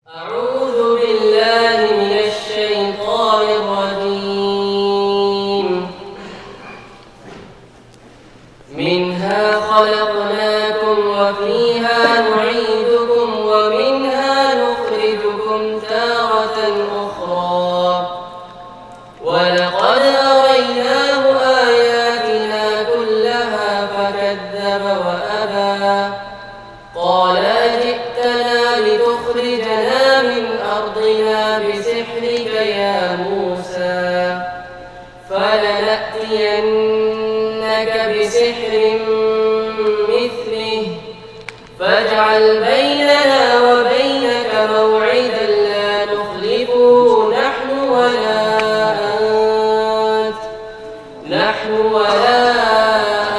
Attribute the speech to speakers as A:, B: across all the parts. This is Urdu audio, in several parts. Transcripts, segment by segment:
A: أعوذ بالله من الشيطان الرجيم. منها خلقناكم وفيها نعيدكم ومنها نخرجكم تارة أخرى ولقد أريناه آياتنا كلها فكذب وأبى قال أجئتنا لتخرجنا من أرضنا بسحرك يا موسى فلنأتينك بسحر مثله فاجعل بيننا وبينك موعدا لا نخلفه نحن ولا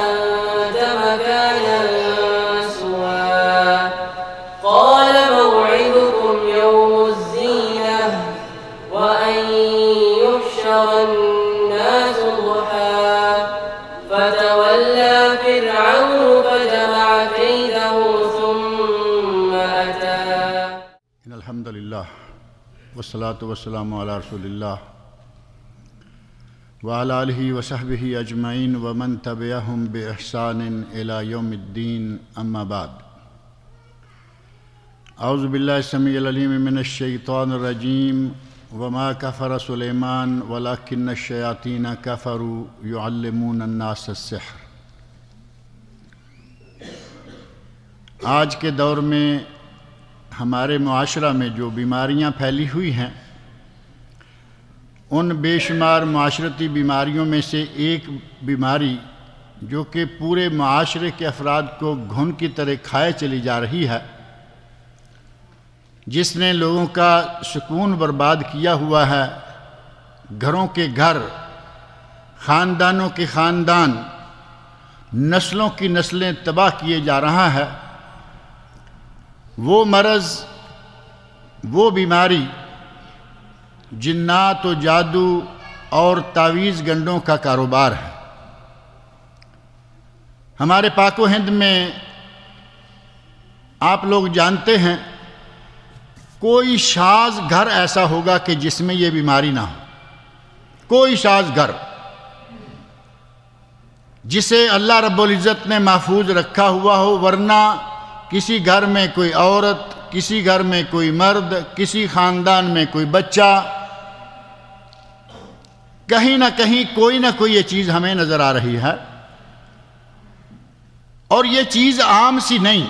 A: أنت مكانا سوى قال موعدكم يوم الزينة وأن يحشر الناس ضحى فتولى فرعون فجمع كيده ثم أتى.
B: إن الحمد لله والصلاة والسلام على رسول الله وعلى آله وصحبه أجمعين ومن تبعهم بإحسان إلى يوم الدين أما بعد. أعوذ بالله السميع العليم من الشيطان الرجيم. وما كفر سليمان ولكن الشياطين كفروا يعلمون الناس السحر. آج کے دور میں ہمارے معاشرہ میں جو بیماریاں پھیلی ہوئی ہیں ان بے شمار معاشرتی بیماریوں میں سے ایک بیماری جو کہ پورے معاشرے کے افراد کو گھن کی طرح کھائے چلی جا رہی ہے، جس نے لوگوں کا سکون برباد کیا ہوا ہے، گھروں کے گھر، خاندانوں کے خاندان، نسلوں کی نسلیں تباہ کیے جا رہا ہے، وہ مرض، وہ بیماری جنات و جادو اور تعویذ گنڈوں کا کاروبار ہے۔ ہمارے پاک و ہند میں آپ لوگ جانتے ہیں کوئی شاذ گھر ایسا ہوگا کہ جس میں یہ بیماری نہ ہو، کوئی شاذ گھر جسے اللہ رب العزت نے محفوظ رکھا ہوا ہو، ورنہ کسی گھر میں کوئی عورت، کسی گھر میں کوئی مرد، کسی خاندان میں کوئی بچہ، کہیں نہ کہیں کوئی نہ کوئی یہ چیز ہمیں نظر آ رہی ہے، اور یہ چیز عام سی نہیں،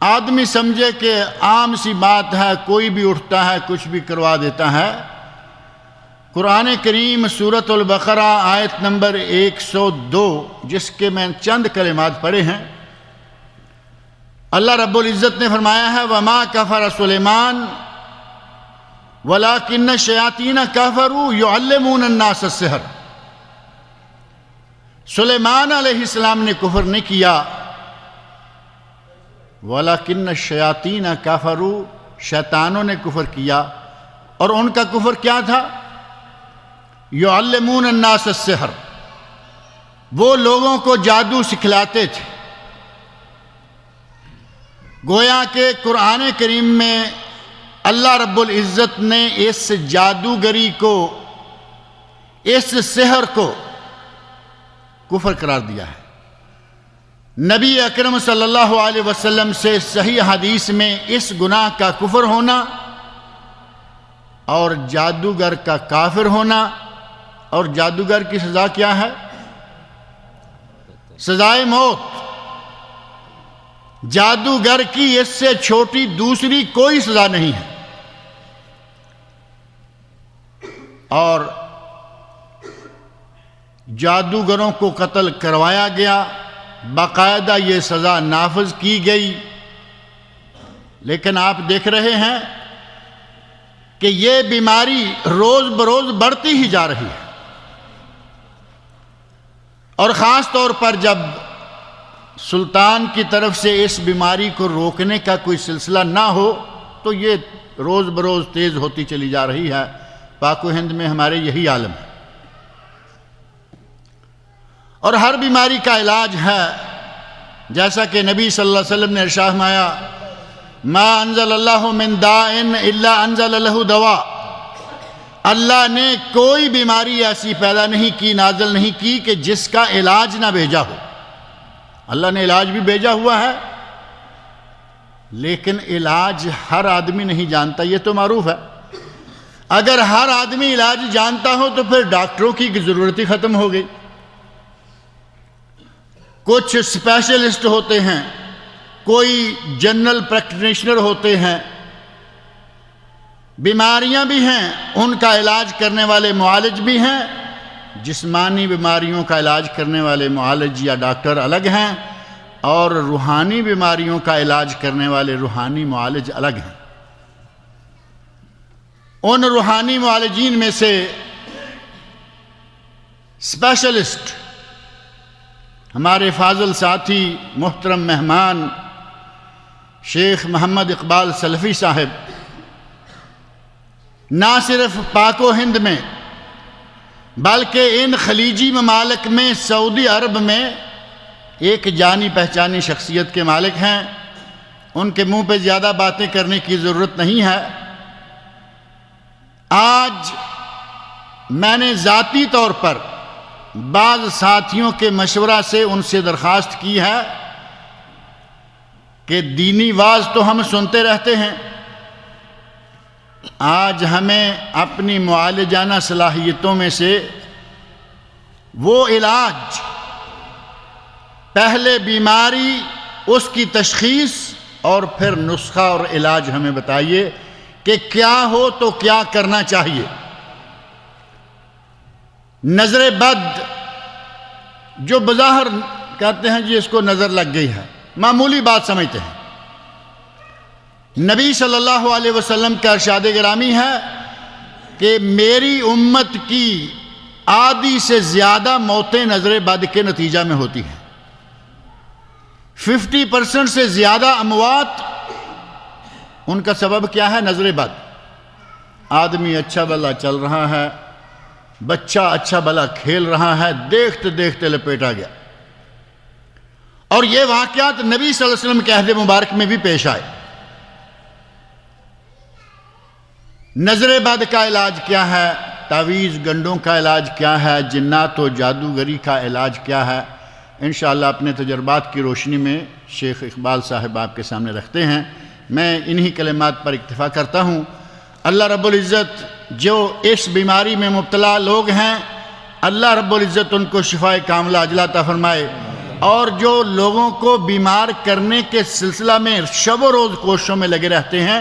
B: آدمی سمجھے کہ عام سی بات ہے، کوئی بھی اٹھتا ہے کچھ بھی کروا دیتا ہے۔ قرآن کریم سورۃ البقرہ آیت نمبر 102 جس کے میں چند کلمات پڑھے ہیں، اللہ رب العزت نے فرمایا ہے وَمَا كَفَرَ سُلَيْمَانُ وَلَكِنَّ الشَّيَاطِينَ كَفَرُوا يُعَلِّمُونَ النَّاسَ السِّحْرَ۔ سلیمان علیہ السلام نے کفر نہیں کیا، وَلَكِنَّ الشَّيَاطِينَ كَفَرُوا، شیطانوں نے کفر کیا، اور ان کا کفر کیا تھا؟ يُعَلِّمُونَ النَّاسَ السِّحْرَ، وہ لوگوں کو جادو سکھلاتے تھے۔ گویا کہ قرآن کریم میں اللہ رب العزت نے اس جادوگری کو، اس سحر کو کفر قرار دیا ہے۔ نبی اکرم صلی اللہ علیہ وسلم سے صحیح حدیث میں اس گناہ کا کفر ہونا اور جادوگر کا کافر ہونا، اور جادوگر کی سزا کیا ہے؟ سزائے موت۔ جادوگر کی اس سے چھوٹی دوسری کوئی سزا نہیں ہے، اور جادوگروں کو قتل کروایا گیا، باقاعدہ یہ سزا نافذ کی گئی، لیکن آپ دیکھ رہے ہیں کہ یہ بیماری روز بروز بڑھتی ہی جا رہی ہے، اور خاص طور پر جب سلطان کی طرف سے اس بیماری کو روکنے کا کوئی سلسلہ نہ ہو تو یہ روز بروز تیز ہوتی چلی جا رہی ہے۔ پاک و ہند میں ہمارے یہی عالم ہے، اور ہر بیماری کا علاج ہے، جیسا کہ نبی صلی اللہ علیہ وسلم نے ارشاد فرمایا ما انزل اللہ من داء الا انزل له دواء، اللہ نے کوئی بیماری ایسی پیدا نہیں کی، نازل نہیں کی کہ جس کا علاج نہ بھیجا ہو۔ اللہ نے علاج بھی بھیجا ہوا ہے، لیکن علاج ہر آدمی نہیں جانتا، یہ تو معروف ہے۔ اگر ہر آدمی علاج جانتا ہو تو پھر ڈاکٹروں کی ضرورت ہی ختم ہو گئی۔ کچھ اسپیشلسٹ ہوتے ہیں، کوئی جنرل پریکٹیشنر ہوتے ہیں، بیماریاں بھی ہیں، ان کا علاج کرنے والے معالج بھی ہیں، جسمانی بیماریوں کا علاج کرنے والے معالج یا ڈاکٹر الگ ہیں، اور روحانی بیماریوں کا علاج کرنے والے روحانی معالج الگ ہیں۔ ان روحانی معالجین میں سے اسپیشلسٹ ہمارے فاضل ساتھی محترم مہمان شیخ محمد اقبال سلفی صاحب نہ صرف پاک و ہند میں بلکہ ان خلیجی ممالک میں، سعودی عرب میں ایک جانی پہچانی شخصیت کے مالک ہیں۔ ان کے منہ پہ زیادہ باتیں کرنے کی ضرورت نہیں ہے۔ آج میں نے ذاتی طور پر بعض ساتھیوں کے مشورہ سے ان سے درخواست کی ہے کہ دینی واعظ تو ہم سنتے رہتے ہیں، آج ہمیں اپنی معالجانہ صلاحیتوں میں سے وہ علاج، پہلے بیماری، اس کی تشخیص اور پھر نسخہ اور علاج ہمیں بتائیے کہ کیا ہو تو کیا کرنا چاہیے۔ نظر بد جو بظاہر کہتے ہیں جی اس کو نظر لگ گئی ہے، معمولی بات سمجھتے ہیں۔ نبی صلی اللہ علیہ وسلم کا ارشاد گرامی ہے کہ میری امت کی آدھی سے زیادہ موتیں نظر بد کے نتیجہ میں ہوتی ہیں۔ 50% سے زیادہ اموات، ان کا سبب کیا ہے؟ نظر بد۔ آدمی اچھا بھلا چل رہا ہے، بچہ اچھا بھلا کھیل رہا ہے، دیکھتے دیکھتے لپیٹا گیا۔ اور یہ واقعات نبی صلی اللہ علیہ وسلم کے عہد مبارک میں بھی پیش آئے۔ نظر بد کا علاج کیا ہے؟ تعویذ گنڈوں کا علاج کیا ہے؟ جنات و جادوگری کا علاج کیا ہے؟ انشاءاللہ اپنے تجربات کی روشنی میں شیخ اقبال صاحب آپ کے سامنے رکھتے ہیں۔ میں انہی کلمات پر اکتفا کرتا ہوں۔ اللہ رب العزت جو اس بیماری میں مبتلا لوگ ہیں، اللہ رب العزت ان کو شفائے کاملہ عاجلہ عطا فرمائے، اور جو لوگوں کو بیمار کرنے کے سلسلہ میں شب و روز کوششوں میں لگے رہتے ہیں،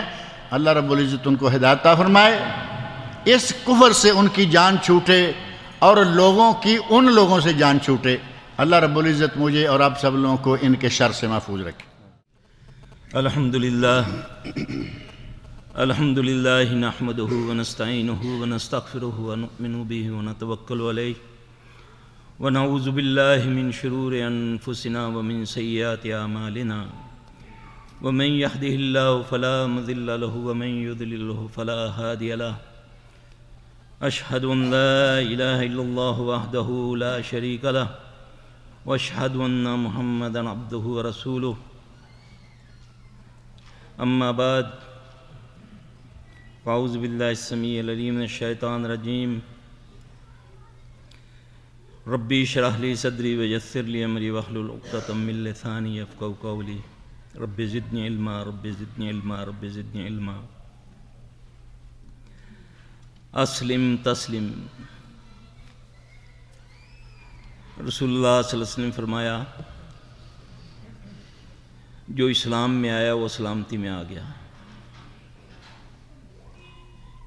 B: اللہ رب العزت ان کو ہدایت عطا فرمائے، اس کفر سے ان کی جان چھوٹے اور لوگوں کی ان لوگوں سے جان چھوٹے۔ اللہ رب العزت مجھے اور آپ سب لوگوں کو ان کے شر سے محفوظ رکھے۔
C: الحمدللہ نحمدہ ونستعینہ ونستغفرہ ونؤمن بہ ونتوکل علیہ ونعوذ باللہ من شرور انفسنا ومن سیئات اعمالنا ومن یہدہ اللہ فلا مضل لہ ومن یضللہ فلا ہادی لہ اشہد ان لا الہ الا اللہ وحدہ لا شریک لہ واشہد ان محمدا عبدہ ورسولہ اما بعد اعوذ باللہ السمیع العلیم من الشیطان الرجیم ربی اشرح لی صدری ویسر لی امری واحلل عقدۃ من لسانی یفقہوا قولی رب زدنی علما رب زدنی علما رب زدنی علما اسلم تسلم۔ رسول اللہ صلی اللہ علیہ وسلم فرمایا جو اسلام میں آیا وہ سلامتی میں آ گیا۔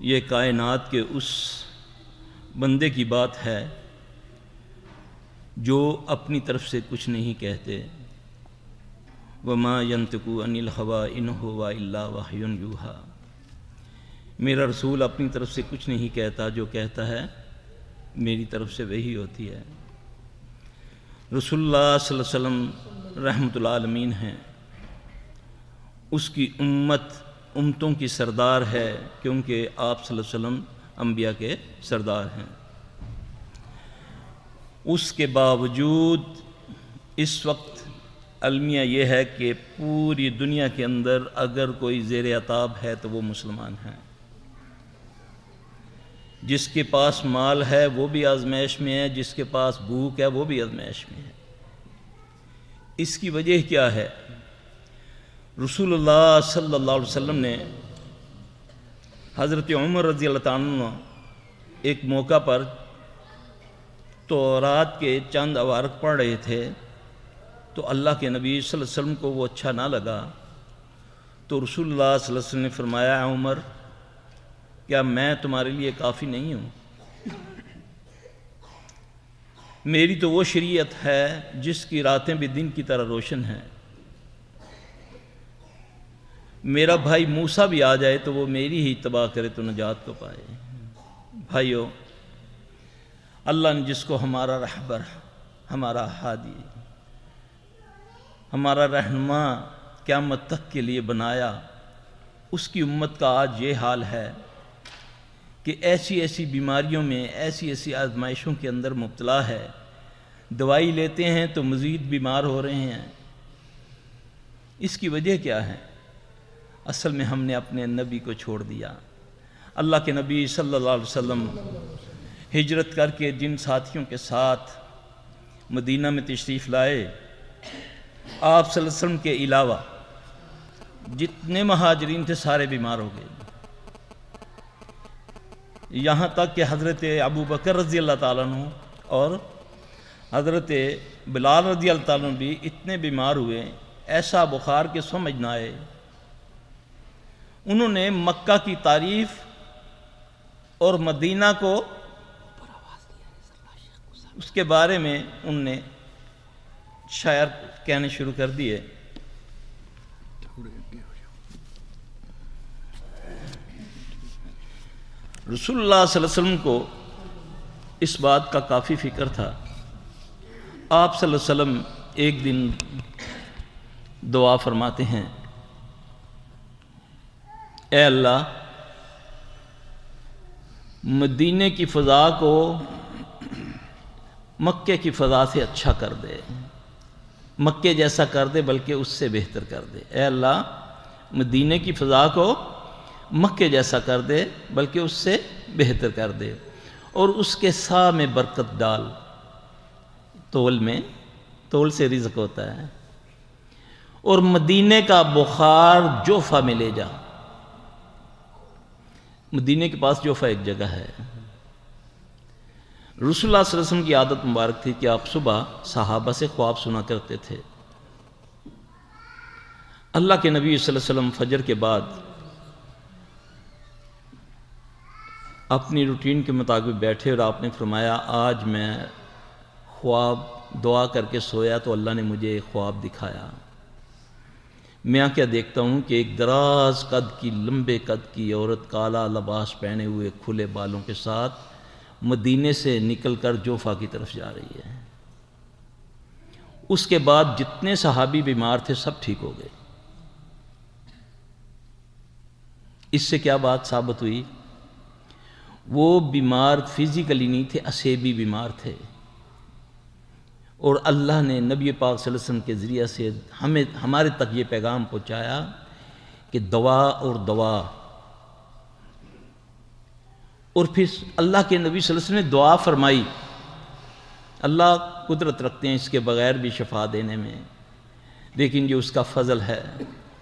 C: یہ کائنات کے اس بندے کی بات ہے جو اپنی طرف سے کچھ نہیں کہتے، وما ينطق عن الهوى ان هو الا وحی یوحی، میرا رسول اپنی طرف سے کچھ نہیں کہتا، جو کہتا ہے میری طرف سے وحی ہوتی ہے۔ رسول اللہ صلی اللہ علیہ وسلم رحمۃ العالمین ہیں، اس کی امت امتوں کی سردار ہے، کیونکہ آپ صلی اللہ علیہ وسلم انبیاء کے سردار ہیں۔ اس کے باوجود اس وقت المیہ یہ ہے کہ پوری دنیا کے اندر اگر کوئی زیر عطاب ہے تو وہ مسلمان ہیں. جس کے پاس مال ہے وہ بھی آزمائش میں ہے، جس کے پاس بھوک ہے وہ بھی آزمائش میں ہے. اس کی وجہ کیا ہے؟ رسول اللہ صلی اللہ علیہ وسلم نے حضرت عمر رضی اللہ تعالیٰ عنہ ایک موقع پر تورات کے چند عبارت پڑھ رہے تھے تو اللہ کے نبی صلی اللہ علیہ وسلم کو وہ اچھا نہ لگا، تو رسول اللہ صلی اللہ علیہ وسلم نے فرمایا، عمر کیا میں تمہارے لیے کافی نہیں ہوں؟ میری تو وہ شریعت ہے جس کی راتیں بھی دن کی طرح روشن ہیں. میرا بھائی موسیٰ بھی آ جائے تو وہ میری ہی اتباع کرے تو نجات کو پائے. بھائیو، اللہ نے جس کو ہمارا رہبر، ہمارا ہادی، ہمارا رہنما قیامت تک کے لیے بنایا، اس کی امت کا آج یہ حال ہے کہ ایسی ایسی بیماریوں میں، ایسی ایسی آزمائشوں کے اندر مبتلا ہے. دوائی لیتے ہیں تو مزید بیمار ہو رہے ہیں. اس کی وجہ کیا ہے؟ اصل میں ہم نے اپنے نبی کو چھوڑ دیا. اللہ کے نبی صلی اللہ علیہ وسلم ہجرت کر کے جن ساتھیوں کے ساتھ مدینہ میں تشریف لائے، آپ صلی اللہ علیہ وسلم کے علاوہ جتنے مہاجرین تھے سارے بیمار ہو گئے. یہاں تک کہ حضرت ابو بکر رضی اللہ تعالیٰ عنہ اور حضرت بلال رضی اللہ تعالیٰ عنہ بھی اتنے بیمار ہوئے، ایسا بخار کے سمجھ نہ آئے. انہوں نے مکہ کی تعریف اور مدینہ کو، اس کے بارے میں ان نے شاعر کہنے شروع کر دیے. رسول اللہ صلی اللہ علیہ وسلم کو اس بات کا کافی فکر تھا. آپ صلی اللہ علیہ وسلم ایک دن دعا فرماتے ہیں، اے اللہ مدینے کی فضا کو مکے کی فضا سے اچھا کر دے، مکے جیسا کر دے بلکہ اس سے بہتر کر دے. اے اللہ مدینے کی فضا کو مکے جیسا کر دے بلکہ اس سے بہتر کر دے، اور اس کے سا میں برکت ڈال. تول سے رزق ہوتا ہے، اور مدینے کا بخار جوفہ میں لے جا. مدینے کے پاس جوفہ ایک جگہ ہے. رسول اللہ صلی اللہ علیہ وسلم کی عادت مبارک تھی کہ آپ صبح صحابہ سے خواب سنا کرتے تھے. اللہ کے نبی صلی اللہ علیہ وسلم فجر کے بعد اپنی روٹین کے مطابق بیٹھے اور آپ نے فرمایا، آج میں خواب دعا کر کے سویا تو اللہ نے مجھے ایک خواب دکھایا. میں کیا دیکھتا ہوں کہ ایک دراز قد کی، لمبے قد کی عورت کالا لباس پہنے ہوئے کھلے بالوں کے ساتھ مدینے سے نکل کر جوفہ کی طرف جا رہی ہے. اس کے بعد جتنے صحابی بیمار تھے سب ٹھیک ہو گئے. اس سے کیا بات ثابت ہوئی؟ وہ بیمار فزیکلی نہیں تھے، اسیبی بیمار تھے، اور اللہ نے نبی پاک صلی اللہ علیہ وسلم کے ذریعہ سے ہمارے تک یہ پیغام پہنچایا کہ دوا اور دوا. اور پھر اللہ کے نبی صلی اللہ علیہ وسلم نے دعا فرمائی. اللہ قدرت رکھتے ہیں اس کے بغیر بھی شفا دینے میں، لیکن جو اس کا فضل ہے،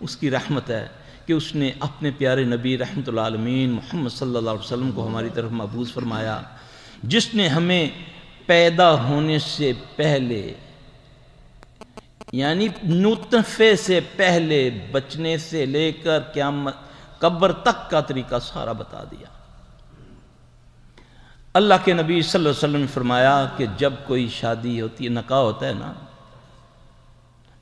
C: اس کی رحمت ہے کہ اس نے اپنے پیارے نبی رحمت اللہ عالمین محمد صلی اللہ علیہ وسلم کو ہماری طرف مبعوث فرمایا، جس نے ہمیں پیدا ہونے سے پہلے، یعنی نطفے سے پہلے بچنے سے لے کر قیامت قبر تک کا طریقہ سارا بتا دیا. اللہ کے نبی صلی اللہ علیہ وسلم نے فرمایا کہ جب کوئی شادی ہوتی ہے، نکاح ہوتا ہے نا،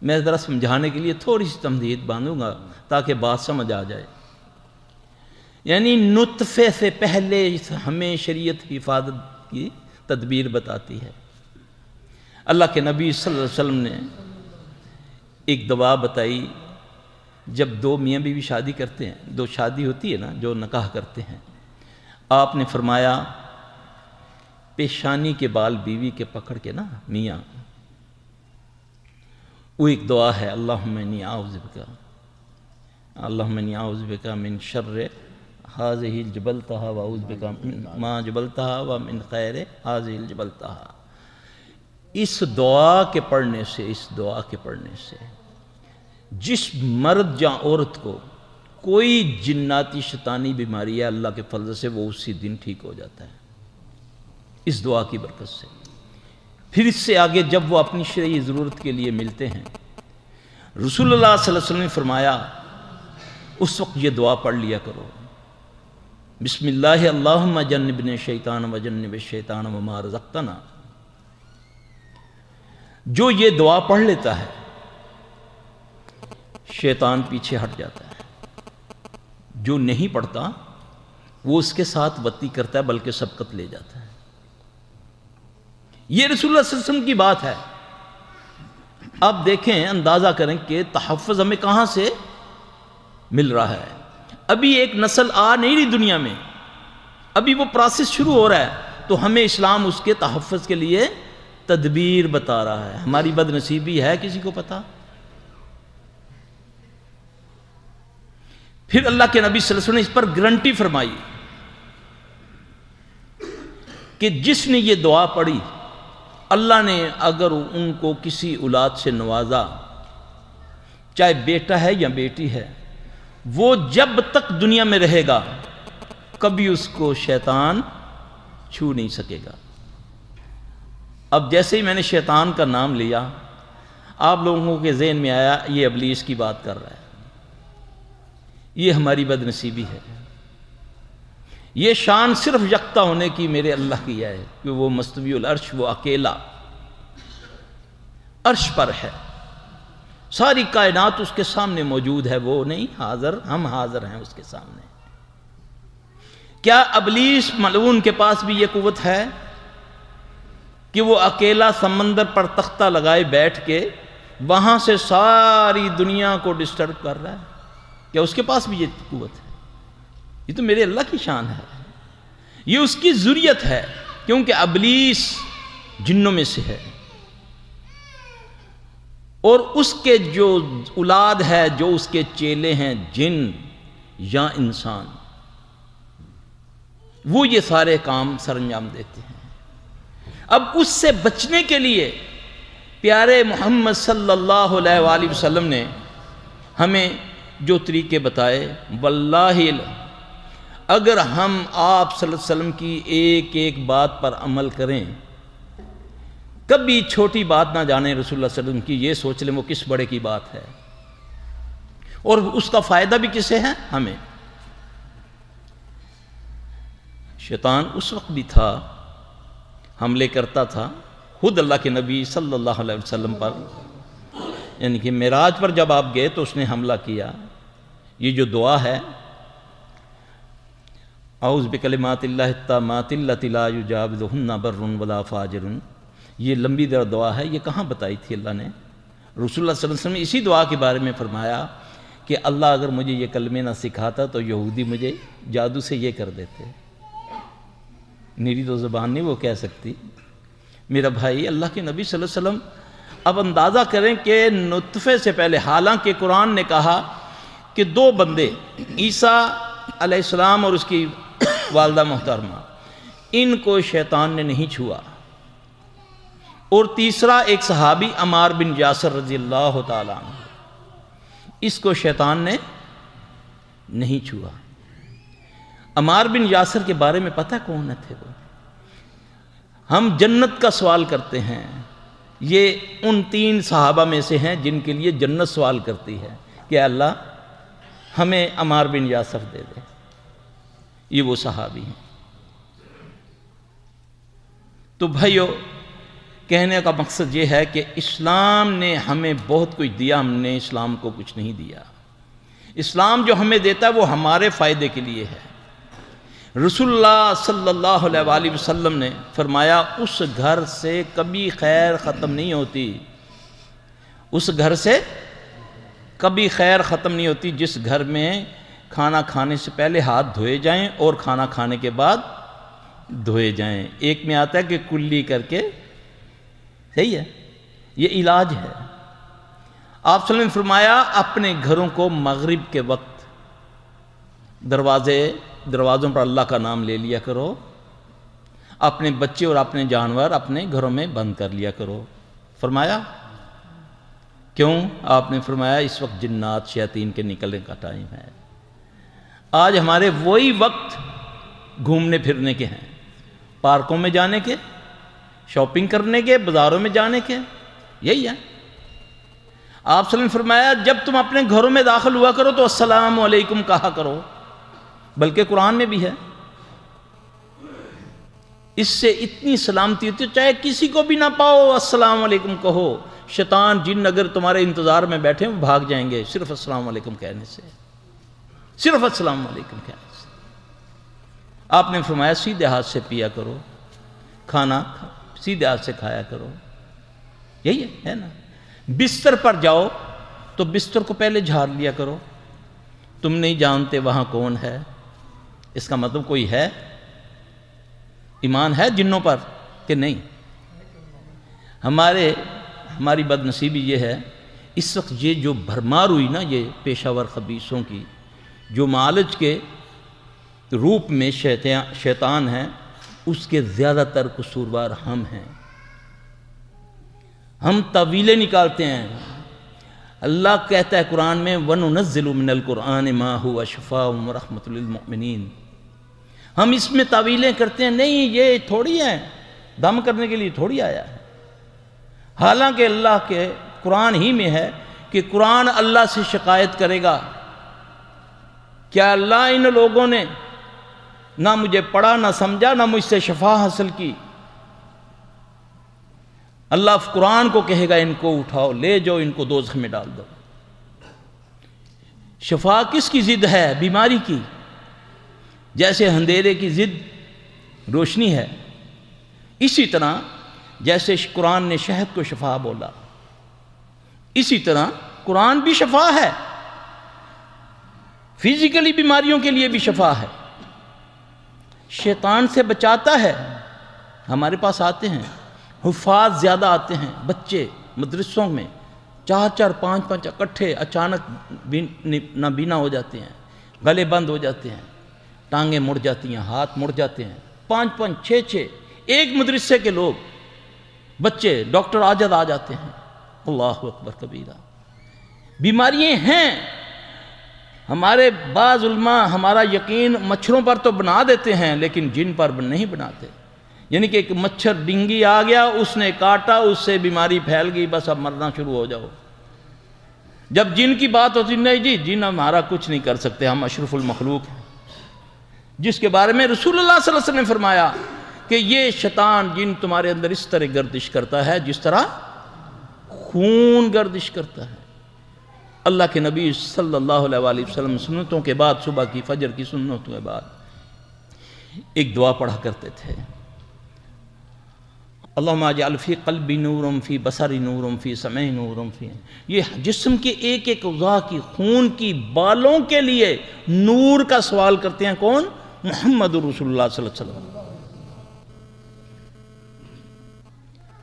C: میں ذرا سمجھانے کے لیے تھوڑی سی تمہید باندھوں گا تاکہ بات سمجھ آ جائے. یعنی نطفے سے پہلے ہمیں شریعت حفاظت کی تدبیر بتاتی ہے. اللہ کے نبی صلی اللہ علیہ وسلم نے ایک دوا بتائی. جب دو میاں بیوی شادی کرتے ہیں، دو شادی ہوتی ہے نا، جو نکاح کرتے ہیں، آپ نے فرمایا پیشانی کے بال بیوی کے پکڑ کے نا میاں وہ ایک دعا ہے، اللہم انی اعوذ بک من شر ہذہ جبلتہا واعوذ بک من ما جبلتہا ومن خیر ہذہ جبلتہا۔ اس دعا کے پڑھنے سے جس مرد یا عورت کو کوئی جناتی شیطانی بیماری ہے، اللہ کے فضل سے وہ اسی دن ٹھیک ہو جاتا ہے، اس دعا کی برکت سے۔ پھر اس سے آگے جب وہ اپنی شرعی ضرورت کے لیے ملتے ہیں، رسول اللہ صلی اللہ علیہ وسلم نے فرمایا اس وقت یہ دعا پڑھ لیا کرو، بسم اللہ اللہم جنبنا الشیطان وجنب الشیطان وما رزقتنا۔ جو یہ دعا پڑھ لیتا ہے شیطان پیچھے ہٹ جاتا ہے، جو نہیں پڑھتا وہ اس کے ساتھ بدی کرتا ہے بلکہ سبقت لے جاتا ہے۔ یہ رسول اللہ صلی اللہ علیہ وسلم کی بات ہے۔ اب دیکھیں، اندازہ کریں کہ تحفظ ہمیں کہاں سے مل رہا ہے۔ ابھی ایک نسل آ نہیں رہی دنیا میں، ابھی وہ پروسیس شروع ہو رہا ہے، تو ہمیں اسلام اس کے تحفظ کے لیے تدبیر بتا رہا ہے۔ ہماری بد نصیبی ہے کسی کو پتا؟ پھر اللہ کے نبی صلی اللہ علیہ وسلم نے اس پر گارنٹی فرمائی کہ جس نے یہ دعا پڑھی، اللہ نے اگر ان کو کسی اولاد سے نوازا، چاہے بیٹا ہے یا بیٹی ہے، وہ جب تک دنیا میں رہے گا کبھی اس کو شیطان چھو نہیں سکے گا۔ اب جیسے ہی میں نے شیطان کا نام لیا، آپ لوگوں کے ذہن میں آیا یہ ابلیس کی بات کر رہا ہے۔ یہ ہماری بد نصیبی ہے۔ یہ شان صرف یکتا ہونے کی میرے اللہ کی ہے کہ وہ مستوی العرش، وہ اکیلا عرش پر ہے، ساری کائنات اس کے سامنے موجود ہے، وہ نہیں حاضر، ہم حاضر ہیں اس کے سامنے۔ کیا ابلیس ملعون کے پاس بھی یہ قوت ہے کہ وہ اکیلا سمندر پر تختہ لگائے بیٹھ کے وہاں سے ساری دنیا کو ڈسٹرب کر رہا ہے؟ کیا اس کے پاس بھی یہ قوت ہے؟ یہ تو میرے اللہ کی شان ہے، یہ اس کی ذریت ہے، کیونکہ ابلیس جنوں میں سے ہے، اور اس کے جو اولاد ہے، جو اس کے چیلے ہیں، جن یا انسان، وہ یہ سارے کام سر انجام دیتے ہیں۔ اب اس سے بچنے کے لیے پیارے محمد صلی اللہ علیہ وآلہ وسلم نے ہمیں جو طریقے بتائے، واللہ اگر ہم آپ صلی اللہ علیہ وسلم کی ایک ایک بات پر عمل کریں، کبھی چھوٹی بات نہ جانیں رسول اللہ صلی اللہ علیہ وسلم کی، یہ سوچ لیں وہ کس بڑے کی بات ہے، اور اس کا فائدہ بھی کسے ہے؟ ہمیں۔ شیطان اس وقت بھی تھا، حملے کرتا تھا خود اللہ کے نبی صلی اللہ علیہ وسلم پر، یعنی کہ معراج پر جب آپ گئے تو اس نے حملہ کیا۔ یہ جو دعا ہے، اعوذ بکلمات اللہ التامات اللاتی لا یجاوزہن بر ولا فاجر، یہ لمبی دعا ہے، یہ کہاں بتائی تھی اللہ نے؟ رسول اللہ صلی اللہ علیہ وسلم نے اسی دعا کے بارے میں فرمایا کہ اللہ اگر مجھے یہ کلمے نہ سکھاتا تو یہودی مجھے جادو سے یہ کر دیتے۔ میری تو زبان نہیں وہ کہہ سکتی۔ میرا بھائی، اللہ کے نبی صلی اللہ علیہ وسلم، اب اندازہ کریں کہ نطفے سے پہلے، حالانکہ قرآن نے کہا کہ دو بندے، عیسیٰ علیہ السلام اور اس کی والدہ محترمہ، ان کو شیطان نے نہیں چھوا، اور تیسرا ایک صحابی عمار بن یاسر رضی اللہ تعالیٰ عنہ، اس کو شیطان نے نہیں چھوا۔ عمار بن یاسر کے بارے میں پتہ کون تھے وہ؟ ہم جنت کا سوال کرتے ہیں، یہ ان 3 صحابہ میں سے ہیں جن کے لیے جنت سوال کرتی ہے کہ اللہ ہمیں عمار بن یاسر دے دے۔ یہ وہ صحابی ہیں۔ تو بھائیو، کہنے کا مقصد یہ ہے کہ اسلام نے ہمیں بہت کچھ دیا، ہم نے اسلام کو کچھ نہیں دیا۔ اسلام جو ہمیں دیتا ہے وہ ہمارے فائدے کے لیے ہے۔ رسول اللہ صلی اللہ علیہ وآلہ وسلم نے فرمایا اس گھر سے کبھی خیر ختم نہیں ہوتی، اس گھر سے کبھی خیر ختم نہیں ہوتی جس گھر میں کھانا کھانے سے پہلے ہاتھ دھوئے جائیں اور کھانا کھانے کے بعد دھوئے جائیں۔ ایک میں آتا ہے کہ کلی کر کے، صحیح ہے، یہ علاج ہے۔ آپ صلی اللہ علیہ وسلم نے فرمایا اپنے گھروں کو مغرب کے وقت دروازوں پر اللہ کا نام لے لیا کرو، اپنے بچے اور اپنے جانور اپنے گھروں میں بند کر لیا کرو۔ فرمایا کیوں؟ آپ نے فرمایا اس وقت جنات شیاطین کے نکلنے کا ٹائم ہے۔ آج ہمارے وہی وقت گھومنے پھرنے کے ہیں، پارکوں میں جانے کے، شاپنگ کرنے کے، بازاروں میں جانے کے، یہی ہے۔ آپ صلی اللہ علیہ وسلم نے فرمایا جب تم اپنے گھروں میں داخل ہوا کرو تو السلام علیکم کہا کرو، بلکہ قرآن میں بھی ہے۔ اس سے اتنی سلامتی ہوتی ہے، چاہے کسی کو بھی نہ پاؤ السلام علیکم کہو۔ شیطان جن اگر تمہارے انتظار میں بیٹھے وہ بھاگ جائیں گے صرف السلام علیکم کہنے سے، صرف السلام علیکم کہنے سے۔ آپ نے فرمایا سیدھے ہاتھ سے پیا کرو، کھانا سیدھے ہاتھ سے کھایا کرو، یہی ہے نا۔ بستر پر جاؤ تو بستر کو پہلے جھاڑ لیا کرو، تم نہیں جانتے وہاں کون ہے۔ اس کا مطلب کوئی ہے، ایمان ہے جنوں پر کہ نہیں؟ ہماری بد نصیبی یہ ہے اس وقت یہ جو بھرمار ہوئی نا یہ پیشہ ور خبیثوں کی، جو معالج کے روپ میں شیطان ہیں، اس کے زیادہ تر قصوروار ہم ہیں۔ ہم تعویلیں نکالتے ہیں۔ اللہ کہتا ہے قرآن میں وَنُنَزِّلُ مِنَ الْقُرْآنِ مَا هُوَ شِفَاءٌ وَرَحْمَةٌ لِلْمُؤْمِنِينَ۔ ہم اس میں تعویلیں کرتے ہیں، نہیں یہ تھوڑی ہے، دم کرنے کے لیے تھوڑی آیا ہے۔ حالانکہ اللہ کے قرآن ہی میں ہے کہ قرآن اللہ سے شکایت کرے گا، کیا اللہ ان لوگوں نے نہ مجھے پڑھا نہ سمجھا نہ مجھ سے شفا حاصل کی؟ اللہ قرآن کو کہے گا ان کو اٹھاؤ لے جاؤ ان کو دوزخ میں ڈال دو۔ شفا کس کی ضد ہے؟ بیماری کی۔ جیسے اندھیرے کی ضد روشنی ہے، اسی طرح جیسے قرآن نے شہد کو شفا بولا، اسی طرح قرآن بھی شفا ہے، فزیکلی بیماریوں کے لیے بھی شفا ہے، شیطان سے بچاتا ہے۔ ہمارے پاس آتے ہیں حفاظ، زیادہ آتے ہیں بچے مدرسوں میں، 4 5 اکٹھے، اچانک نابینا ہو جاتے ہیں، گلے بند ہو جاتے ہیں، ٹانگیں مڑ جاتی ہیں، ہاتھ مڑ جاتے ہیں، 5 6 ایک مدرسے کے لوگ بچے ڈاکٹر آجد آ جاتے ہیں۔ اللہ اکبر کبیرہ، بیماریاں ہیں۔ ہمارے بعض علماء ہمارا یقین مچھروں پر تو بنا دیتے ہیں لیکن جن پر نہیں بناتے، یعنی کہ ایک مچھر ڈنگی آ گیا، اس نے کاٹا، اس سے بیماری پھیل گئی، بس اب مرنا شروع ہو جاؤ۔ جب جن کی بات ہوتی نہیں جی جن ہمارا کچھ نہیں کر سکتے، ہم اشرف المخلوق ہیں، جس کے بارے میں رسول اللہ صلی اللہ علیہ وسلم نے فرمایا کہ یہ شیطان جن تمہارے اندر اس طرح گردش کرتا ہے جس طرح خون گردش کرتا ہے۔ اللہ کے نبی صلی اللہ علیہ وآلہ وسلم سنتوں کے بعد، صبح کی فجر کی سنتوں کے بعد ایک دعا پڑھا کرتے تھے، اللہم اجعل فی قلبی نورم فی بصری نورم فی سمعی نورم فی، یہ جسم کے ایک ایک اعضاء کی خون کی بالوں کے لیے نور کا سوال کرتے ہیں۔ کون؟ محمد رسول اللہ صلی اللہ علیہ وسلم۔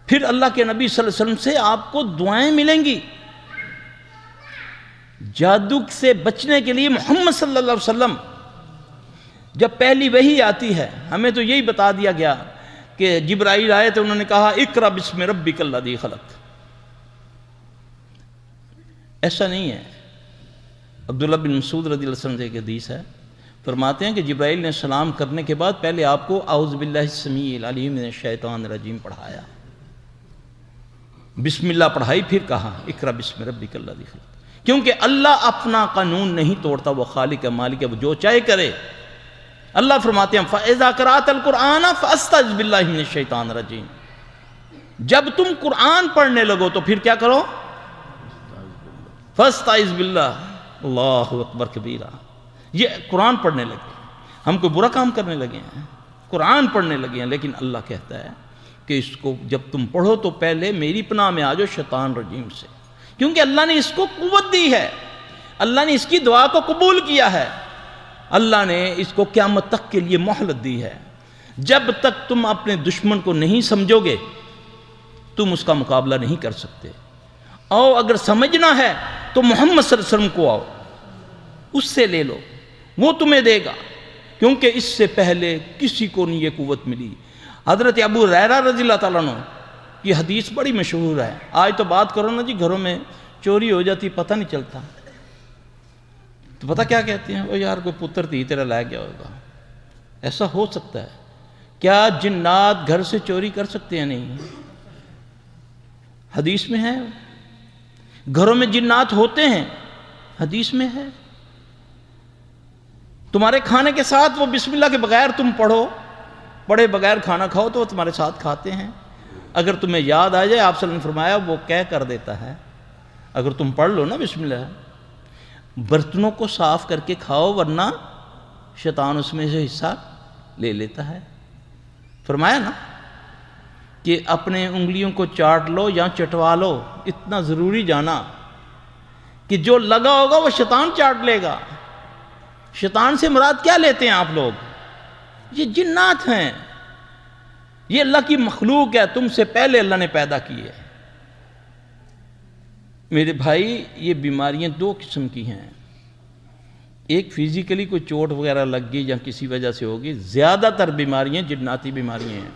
C: پھر اللہ کے نبی صلی اللہ علیہ وسلم سے آپ کو دعائیں ملیں گی۔ جادو سے بچنے کے لیے محمد صلی اللہ علیہ وسلم جب پہلی وحی آتی ہے، ہمیں تو یہی بتا دیا گیا کہ جبرائیل آئے تو انہوں نے کہا اقرأ بسم ربک الذی خلق۔ ایسا نہیں ہے۔ عبداللہ بن مسعود رضی اللہ عنہ سے ایک حدیث ہے، فرماتے ہیں کہ جبرائیل نے سلام کرنے کے بعد پہلے آپ کو اعوذ باللہ السمیع العلیم من الشیطان الرجیم پڑھایا، بسم اللہ پڑھائی، پھر کہا اقرأ بسم ربک الذی خلق، کیونکہ اللہ اپنا قانون نہیں توڑتا، وہ خالق ہے، مالک ہے، وہ جو چاہے کرے۔ اللہ فرماتے ہیں فَإِذَا قَرَأْتَ الْقُرْآنَ فَأَسْتَعِذْ بِاللَّهِ مِنَ الشَّيْطَانِ الرَّجِيمِ، جب تم قرآن پڑھنے لگو تو پھر کیا کرو؟ فَأَسْتَعِذْ بِاللَّهِ، اللہ اکبر کبیرہ۔ یہ قرآن پڑھنے لگے، ہم کوئی برا کام کرنے لگے ہیں، قرآن پڑھنے لگے ہیں، لیکن اللہ کہتا ہے کہ اس کو جب تم پڑھو تو پہلے میری پناہ میں آ جاؤ شیطان رجیم سے، کیونکہ اللہ نے اس کو قوت دی ہے، اللہ نے اس کی دعا کو قبول کیا ہے، اللہ نے اس کو قیامت تک کے لیے مہلت دی ہے۔ جب تک تم اپنے دشمن کو نہیں سمجھو گے تم اس کا مقابلہ نہیں کر سکتے۔ آؤ اگر سمجھنا ہے تو محمد صلی اللہ علیہ وسلم کو آؤ، اس سے لے لو، وہ تمہیں دے گا، کیونکہ اس سے پہلے کسی کو نہیں یہ قوت ملی۔ حضرت ابو ہریرہ رضی اللہ تعالیٰ عنہ کی حدیث بڑی مشہور ہے، آج تو بات کرو نا جی گھروں میں چوری ہو جاتی پتہ نہیں چلتا، تو پتہ کیا کہتے ہیں، او یار کوئی پتر تھی تیرا لے گیا ہوگا۔ ایسا ہو سکتا ہے؟ کیا جنات گھر سے چوری کر سکتے ہیں؟ نہیں، حدیث میں ہے، گھروں میں جنات ہوتے ہیں، حدیث میں ہے۔ تمہارے کھانے کے ساتھ وہ بسم اللہ کے بغیر تم پڑھے بغیر کھانا کھاؤ تو وہ تمہارے ساتھ کھاتے ہیں۔ اگر تمہیں یاد آ جائے، آپ صلی اللہ علیہ وسلم نے فرمایا وہ کہہ کر دیتا ہے، اگر تم پڑھ لو نا بسم اللہ، برتنوں کو صاف کر کے کھاؤ ورنہ شیطان اس میں سے حصہ لے لیتا ہے۔ فرمایا نا کہ اپنے انگلیوں کو چاٹ لو یا چٹوا لو، اتنا ضروری جانا کہ جو لگا ہوگا وہ شیطان چاٹ لے گا۔ شیطان سے مراد کیا لیتے ہیں آپ لوگ؟ یہ جنات ہیں، یہ اللہ کی مخلوق ہے، تم سے پہلے اللہ نے پیدا کی ہے۔ میرے بھائی یہ بیماریاں دو قسم کی ہیں، ایک فزیکلی کوئی چوٹ وغیرہ لگ گئی یا کسی وجہ سے ہوگی، زیادہ تر بیماریاں جناتی بیماریاں ہیں۔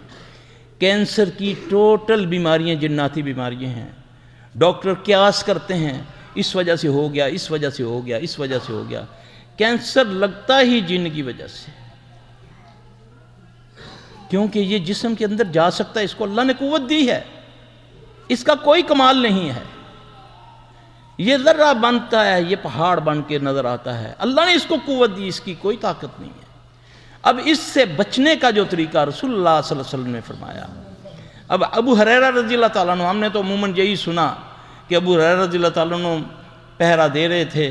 C: کینسر کی ٹوٹل بیماریاں جناتی بیماریاں ہیں۔ ڈاکٹر قیاس کرتے ہیں اس وجہ سے ہو گیا، اس وجہ سے ہو گیا، اس وجہ سے ہو گیا۔ کینسر لگتا ہی جن کی وجہ سے، کیونکہ یہ جسم کے اندر جا سکتا ہے، اس کو اللہ نے قوت دی ہے، اس کا کوئی کمال نہیں ہے۔ یہ ذرہ بنتا ہے، یہ پہاڑ بن کے نظر آتا ہے، اللہ نے اس کو قوت دی، اس کی کوئی طاقت نہیں ہے۔ اب اس سے بچنے کا جو طریقہ رسول اللہ صلی اللہ علیہ وسلم نے فرمایا۔ اب ابو ہریرہ رضی اللہ تعالیٰ عنہ، ہم نے تو عموماً یہی سنا کہ ابو ہریرہ رضی اللہ تعالیٰ عنہ پہرا دے رہے تھے،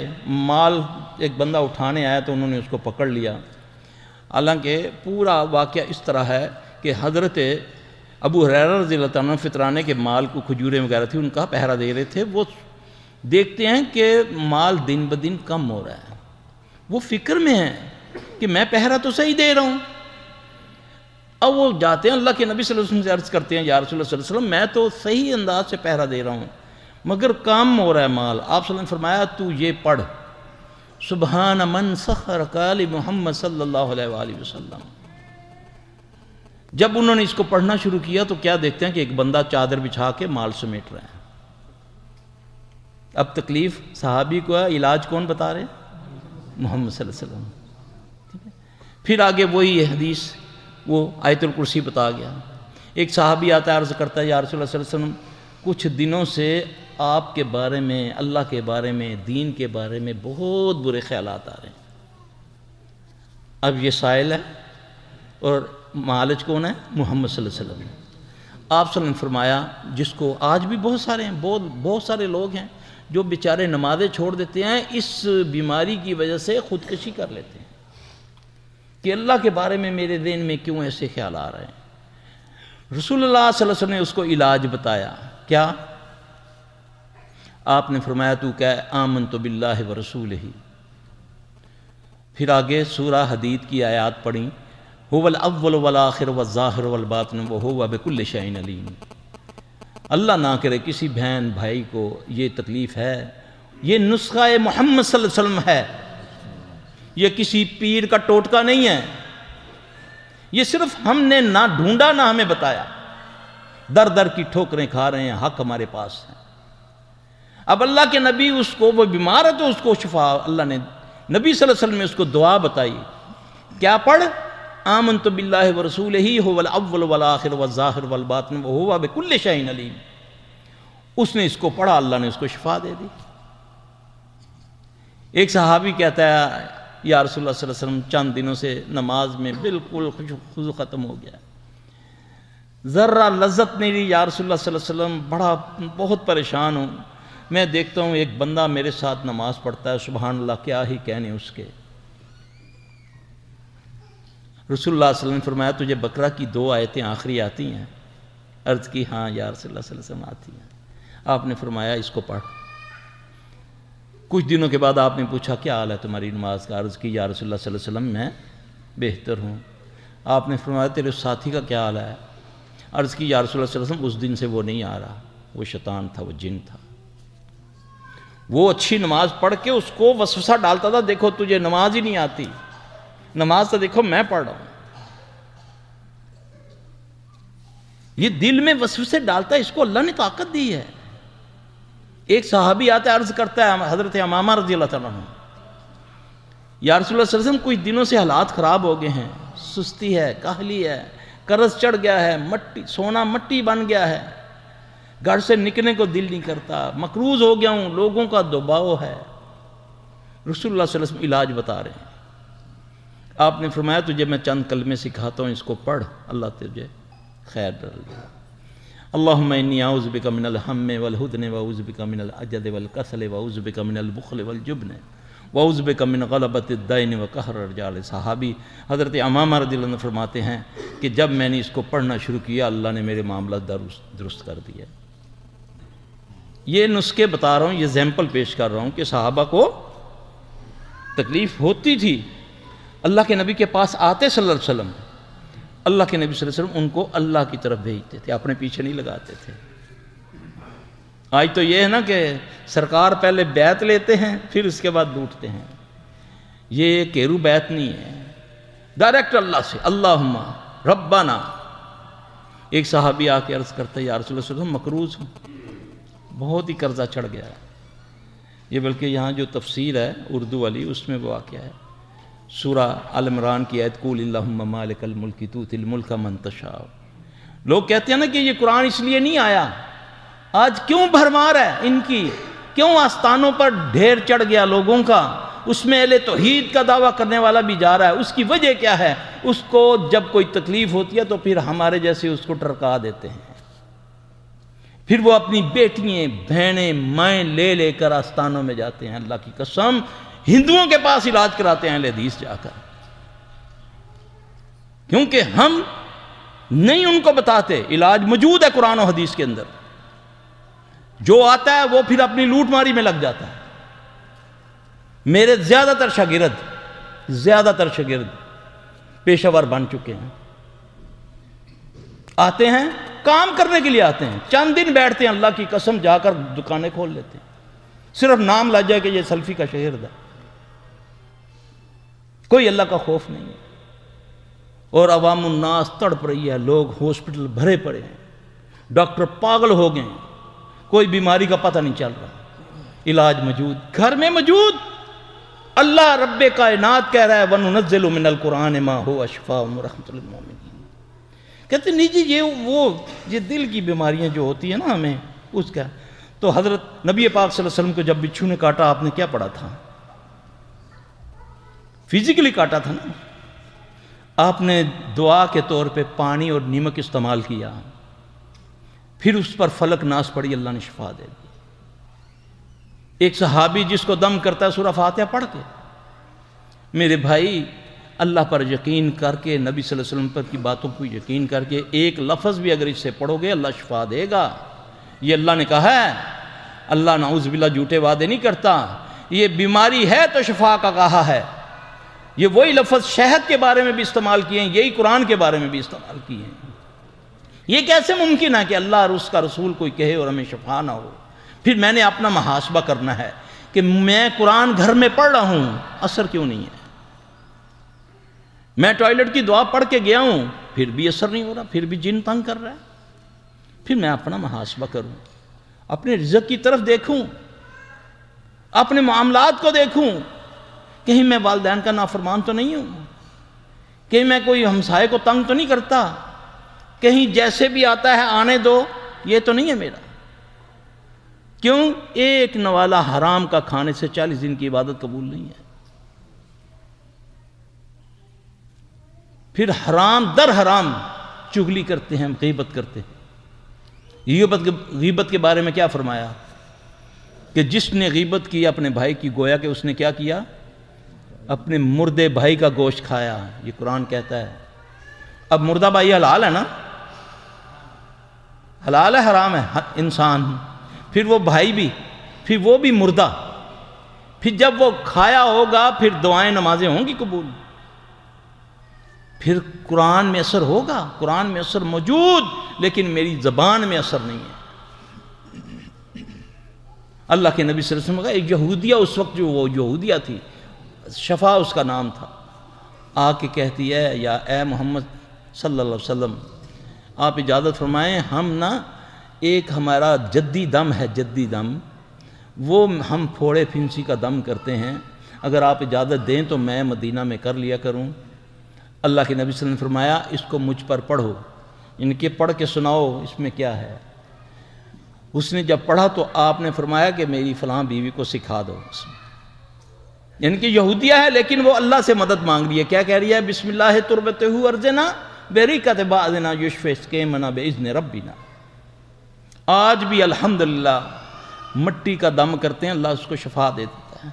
C: مال ایک بندہ اٹھانے آیا تو انہوں نے اس کو پکڑ لیا۔ حالانکہ پورا واقعہ اس طرح ہے کہ حضرت ابو ہریرہ رضی اللہ تعالیٰ عنہ فطرانے کے مال کو، کھجوریں وغیرہ تھی، ان کا پہرا دے رہے تھے۔ وہ دیکھتے ہیں کہ مال دن بدن کم ہو رہا ہے، وہ فکر میں ہیں کہ میں پہرا تو صحیح دے رہا ہوں۔ اب وہ جاتے ہیں اللہ کے نبی صلی اللہ علیہ وسلم سے عرض کرتے ہیں، یا رسول اللہ صلی اللہ علیہ وسلم میں تو صحیح انداز سے پہرا دے رہا ہوں مگر کم ہو رہا ہے مال۔ آپ صلی اللہ علیہ وسلم نے فرمایا تو یہ پڑھ، سبحان من سخر قال محمد صلی اللہ علیہ وآلہ وسلم۔ جب انہوں نے اس کو پڑھنا شروع کیا تو کیا دیکھتے ہیں کہ ایک بندہ چادر بچھا کے مال سمیٹ رہا ہے۔ اب تکلیف صحابی کو ہے، علاج کون بتا رہے؟ محمد صلی اللہ علیہ وسلم۔ ٹھیک ہے، پھر آگے وہی حدیث، وہ آیت الکرسی بتا گیا۔ ایک صحابی آتا ہے، عرض کرتا ہے یا رسول اللہ صلی اللہ علیہ وسلم کچھ دنوں سے آپ کے بارے میں، اللہ کے بارے میں، دین کے بارے میں بہت برے خیالات آ رہے ہیں۔ اب یہ سائل ہے اور معالج کون ہے؟ محمد صلی اللہ علیہ وسلم۔ آپ صلی اللہ علیہ وسلم نے فرمایا، جس کو آج بھی بہت سارے ہیں، بہت سارے لوگ ہیں جو بیچارے نمازیں چھوڑ دیتے ہیں، اس بیماری کی وجہ سے خودکشی کر لیتے ہیں کہ اللہ کے بارے میں میرے ذہن میں کیوں ایسے خیال آ رہے ہیں۔ رسول اللہ صلی اللہ علیہ وسلم نے اس کو علاج بتایا، کیا؟ آپ نے فرمایا تو کہہ آمنت باللہ ورسولہ، پھر آگے سورہ حدید کی آیات پڑھیں، هو الاول والآخر والظاہر والباطن وہو بکل شیء علیم۔ اللہ نہ کرے کسی بہن بھائی کو یہ تکلیف ہے، یہ نسخہ محمد صلی اللہ علیہ وسلم ہے، یہ کسی پیر کا ٹوٹکا نہیں ہے، یہ صرف ہم نے نہ ڈھونڈا نہ ہمیں بتایا، در در کی ٹھوکریں کھا رہے ہیں، حق ہمارے پاس ہے۔ اب اللہ کے نبی اس کو، وہ بیمار ہے تو اس کو شفا، اللہ نے نبی صلی اللہ علیہ وسلم نے اس کو دعا بتائی، کیا پڑھ؟ آمنت باللہ ورسولہ هو الاول والآخر والظاہر والباطن وہو بکل شیء علیم۔ اس نے اس کو پڑھا، اللہ نے اس کو شفا دے دی۔ ایک صحابی کہتا ہے یا رسول اللہ صلی اللہ علیہ وسلم چند دنوں سے نماز میں بالکل خضوع ختم ہو گیا، ذرہ لذت نہیں رہی، یا رسول اللہ صلی اللہ علیہ وسلم بہت پریشان ہوں، میں دیکھتا ہوں ایک بندہ میرے ساتھ نماز پڑھتا ہے، سبحان اللہ کیا ہی کہنے اس کے۔ رسول اللہ صلی اللہ علیہ وسلم نے فرمایا تجھے بقرہ کی 2 آیتیں آخری آتی ہیں؟ عرض کی ہاں یا رسول اللہ صلی اللہ علیہ وسلم آتی ہیں۔ آپ نے فرمایا اس کو پڑھ۔ کچھ دنوں کے بعد آپ نے پوچھا کیا حال ہے تمہاری نماز کا؟ عرض کی یا رسول اللہ صلی اللہ علیہ وسلم میں بہتر ہوں۔ آپ نے فرمایا تیرے ساتھی کا کیا حال ہے؟ عرض کی یا رسول اللہ صلی اللہ علیہ وسلم اس دن سے وہ نہیں آ رہا، وہ شیطان تھا، وہ جن تھا۔ وہ اچھی نماز پڑھ کے اس کو وسوسہ ڈالتا تھا، دیکھو تجھے نماز ہی نہیں آتی، نماز تو دیکھو میں پڑھ رہا ہوں. یہ دل میں وسوسے ڈالتا ہے، اس کو اللہ نے طاقت دی ہے. ایک صحابی آتا ہے، عرض کرتا ہے حضرت امامہ رضی اللہ تعالیٰ عنہ، یا رسول اللہ صلی اللہ علیہ وسلم کچھ دنوں سے حالات خراب ہو گئے ہیں، سستی ہے، کاہلی ہے، قرض چڑھ گیا ہے، مٹی سونا مٹی بن گیا ہے، گھر سے نکلنے کو دل نہیں کرتا، مقروض ہو گیا ہوں، لوگوں کا دباؤ ہے. رسول اللہ صلی اللہ علیہ وسلم علاج بتا رہے ہیں. آپ نے فرمایا تجھے میں چند کلمے سکھاتا ہوں، اس کو پڑھ، اللہ تجھے خیر ڈال دے. اللہم انی اعوذ بک من الہم والحزن واعوذ بک من العجز والکسل واعوذ بک من البخل والجبن واعوذ بک من غلبۃ الدین وقہر الرجال. صحابی حضرت امامہ رضی اللہ عنہ فرماتے ہیں کہ جب میں نے اس کو پڑھنا شروع کیا اللہ نے میرے معاملات درست کر دیا. یہ نسخے بتا رہا ہوں، یہ ایگزامپل پیش کر رہا ہوں کہ صحابہ کو تکلیف ہوتی تھی، اللہ کے نبی کے پاس آتے صلی اللہ علیہ وسلم، اللہ کے نبی صلی اللہ علیہ وسلم ان کو اللہ کی طرف بھیجتے تھے، اپنے پیچھے نہیں لگاتے تھے. آج تو یہ ہے نا کہ سرکار پہلے بیعت لیتے ہیں پھر اس کے بعد لوٹتے ہیں. یہ کیرو بیعت نہیں ہے، ڈائریکٹ اللہ سے، اللہم ربنا. ایک صحابی آ کے عرض کرتا ہے یا رسول اللہ صلی اللہ علیہ وسلم مقروض ہوں، بہت ہی قرضہ چڑھ گیا ہے. یہ بلکہ یہاں جو تفسیر ہے اردو والی اس میں وہ واقعہ ہے، سورہ آل عمران کی آیت قول اللہم مالک الملک تؤتی الملک من تشاء. لوگ کہتے ہیں نا کہ یہ قرآن اس لیے نہیں آیا، آج کیوں بھرمار ہے ان کی، کیوں آستانوں پر ڈھیر چڑھ گیا لوگوں کا، اس میں اہل توحید کا دعویٰ کرنے والا بھی جا رہا ہے. اس کی وجہ کیا ہے؟ اس کو جب کوئی تکلیف ہوتی ہے تو پھر ہمارے جیسے اس کو ٹرکا دیتے ہیں، پھر وہ اپنی بیٹیاں بہنیں مائیں لے لے کر آستانوں میں جاتے ہیں. اللہ کی قسم ہندوؤں کے پاس علاج کراتے ہیں اہل حدیث جا کر، کیونکہ ہم نہیں ان کو بتاتے. علاج موجود ہے قرآن و حدیث کے اندر، جو آتا ہے وہ پھر اپنی لوٹ ماری میں لگ جاتا ہے. میرے زیادہ تر شاگرد پیشہ ور بن چکے ہیں، آتے ہیں کام کرنے کے لیے، آتے ہیں چند دن بیٹھتے ہیں، اللہ کی قسم جا کر دکانیں کھول لیتے ہیں، صرف نام لا جائے کہ یہ سلفی کا شاگرد ہے. کوئی اللہ کا خوف نہیں ہے. اور عوام الناس تڑپ رہی ہے، لوگ ہاسپٹل بھرے پڑے ہیں، ڈاکٹر پاگل ہو گئے ہیں، کوئی بیماری کا پتہ نہیں چل رہا. علاج موجود، گھر میں موجود. اللہ رب کائنات کہہ رہا ہے وَنُنَزِّلُ مِنَ الْقُرْآنِ مَا هُوَ شِفَاءٌ وَرَحْمَةٌ لِلْمُؤْمِنِينَ. کہتے ہیں نہیں جی یہ دل کی بیماریاں جو ہوتی ہیں نا ہمیں اس کا. تو حضرت نبی پاک صلی اللہ علیہ وسلم کو جب بچھو نے کاٹا آپ نے کیا پڑھا تھا؟ فزیکلی کاٹا تھا نا. آپ نے دعا کے طور پہ پانی اور نمک استعمال کیا، پھر اس پر فلک ناس پڑھی، اللہ نے شفا دے دی. ایک صحابی جس کو دم کرتا ہے سورہ فاتحہ پڑھ کے. میرے بھائی اللہ پر یقین کر کے، نبی صلی اللہ علیہ وسلم پر کی باتوں کو یقین کر کے ایک لفظ بھی اگر اس سے پڑھو گے اللہ شفا دے گا. یہ اللہ نے کہا ہے، اللہ نعوذ باللہ جھوٹے وعدے نہیں کرتا. یہ بیماری ہے تو شفا کا کہا ہے. یہ وہی لفظ شہد کے بارے میں بھی استعمال کیے ہیں، یہی قرآن کے بارے میں بھی استعمال کیے ہیں. یہ کیسے ممکن ہے کہ اللہ اور اس کا رسول کوئی کہے اور ہمیں شفا نہ ہو؟ پھر میں نے اپنا محاسبہ کرنا ہے کہ میں قرآن گھر میں پڑھ رہا ہوں، اثر کیوں نہیں ہے؟ میں ٹوائلٹ کی دعا پڑھ کے گیا ہوں پھر بھی اثر نہیں ہو رہا، پھر بھی جن تنگ کر رہا ہے. پھر میں اپنا محاسبہ کروں، اپنے رزق کی طرف دیکھوں، اپنے معاملات کو دیکھوں. کہیں میں والدین کا نافرمان تو نہیں ہوں، کہیں میں کوئی ہمسائے کو تنگ تو نہیں کرتا، کہیں جیسے بھی آتا ہے آنے دو یہ تو نہیں ہے میرا. کیوں؟ ایک نوالا حرام کا کھانے سے 40 دن کی عبادت قبول نہیں ہے. پھر حرام در حرام چغلی کرتے ہیں، غیبت کرتے ہیں. غیبت کے بارے میں کیا فرمایا کہ جس نے غیبت کی اپنے بھائی کی، گویا کہ اس نے کیا کیا؟ اپنے مردے بھائی کا گوشت کھایا. یہ قرآن کہتا ہے. اب مردہ بھائی حلال ہے نا، حلال ہے حرام ہے؟ انسان، پھر وہ بھائی بھی، پھر وہ بھی مردہ. پھر جب وہ کھایا ہوگا پھر دعائیں نمازیں ہوں گی قبول، پھر قرآن میں اثر ہوگا. قرآن میں اثر موجود، لیکن میری زبان میں اثر نہیں ہے. اللہ کے نبی صلی اللہ علیہ وسلم کا ایک یہودیہ اس وقت جو وہ یہودیہ تھی، شفا اس کا نام تھا، آ کے کہتی ہے یا اے محمد صلی اللہ علیہ وسلم آپ اجازت فرمائیں، ہم نا ایک ہمارا جدی دم ہے، جدی دم، وہ ہم پھوڑے پھنسی کا دم کرتے ہیں، اگر آپ اجازت دیں تو میں مدینہ میں کر لیا کروں۔ اللہ کے نبی صلی اللہ علیہ وسلم نے فرمایا اس کو مجھ پر پڑھو، ان کے پڑھ کے سناؤ اس میں کیا ہے۔ اس نے جب پڑھا تو آپ نے فرمایا کہ میری فلاں بیوی کو سکھا دو، یعنی کہ یہودیہ ہے لیکن وہ اللہ سے مدد مانگ رہی ہے، کیا کہہ رہی ہے؟ بسم اللہ تربتہ ارجنا بریکت بعضنا یشفی اسکیمنا باذن ربنا۔ آج بھی الحمدللہ مٹی کا دم کرتے ہیں، اللہ اس کو شفا دے دیتا ہے۔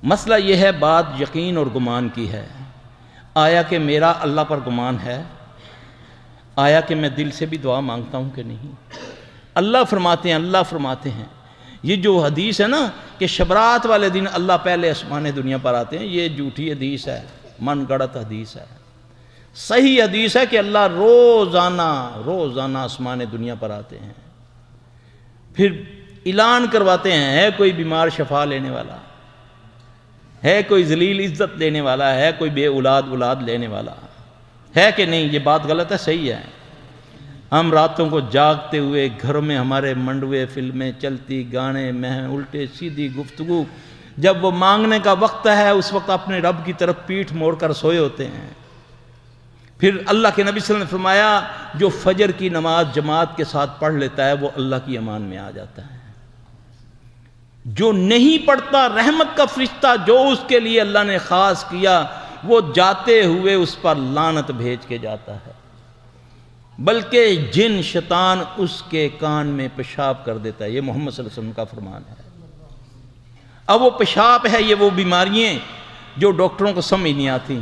C: مسئلہ یہ ہے، بات یقین اور گمان کی ہے، آیا کہ میرا اللہ پر گمان ہے، آیا کہ میں دل سے بھی دعا مانگتا ہوں کہ نہیں؟ اللہ فرماتے ہیں یہ جو حدیث ہے نا کہ شبرات والے دن اللہ پہلے آسمان دنیا پر آتے ہیں، یہ جھوٹی حدیث ہے، من گڑت حدیث ہے۔ صحیح حدیث ہے کہ اللہ روزانہ آسمان دنیا پر آتے ہیں، پھر اعلان کرواتے ہیں ہے کوئی بیمار شفا لینے والا، ہے کوئی ذلیل عزت لینے والا، ہے کوئی بے اولاد لینے والا ہے کہ نہیں؟ یہ بات غلط ہے، صحیح ہے۔ ہم راتوں کو جاگتے ہوئے گھروں میں ہمارے منڈوے فلمیں چلتی، گانے الٹے سیدھی گفتگو، جب وہ مانگنے کا وقت ہے اس وقت اپنے رب کی طرف پیٹھ موڑ کر سوئے ہوتے ہیں۔ پھر اللہ کے نبی صلی اللہ علیہ وسلم نے فرمایا جو فجر کی نماز جماعت کے ساتھ پڑھ لیتا ہے وہ اللہ کی امان میں آ جاتا ہے، جو نہیں پڑھتا رحمت کا فرشتہ جو اس کے لیے اللہ نے خاص کیا وہ جاتے ہوئے اس پر لعنت بھیج کے جاتا ہے، بلکہ جن شیطان اس کے کان میں پیشاب کر دیتا ہے۔ یہ محمد صلی اللہ علیہ وسلم کا فرمان ہے۔ اب وہ پیشاب ہے، یہ وہ بیماریاں جو ڈاکٹروں کو سمجھ نہیں آتی،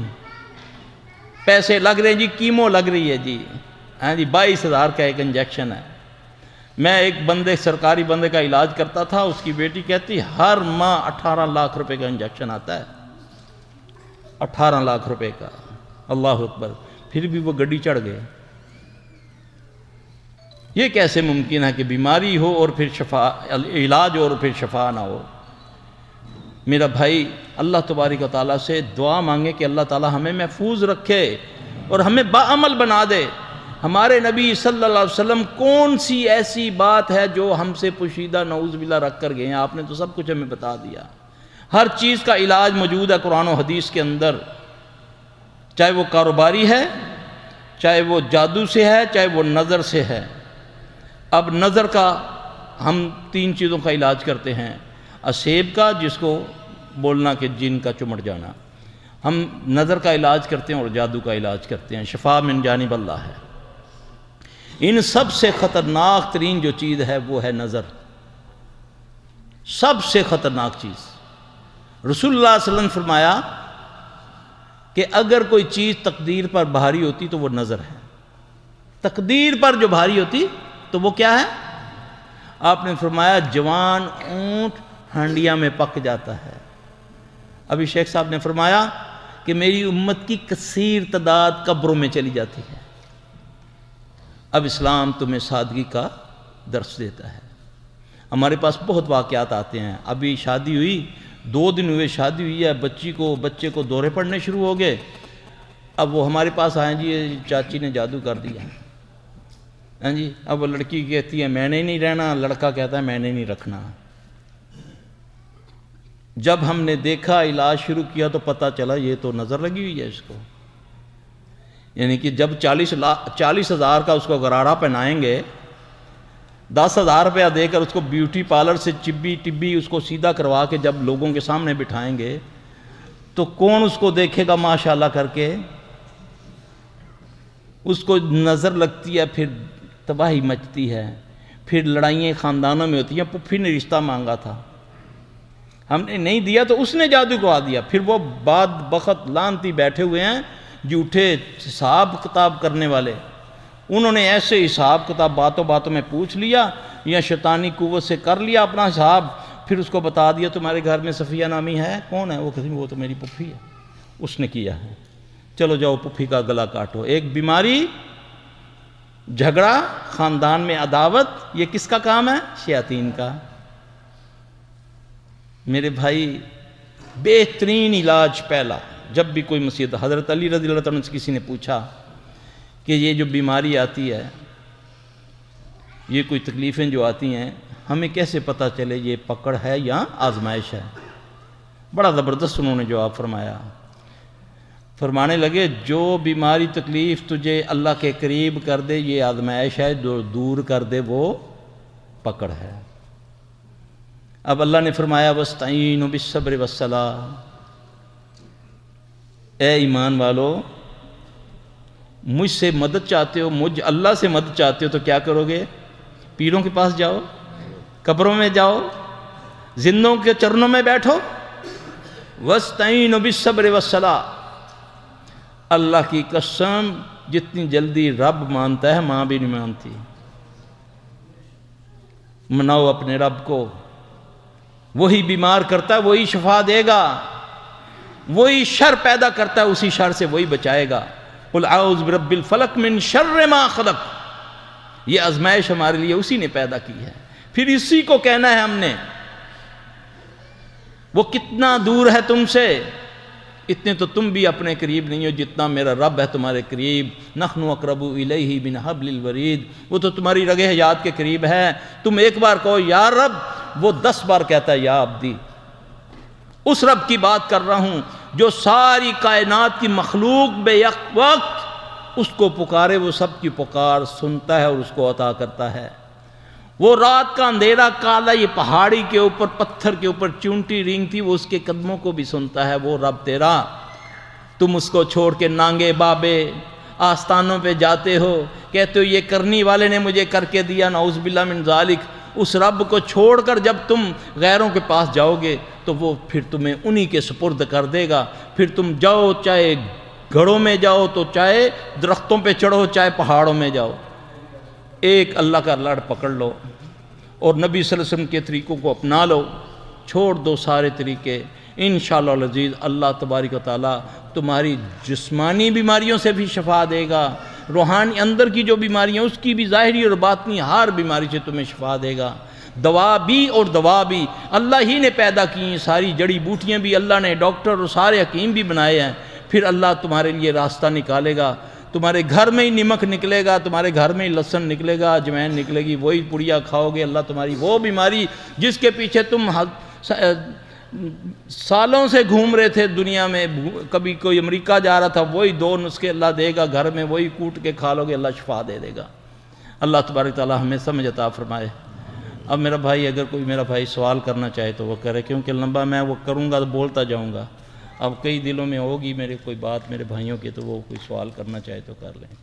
C: پیسے لگ رہے ہیں جی، کیمو لگ رہی ہے جی، 22,000 کا ایک انجیکشن ہے۔ میں ایک سرکاری بندے کا علاج کرتا تھا، اس کی بیٹی کہتی ہر ماہ 18 لاکھ روپے کا انجیکشن آتا ہے، 18 لاکھ روپے کا، اللہ اکبر، پھر بھی وہ گڈی چڑھ گئے۔ یہ کیسے ممکن ہے کہ بیماری ہو اور پھر علاج ہو اور پھر شفا نہ ہو؟ میرا بھائی اللہ تبارک و تعالیٰ سے دعا مانگے کہ اللہ تعالیٰ ہمیں محفوظ رکھے اور ہمیں باعمل بنا دے۔ ہمارے نبی صلی اللہ علیہ وسلم کون سی ایسی بات ہے جو ہم سے پوشیدہ نعوذ باللہ رکھ کر گئے ہیں؟ آپ نے تو سب کچھ ہمیں بتا دیا، ہر چیز کا علاج موجود ہے قرآن و حدیث کے اندر، چاہے وہ کاروباری ہے، چاہے وہ جادو سے ہے، چاہے وہ نظر سے ہے۔ اب نظر کا ہم 3 چیزوں کا علاج کرتے ہیں، اسیب کا جس کو بولنا کہ جن کا چمٹ جانا، ہم نظر کا علاج کرتے ہیں اور جادو کا علاج کرتے ہیں، شفا من جانب اللہ ہے۔ ان سب سے خطرناک ترین جو چیز ہے وہ ہے نظر، سب سے خطرناک چیز۔ رسول اللہ صلی اللہ علیہ وسلم نے فرمایا کہ اگر کوئی چیز تقدیر پر بھاری ہوتی تو وہ نظر ہے، تقدیر پر جو بھاری ہوتی تو وہ کیا ہے؟ آپ نے فرمایا جوان اونٹ ہانڈیاں میں پک جاتا ہے۔ ابھی شیخ صاحب نے فرمایا کہ میری امت کی کثیر تعداد قبروں میں چلی جاتی ہے۔ اب اسلام تمہیں سادگی کا درس دیتا ہے۔ ہمارے پاس بہت واقعات آتے ہیں، ابھی شادی ہوئی، 2 دن ہوئے شادی ہوئی ہے، بچے کو دورے پڑنے شروع ہو گئے، اب وہ ہمارے پاس آئیں جی چاچی نے جادو کر دیا، ہاں جی، اب وہ لڑکی کہتی ہے میں نے نہیں رہنا، لڑکا کہتا ہے میں نے نہیں رکھنا۔ جب ہم نے دیکھا علاج شروع کیا تو پتہ چلا یہ تو نظر لگی ہوئی ہے اس کو، یعنی کہ جب 40,000 کا اس کو غرارہ پہنائیں گے، 10,000 روپیہ دے کر اس کو بیوٹی پارلر سے ٹبی اس کو سیدھا کروا کے جب لوگوں کے سامنے بٹھائیں گے تو کون اس کو دیکھے گا ماشاءاللہ کر کے؟ اس کو نظر لگتی ہے، پھر تباہی مچتی ہے، پھر لڑائیاں خاندانوں میں ہوتی ہیں۔ پھپھی نے رشتہ مانگا تھا، ہم نے نہیں دیا تو اس نے جادو کروا دیا، پھر وہ بعد بخت لانتی بیٹھے ہوئے ہیں جھوٹے حساب کتاب کرنے والے، انہوں نے ایسے حساب کتاب باتوں باتوں میں پوچھ لیا یا شیطانی قوت سے کر لیا اپنا حساب، پھر اس کو بتا دیا تمہارے گھر میں صفیہ نامی ہے، کون ہے؟ وہ کہتی وہ تو میری پپھی ہے، اس نے کیا ہے، چلو جاؤ پپھی کا گلا کاٹو۔ ایک بیماری، جھگڑا، خاندان میں عداوت، یہ کس کا کام ہے؟ شیاطین کا۔ میرے بھائی بہترین علاج پہلا، جب بھی کوئی مصیبت، حضرت علی رضی اللہ عنہ سے کسی نے پوچھا کہ یہ جو بیماری آتی ہے، یہ کوئی تکلیفیں جو آتی ہیں، ہمیں کیسے پتہ چلے یہ پکڑ ہے یا آزمائش ہے؟ بڑا زبردست انہوں نے جواب فرمایا، فرمانے لگے جو بیماری تکلیف تجھے اللہ کے قریب کر دے یہ آزمائش ہے، جو دور کر دے وہ پکڑ ہے۔ اب اللہ نے فرمایا وَاسْتَعِينُوا بِالصَّبْرِ وَالصَّلَاةِ، اے ایمان والو مجھ سے مدد چاہتے ہو، مجھ اللہ سے مدد چاہتے ہو تو کیا کرو گے؟ پیروں کے پاس جاؤ، قبروں میں جاؤ، زندوں کے چرنوں میں بیٹھو۔ وَاسْتَعِينُوا بِالصَّبْرِ وَالصَّلَاةِ، اللہ کی قسم جتنی جلدی رب مانتا ہے ماں بھی نہیں مانتی۔ مناؤ اپنے رب کو، وہی بیمار کرتا ہے وہی شفا دے گا، وہی شر پیدا کرتا ہے اسی شر سے وہی بچائے گا۔ قُلْ أَعُوذُ بِرَبِّ الْفَلَقِ مِنْ شَرِّ مَا خَلَقَ، یہ آزمائش ہمارے لیے اسی نے پیدا کی ہے، پھر اسی کو کہنا ہے ہم نے۔ وہ کتنا دور ہے تم سے، اتنے تو تم بھی اپنے قریب نہیں ہو جتنا میرا رب ہے تمہارے قریب۔ نحن اقرب الیہ من حبل الورید، وہ تو تمہاری رگ حیات کے قریب ہے۔ تم ایک بار کہو یا رب، وہ 10 بار کہتا ہے یا عبدی۔ اس رب کی بات کر رہا ہوں جو ساری کائنات کی مخلوق بے یک وقت اس کو پکارے، وہ سب کی پکار سنتا ہے اور اس کو عطا کرتا ہے۔ وہ رات کا اندھیرا کالا، یہ پہاڑی کے اوپر پتھر کے اوپر چونٹی رینگتی، وہ اس کے قدموں کو بھی سنتا ہے، وہ رب تیرا۔ تم اس کو چھوڑ کے نانگے بابے آستانوں پہ جاتے ہو، کہتے ہو یہ کرنی والے نے مجھے کر کے دیا، نعوذ باللہ من ذالک۔ اس رب کو چھوڑ کر جب تم غیروں کے پاس جاؤ گے تو وہ پھر تمہیں انہی کے سپرد کر دے گا۔ پھر تم جاؤ، چاہے گھڑوں میں جاؤ تو چاہے درختوں پہ چڑھو، چاہے پہاڑوں میں جاؤ، ایک اللہ کا لڑ پکڑ لو اور نبی صلی اللہ علیہ وسلم کے طریقوں کو اپنا لو، چھوڑ دو سارے طریقے۔ انشاءاللہ العزیز اللہ تبارک و تعالیٰ تمہاری جسمانی بیماریوں سے بھی شفا دے گا، روحانی اندر کی جو بیماریاں اس کی بھی، ظاہری اور باطنی ہر بیماری سے تمہیں شفا دے گا۔ دوا بھی اور دوا بھی اللہ ہی نے پیدا کی ہیں، ساری جڑی بوٹیاں بھی اللہ نے، ڈاکٹر اور سارے حکیم بھی بنائے ہیں۔ پھر اللہ تمہارے لیے راستہ نکالے گا، تمہارے گھر میں ہی نمک نکلے گا، تمہارے گھر میں ہی لہسن نکلے گا، اجوائن نکلے گی، وہی پڑیا کھاؤ گے۔ اللہ تمہاری وہ بیماری جس کے پیچھے تم سالوں سے گھوم رہے تھے دنیا میں، کبھی کوئی امریکہ جا رہا تھا، وہی 2 نسخے اللہ دے گا گھر میں، وہی کوٹ کے کھا لو گے، اللہ شفا دے دے گا۔ اللہ تبارک تعالیٰ ہمیں سمجھ عطا فرمائے۔ اب میرا بھائی، اگر کوئی میرا بھائی سوال کرنا چاہے تو وہ کرے، کیونکہ لمبا میں وہ کروں گا تو بولتا جاؤں گا۔ اب کئی دلوں میں ہوگی میرے کوئی بات میرے بھائیوں کی، تو وہ کوئی سوال کرنا چاہے تو کر لیں،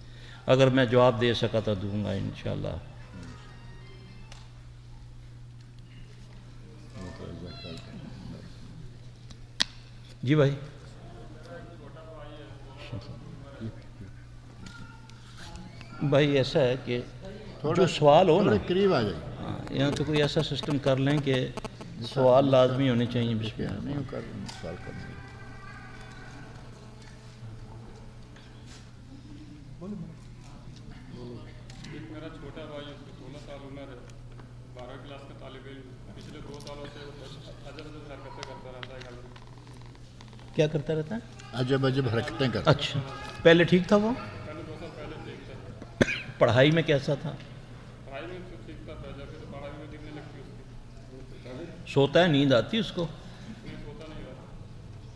C: اگر میں جواب دے سکا تو دوں گا انشاءاللہ۔ جی بھائی، بھائی ایسا ہے کہ جو سوال ہو نا
B: قریب آ جائے،
C: یہاں تو کوئی ایسا سسٹم کر لیں کہ سوال لازمی ہونے چاہیے۔ بسم اللہ۔
B: نہیں کر سوال کرنا۔
D: میرا چھوٹا بھائی ہے، اس کو 16 سال عمر ہے، 12 کلاس کا طالب علم، پچھلے 2 سالوں سے عجب حرکتیں کرتا رہتا ہے گھر میں۔
C: کیا کرتا رہتا ہے؟
B: عجب عجب حرکتیں کرتا۔
C: اچھا، پہلے ٹھیک تھا وہ؟
D: پہلے 2 سال پہلے ٹھیک تھا،
C: پڑھائی میں کیسا تھا؟
D: پڑھائی میں تو ٹھیک تھا، جب سے پڑھائی میں دکھنے لگتی اس کی،
C: سوتا ہے، نیند آتی ہے اس کو؟
D: نہیں سوتا نہیں رہا،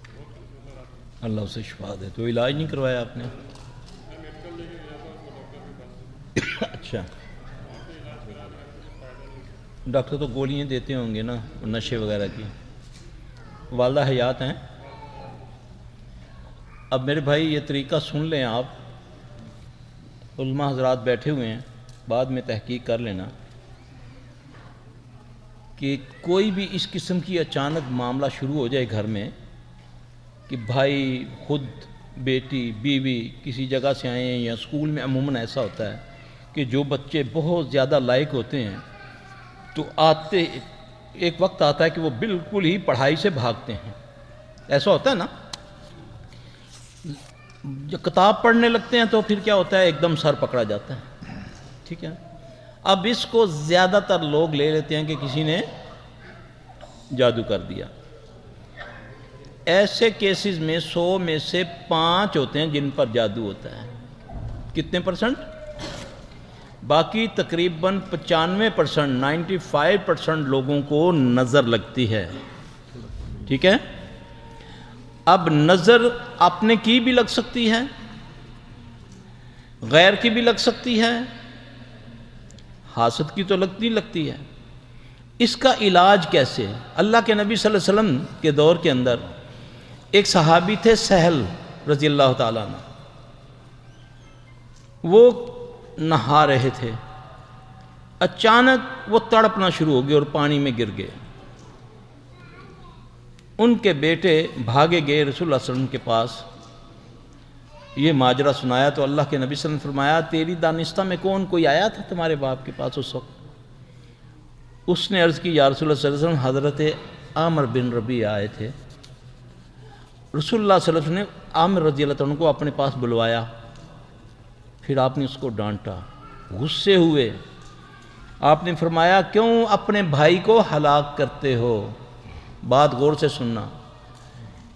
D: بہت سوتا رہتا۔
C: اللہ اسے شفا دے۔ تو علاج نہیں کروایا آپ نے؟
D: میں میڈیکل لے کے گیا تھا اس کو ڈاکٹر کے پاس،
C: اچھا،
D: وہاں پہ علاج کرا لیا، کچھ فائدہ نہیں۔
C: ڈاکٹر تو گولیاں دیتے ہوں گے نا نشے وغیرہ کی۔ والدہ حیات ہیں؟ اب میرے بھائی یہ طریقہ سن لیں آپ، علماء حضرات بیٹھے ہوئے ہیں، بعد میں تحقیق کر لینا کہ کوئی بھی اس قسم کی اچانک معاملہ شروع ہو جائے گھر میں کہ بھائی خود، بیٹی، بیوی کسی جگہ سے آئے ہیں، یا اسکول میں عموماً ایسا ہوتا ہے کہ جو بچے بہت زیادہ لائق ہوتے ہیں تو آتے ایک وقت آتا ہے کہ وہ بالکل ہی پڑھائی سے بھاگتے ہیں، ایسا ہوتا ہے نا۔ جب کتاب پڑھنے لگتے ہیں تو پھر کیا ہوتا ہے، ایک دم سر پکڑا جاتا ہے، ٹھیک ہے۔ اب اس کو زیادہ تر لوگ لے لیتے ہیں کہ کسی نے جادو کر دیا۔ ایسے کیسز میں 100 میں سے 5 ہوتے ہیں جن پر جادو ہوتا ہے۔ کتنے پرسنٹ؟ باقی تقریباً 95%، 95% لوگوں کو نظر لگتی ہے۔ ٹھیک ہے؟ اب نظر اپنے کی بھی لگ سکتی ہے، غیر کی بھی لگ سکتی ہے، حاسد کی تو لگتی ہے۔ اس کا علاج کیسے؟ اللہ کے نبی صلی اللہ علیہ وسلم کے دور کے اندر ایک صحابی تھے سہل رضی اللہ تعالیٰ عنہ، وہ نہا رہے تھے، اچانک وہ تڑپنا شروع ہو گئے اور پانی میں گر گئے۔ ان کے بیٹے بھاگے گئے رسول اللہ صلی اللہ علیہ وسلم کے پاس، یہ ماجرا سنایا تو اللہ کے نبی صلی اللہ علیہ وسلم نے فرمایا تیری دانستہ میں کوئی آیا تھا تمہارے باپ کے پاس اس وقت؟ اس نے عرض کی یا رسول اللہ صلی اللہ علیہ وسلم حضرت عامر بن ربیعہ آئے تھے۔ رسول اللہ صلی اللہ علیہ وسلم نے عامر رضی اللہ عنہ کو اپنے پاس بلوایا، پھر آپ نے اس کو ڈانٹا، غصے ہوئے، آپ نے فرمایا کیوں اپنے بھائی کو ہلاک کرتے ہو؟ بات غور سے سننا،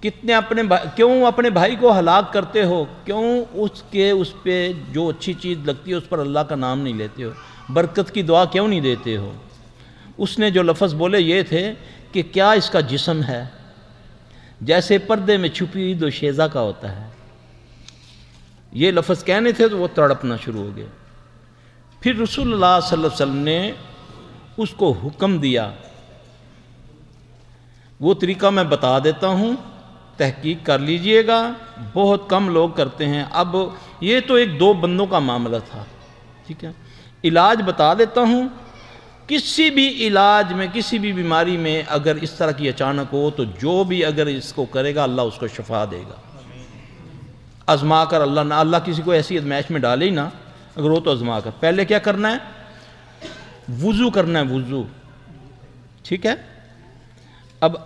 C: کیوں اپنے بھائی کو ہلاک کرتے ہو؟ کیوں اس پہ جو اچھی چیز لگتی ہے اس پر اللہ کا نام نہیں لیتے ہو؟ برکت کی دعا کیوں نہیں دیتے ہو؟ اس نے جو لفظ بولے یہ تھے کہ کیا اس کا جسم ہے جیسے پردے میں چھپی ہوئی دوشیزہ کا ہوتا ہے۔ یہ لفظ کہنے تھے تو وہ تڑپنا شروع ہو گئے۔ پھر رسول اللہ صلی اللہ علیہ وسلم نے اس کو حکم دیا، وہ طریقہ میں بتا دیتا ہوں، تحقیق کر لیجئے گا، بہت کم لوگ کرتے ہیں۔ اب یہ تو 1-2 بندوں کا معاملہ تھا، ٹھیک ہے؟ علاج بتا دیتا ہوں، کسی بھی علاج میں، کسی بھی بیماری میں اگر اس طرح کی اچانک ہو تو جو بھی اگر اس کو کرے گا اللہ اس کو شفا دے گا۔ آزما کر اللہ کسی کو ایسی ازمائش میں ڈالے ہی نہ، اگر وہ تو آزما کر۔ پہلے کیا کرنا ہے؟ وضو کرنا ہے، وضو، ٹھیک ہے؟ اب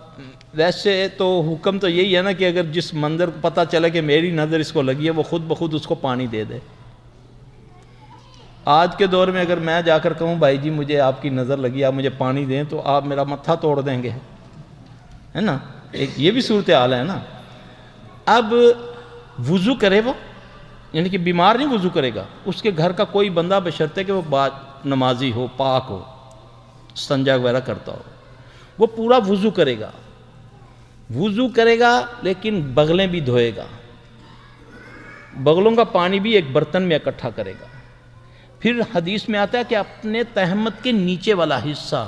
C: ویسے تو حکم تو یہی ہے نا کہ اگر جس منظر کو پتہ چلے کہ میری نظر اس کو لگی ہے وہ خود بخود اس کو پانی دے دے۔ آج کے دور میں اگر میں جا کر کہوں بھائی جی مجھے آپ کی نظر لگی، آپ مجھے پانی دیں، تو آپ میرا متھا توڑ دیں گے، ہے نا؟ ایک یہ بھی صورتحال ہے نا۔ اب وضو کرے وہ، یعنی کہ بیمار نہیں وضو کرے گا، اس کے گھر کا کوئی بندہ بشرطے کہ وہ نمازی ہو، پاک ہو، استنجا وغیرہ کرتا ہو، وہ پورا وضو کرے گا۔ وضو کرے گا لیکن بغلیں بھی دھوئے گا، بغلوں کا پانی بھی ایک برتن میں اکٹھا کرے گا۔ پھر حدیث میں آتا ہے کہ اپنے تہمت کے نیچے والا حصہ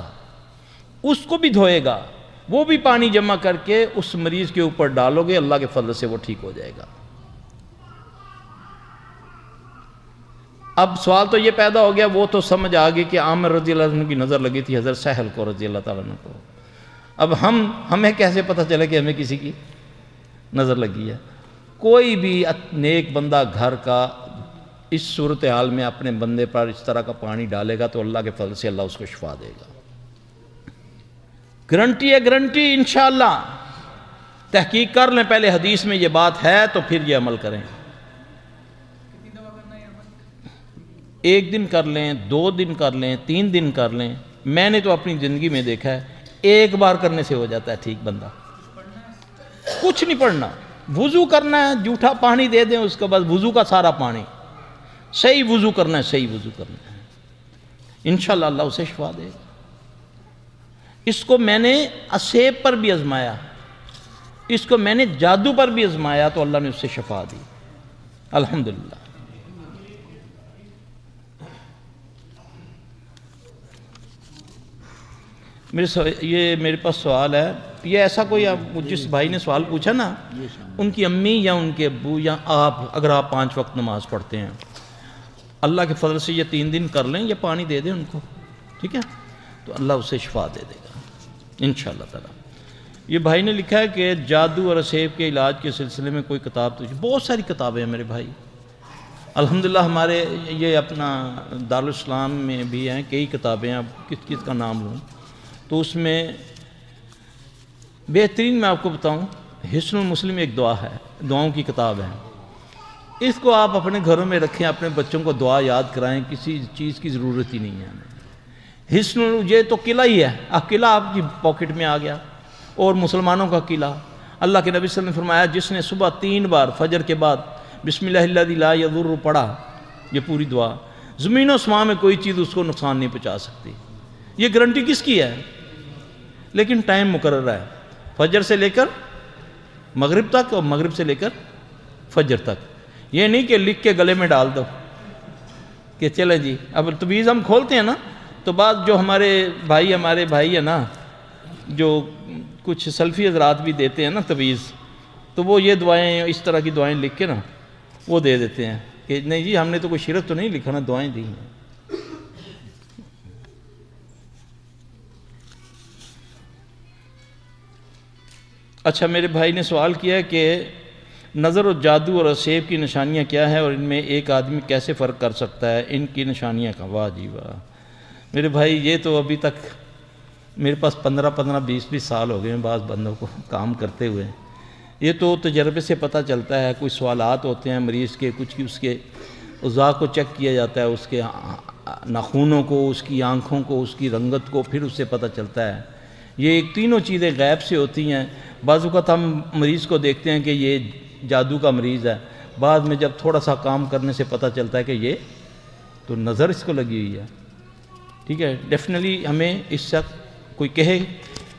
C: اس کو بھی دھوئے گا، وہ بھی پانی جمع کر کے اس مریض کے اوپر ڈالو گے، اللہ کے فضل سے وہ ٹھیک ہو جائے گا۔ اب سوال تو یہ پیدا ہو گیا، وہ تو سمجھ آ گئی کہ عامر رضی اللہ عنہ کی نظر لگی تھی حضرت سہل کو رضی اللہ تعالیٰ عنہ کو۔ اب ہمیں کیسے پتہ چلے کہ ہمیں کسی کی نظر لگی ہے؟ کوئی بھی نیک بندہ گھر کا اس صورتحال میں اپنے بندے پر اس طرح کا پانی ڈالے گا تو اللہ کے فضل سے اللہ اس کو شفا دے گا، گارنٹی ہے، گارنٹی انشاءاللہ۔ تحقیق کر لیں پہلے حدیث میں یہ بات ہے تو پھر یہ عمل کریں۔ 1 دن کر لیں، 2 دن کر لیں، 3 دن کر لیں۔ میں نے تو اپنی زندگی میں دیکھا ہے 1 بار کرنے سے ہو جاتا ہے ٹھیک بندہ۔ کچھ نہیں پڑھنا، وضو کرنا ہے، جھوٹا پانی دے دیں اس کے بعد وضو کا سارا پانی، صحیح وضو کرنا ہے، صحیح وضو کرنا ہے، انشاءاللہ اللہ اسے شفا دے گا۔ اس کو میں نے اسیب پر بھی آزمایا، اس کو میں نے جادو پر بھی آزمایا تو اللہ نے اس سے شفا دی، الحمدللہ۔ میرے پاس سوال ہے، یہ ایسا کوئی جس بھائی نے سوال پوچھا نا، ان کی امی یا ان کے ابو یا آپ، اگر آپ 5 وقت نماز پڑھتے ہیں، اللہ کے فضل سے یہ 3 دن کر لیں، یہ پانی دے دیں ان کو، ٹھیک ہے، تو اللہ اسے شفا دے دے گا انشاءاللہ تعالی۔ یہ بھائی نے لکھا ہے کہ جادو اور اسیب کے علاج کے سلسلے میں کوئی کتاب تو بہت ساری کتابیں ہیں میرے بھائی، الحمدللہ۔ ہمارے یہ اپنا دارالاسلام میں بھی ہیں کئی کتابیں، اب کس کا نام لوں تو اس میں بہترین میں آپ کو بتاؤں، حسن المسلم ایک دعا ہے، دعاؤں کی کتاب ہے، اس کو آپ اپنے گھروں میں رکھیں، اپنے بچوں کو دعا یاد کرائیں، کسی چیز کی ضرورت ہی نہیں ہے ہمیں۔ حصن یہ تو قلعہ ہی ہے، اب قلعہ آپ کی پاکٹ میں آ گیا، اور مسلمانوں کا قلعہ۔ اللہ کے نبی صلی اللہ علیہ وسلم نے فرمایا جس نے صبح 3 بار فجر کے بعد بسم اللہ الذی لا یضر پڑھا، یہ پوری دعا، زمین و آسمان میں کوئی چیز اس کو نقصان نہیں پہنچا سکتی۔ یہ گارنٹی کس کی ہے؟ لیکن ٹائم مقرر ہے، فجر سے لے کر مغرب تک اور مغرب سے لے کر فجر تک۔ یہ نہیں کہ لکھ کے گلے میں ڈال دو کہ چلیں جی اب تویز ہم کھولتے ہیں نا، تو بعض جو ہمارے بھائی ہیں نا، جو کچھ سلفی حضرات بھی دیتے ہیں نا تویز، تو وہ یہ دعائیں اس طرح کی دعائیں لکھ کے نا وہ دے دیتے ہیں کہ نہیں جی ہم نے تو کوئی شرک تو نہیں لکھا نا، دعائیں دی ہیں۔ اچھا میرے بھائی نے سوال کیا کہ نظر و جادو اور اسیب کی نشانیاں کیا ہے اور ان میں ایک آدمی کیسے فرق کر سکتا ہے ان کی نشانیاں کا؟ واہ جی واہ میرے بھائی، یہ تو ابھی تک میرے پاس 15-20 سال ہو گئے ہیں بعض بندوں کو کام کرتے ہوئے۔ یہ تو تجربے سے پتہ چلتا ہے، کوئی سوالات ہوتے ہیں مریض کے، کچھ اس کے اعضاء کو چیک کیا جاتا ہے، اس کے ناخنوں کو، اس کی آنکھوں کو، اس کی رنگت کو، پھر اس سے پتہ چلتا ہے۔ یہ تینوں چیزیں غیب سے ہوتی ہیں۔ بعض اوقات ہم مریض کو دیکھتے ہیں کہ یہ جادو کا مریض ہے، بعد میں جب تھوڑا سا کام کرنے سے پتہ چلتا ہے کہ یہ تو نظر اس کو لگی ہوئی ہے۔ ٹھیک ہے، ڈیفینیٹلی ہمیں اس سے کوئی کہے،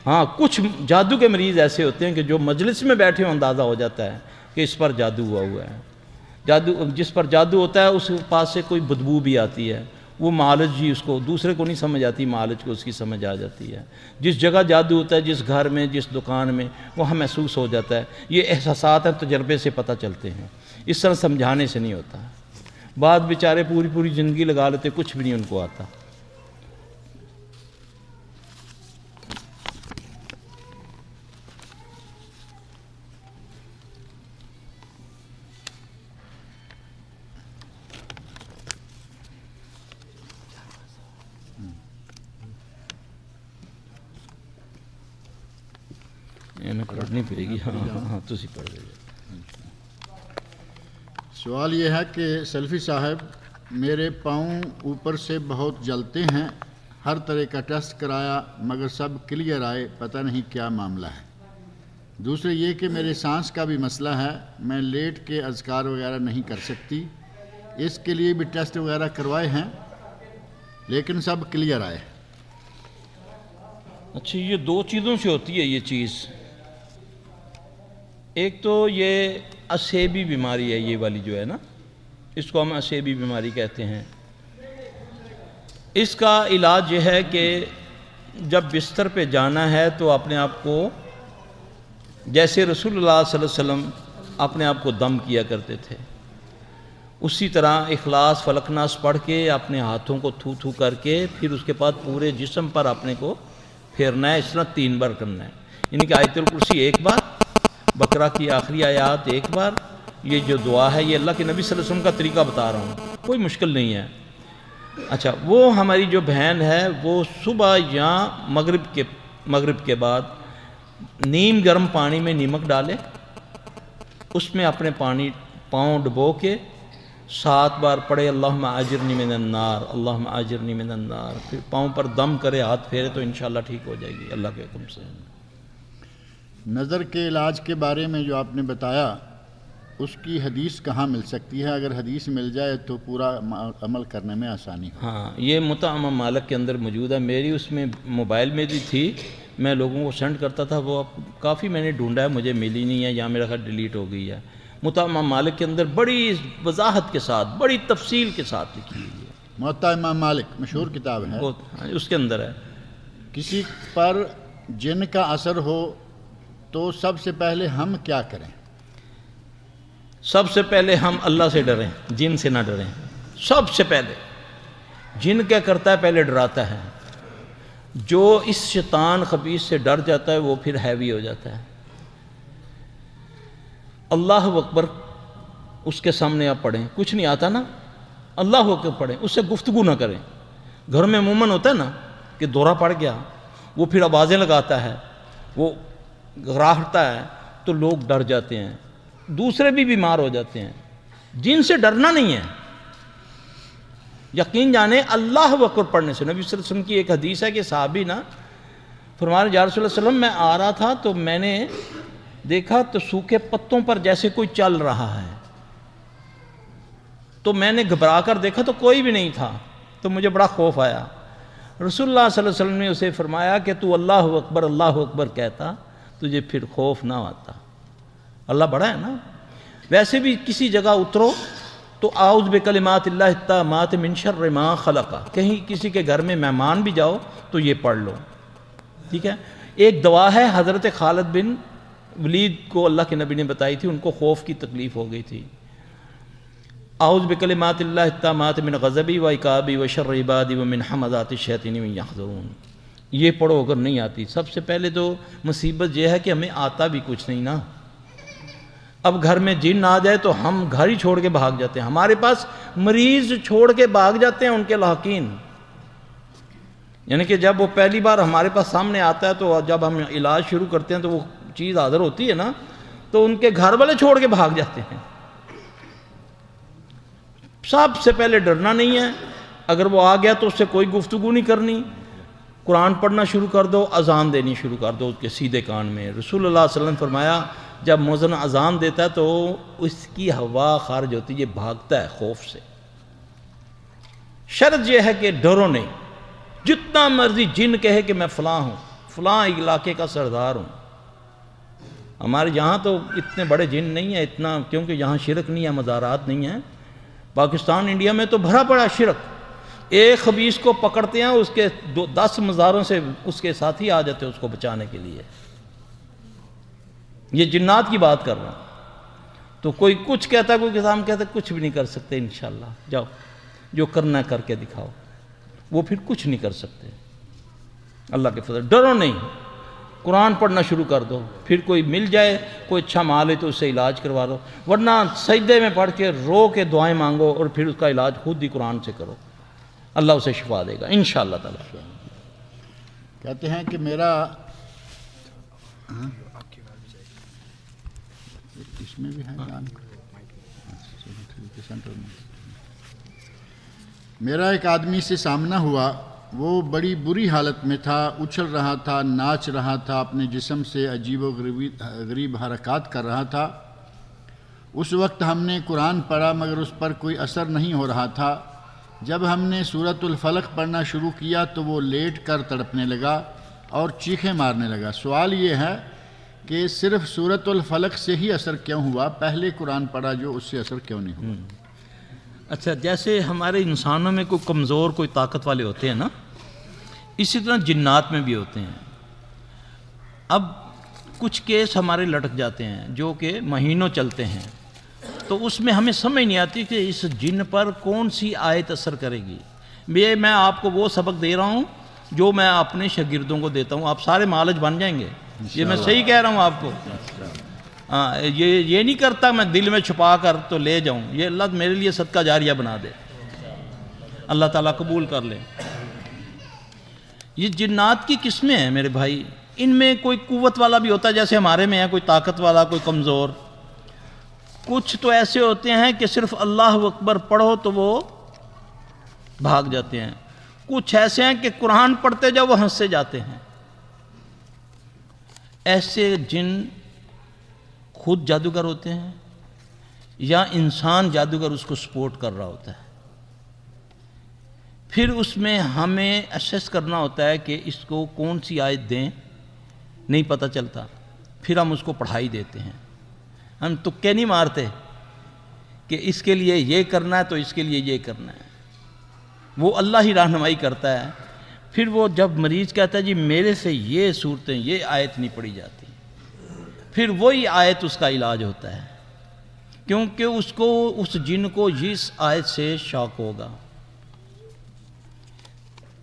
C: ہاں کچھ جادو کے مریض ایسے ہوتے ہیں کہ جو مجلس میں بیٹھے ہو اندازہ ہو جاتا ہے کہ اس پر جادو ہوا ہے۔ جس پر جادو ہوتا ہے اس کے پاس سے کوئی بدبو بھی آتی ہے، وہ معالج جی اس کو دوسرے کو نہیں سمجھ آتی، معالج کو اس کی سمجھ آ جاتی ہے۔ جس جگہ جادو ہوتا ہے، جس گھر میں، جس دکان میں، وہاں محسوس ہو جاتا ہے۔ یہ احساسات ہیں، تجربے سے پتہ چلتے ہیں، اس طرح سمجھانے سے نہیں ہوتا۔ بعض بیچارے پوری زندگی لگا لیتے، کچھ بھی نہیں ان کو آتا۔ پڑھنی پڑے گی، ہاں تو پڑھ دے۔
B: سوال یہ ہے کہ سلفی صاحب میرے پاؤں اوپر سے بہت جلتے ہیں، ہر طرح کا ٹیسٹ کرایا مگر سب کلیئر آئے، پتہ نہیں کیا معاملہ ہے۔ دوسرے یہ کہ میرے سانس کا بھی مسئلہ ہے، میں لیٹ کے اذکار وغیرہ نہیں کر سکتی، اس کے لیے بھی ٹیسٹ وغیرہ کروائے ہیں لیکن سب کلیئر آئے۔
C: اچھا یہ 2 چیزوں سے ہوتی ہے یہ چیز۔ ایک تو یہ اسیبی بیماری ہے، یہ والی جو ہے نا، اس کو ہم اسیبی بیماری کہتے ہیں۔ اس کا علاج یہ ہے کہ جب بستر پہ جانا ہے تو اپنے آپ کو، جیسے رسول اللہ صلی اللہ علیہ وسلم اپنے آپ کو دم کیا کرتے تھے، اسی طرح اخلاص فلق ناس پڑھ کے اپنے ہاتھوں کو تھو تھو کر کے پھر اس کے بعد پورے جسم پر اپنے کو پھیرنا ہے۔ اس طرح 3 بار کرنا ہے، یعنی کہ آیت الکرسی 1 بار، بقرہ کی آخری آیات 1 بار۔ یہ جو دعا ہے یہ اللہ کے نبی صلی اللہ علیہ وسلم کا طریقہ بتا رہا ہوں، کوئی مشکل نہیں ہے۔ اچھا وہ ہماری جو بہن ہے وہ صبح یا مغرب کے بعد نیم گرم پانی میں نمک ڈالے، اس میں اپنے پاؤں ڈبو کے 7 بار پڑھے اللہم اجرنی من النار، اللہم اجرنی من النار، پھر پاؤں پر دم کرے، ہاتھ پھیرے تو انشاءاللہ ٹھیک ہو جائے گی اللہ کے حکم سے۔
B: نظر کے علاج کے بارے میں جو آپ نے بتایا اس کی حدیث کہاں مل سکتی ہے؟ اگر حدیث مل جائے تو پورا عمل کرنے میں آسانی ہو۔
C: ہاں یہ مطع امام مالک کے اندر موجود ہے، میری اس میں موبائل میں بھی تھی، میں لوگوں کو سینڈ کرتا تھا، وہ کافی میں نے ڈھونڈا ہے، مجھے ملی نہیں ہے، یا میرا خیال ڈیلیٹ ہو گئی ہے۔ مطع امام مالک کے اندر بڑی وضاحت کے ساتھ، بڑی تفصیل کے ساتھ لکھی ہوئی ہے۔
B: موطا امام مالک مشہور کتاب ہے،
C: اس کے اندر ہے۔
B: کسی پر جن کا اثر ہو تو سب سے پہلے ہم کیا کریں؟
C: سب سے پہلے ہم اللہ سے ڈریں، جن سے نہ ڈریں۔ سب سے پہلے جن کیا کرتا ہے؟ پہلے ڈراتا ہے۔ جو اس شیطان خبیث سے ڈر جاتا ہے وہ پھر ہیوی ہو جاتا ہے۔ اللہ اکبر اس کے سامنے آپ پڑھیں، کچھ نہیں آتا نا، اللہ اکبر پڑھیں، اس سے گفتگو نہ کریں۔ گھر میں عموماً ہوتا ہے نا کہ دورہ پڑ گیا، وہ پھر آوازیں لگاتا ہے، وہ گھراہٹتا ہے تو لوگ ڈر جاتے ہیں، دوسرے بھی بیمار ہو جاتے ہیں۔ جن سے ڈرنا نہیں ہے، یقین جانے اللہ اکبر پڑھنے سے. نبی صلی اللہ علیہ وسلم کی ایک حدیث ہے کہ صحابی نا فرمایا یا رسول اللہ صلی اللہ علیہ وسلم میں آ رہا تھا تو میں نے دیکھا تو سوکھے پتوں پر جیسے کوئی چل رہا ہے, تو میں نے گھبرا کر دیکھا تو کوئی بھی نہیں تھا, تو مجھے بڑا خوف آیا. رسول اللہ صلی اللہ علیہ وسلم نے اسے فرمایا کہ تو اللہ اکبر کہتا تجھے پھر خوف نہ آتا. اللہ بڑا ہے نا. ویسے بھی کسی جگہ اترو تو اعوذ بکلمات اللہ التامات من شر ما خلق, کہیں کسی کے گھر میں مہمان بھی جاؤ تو یہ پڑھ لو, ٹھیک ہے. ایک دعا ہے حضرت خالد بن ولید کو اللہ کے نبی نے بتائی تھی, ان کو خوف کی تکلیف ہو گئی تھی. اعوذ بکلمات اللہ التامات من غضبی و عقابی و شر عبادی و من حمزات الشیاطین و یحضرون. یہ پڑھو اگر نہیں آتی. سب سے پہلے تو مصیبت یہ ہے کہ ہمیں آتا بھی کچھ نہیں نا. اب گھر میں جن آ جائے تو ہم گھر ہی چھوڑ کے بھاگ جاتے ہیں. ہمارے پاس مریض چھوڑ کے بھاگ جاتے ہیں ان کے لاحقین, یعنی کہ جب وہ پہلی بار ہمارے پاس سامنے آتا ہے تو جب ہم علاج شروع کرتے ہیں تو وہ چیز حاضر ہوتی ہے نا, تو ان کے گھر والے چھوڑ کے بھاگ جاتے ہیں. سب سے پہلے ڈرنا نہیں ہے. اگر وہ آ گیا تو اس سے کوئی گفتگو نہیں کرنی, قرآن پڑھنا شروع کر دو, اذان دینی شروع کر دو اس کے سیدھے کان میں. رسول اللہ صلی اللہ علیہ وسلم نے فرمایا جب مؤذن اذان دیتا ہے تو اس کی ہوا خارج ہوتی ہے, یہ بھاگتا ہے خوف سے. شرط یہ ہے کہ ڈرو نہیں. جتنا مرضی جن کہے کہ میں فلاں ہوں, فلاں علاقے کا سردار ہوں. ہمارے یہاں تو اتنے بڑے جن نہیں ہیں اتنا, کیونکہ یہاں شرک نہیں ہے, مزارات نہیں ہیں. پاکستان انڈیا میں تو بھرا پڑا شرک. ایک خبیث کو پکڑتے ہیں, اس کے 10 مزاروں سے اس کے ساتھی آ جاتے ہیں اس کو بچانے کے لیے. یہ جنات کی بات کر رہا ہوں. تو کوئی کچھ کہتا ہے, کوئی کسام کہتا ہے, کچھ بھی نہیں کر سکتے انشاءاللہ. جاؤ جو کرنا کر کے دکھاؤ. وہ پھر کچھ نہیں کر سکتے. اللہ کے فضل. ڈرو نہیں, قرآن پڑھنا شروع کر دو. پھر کوئی مل جائے, کوئی اچھا مال ہے تو اس سے علاج کروا دو, ورنہ سجدے میں پڑھ کے رو کے دعائیں مانگو اور پھر اس کا علاج خود ہی قرآن سے کرو. اللہ اسے شفا دے گا انشاءاللہ تعالی.
B: کہتے ہیں کہ میرا اس میں بھی ہے جان, میرا ایک آدمی سے سامنا ہوا. وہ بڑی بری حالت میں تھا, اچھل رہا تھا, ناچ رہا تھا, اپنے جسم سے عجیب و غریب حرکات کر رہا تھا. اس وقت ہم نے قرآن پڑھا مگر اس پر کوئی اثر نہیں ہو رہا تھا. جب ہم نے سورۃ الفلق پڑھنا شروع کیا تو وہ لیٹ کر تڑپنے لگا اور چیخیں مارنے لگا. سوال یہ ہے کہ صرف سورۃ الفلق سے ہی اثر کیوں ہوا, پہلے قرآن پڑھا جو اس سے اثر کیوں نہیں ہوا؟
C: اچھا, جیسے ہمارے انسانوں میں کوئی کمزور کوئی طاقت والے ہوتے ہیں نا, اسی طرح جنات میں بھی ہوتے ہیں. اب کچھ کیس ہمارے لٹک جاتے ہیں جو کہ مہینوں چلتے ہیں, تو اس میں ہمیں سمجھ نہیں آتی کہ اس جن پر کون سی آیت اثر کرے گی. میں آپ کو وہ سبق دے رہا ہوں جو میں اپنے شاگردوں کو دیتا ہوں. آپ سارے معالج بن جائیں گے. یہ میں صحیح کہہ رہا ہوں آپ کو. ہاں, یہ نہیں کرتا میں دل میں چھپا کر تو لے جاؤں. یہ اللہ میرے لیے صدقہ جاریہ بنا دے, اللہ تعالیٰ قبول کر لے. یہ جنات کی قسمیں ہیں میرے بھائی. ان میں کوئی قوت والا بھی ہوتا ہے جیسے ہمارے میں ہے, کوئی طاقت والا, کوئی کمزور. کچھ تو ایسے ہوتے ہیں کہ صرف اللہ اکبر پڑھو تو وہ بھاگ جاتے ہیں. کچھ ایسے ہیں کہ قرآن پڑھتے جاؤ وہ ہنسے جاتے ہیں. ایسے جن خود جادوگر ہوتے ہیں یا انسان جادوگر اس کو سپورٹ کر رہا ہوتا ہے. پھر اس میں ہمیں اسیس کرنا ہوتا ہے کہ اس کو کون سی آیت دیں, نہیں پتہ چلتا. پھر ہم اس کو پڑھائی دیتے ہیں. ہم تکے نہیں مارتے کہ اس کے لیے یہ کرنا ہے تو اس کے لیے یہ کرنا ہے. وہ اللہ ہی رہنمائی کرتا ہے. پھر وہ جب مریض کہتا ہے جی میرے سے یہ صورتیں یہ آیت نہیں پڑھی جاتی, پھر وہی آیت اس کا علاج ہوتا ہے, کیونکہ اس کو اس جن کو اس آیت سے شوق ہوگا.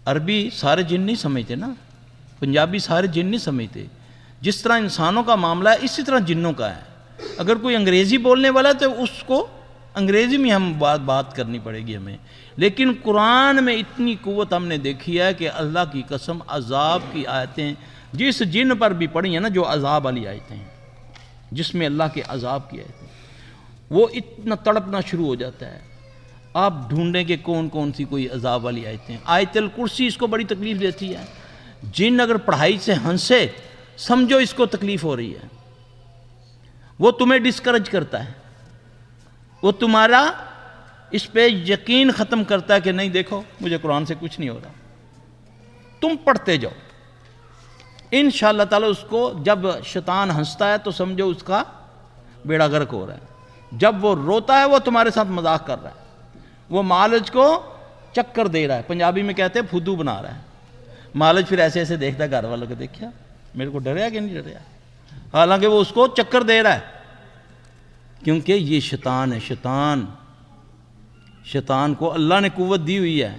C: عربی سارے جن نہیں سمجھتے نا, پنجابی سارے جن نہیں سمجھتے. جس طرح انسانوں کا معاملہ ہے اسی طرح جنوں کا ہے. اگر کوئی انگریزی بولنے والا ہے تو اس کو انگریزی میں ہم بات کرنی پڑے گی ہمیں. لیکن قرآن میں اتنی قوت ہم نے دیکھی ہے کہ اللہ کی قسم عذاب کی آیتیں جس جن پر بھی پڑھی ہیں نا, جو عذاب والی آیتیں ہیں جس میں اللہ کے عذاب کی آیتیں, وہ اتنا تڑپنا شروع ہو جاتا ہے. آپ ڈھونڈیں کہ کون کون سی کوئی عذاب والی آیتیں. آیت الکرسی اس کو بڑی تکلیف دیتی ہے. جن اگر پڑھائی سے ہنسے سمجھو اس کو تکلیف ہو رہی ہے. وہ تمہیں ڈسکریج کرتا ہے, وہ تمہارا اس پہ یقین ختم کرتا ہے کہ نہیں دیکھو مجھے قرآن سے کچھ نہیں ہو رہا. تم پڑھتے جاؤ, انشاءاللہ تعالی اس کو جب شیطان ہنستا ہے تو سمجھو اس کا بیڑا غرق ہو رہا ہے. جب وہ روتا ہے وہ تمہارے ساتھ مذاق کر رہا ہے, وہ مالج کو چکر دے رہا ہے. پنجابی میں کہتے ہیں پھدو بنا رہا ہے. مالج پھر ایسے ایسے دیکھتا ہے گھر والوں کو, دیکھا میرے کو ڈریا کہ نہیں ڈریا, حالانکہ وہ اس کو چکر دے رہا ہے. کیونکہ یہ شیطان ہے. شیطان کو اللہ نے قوت دی ہوئی ہے,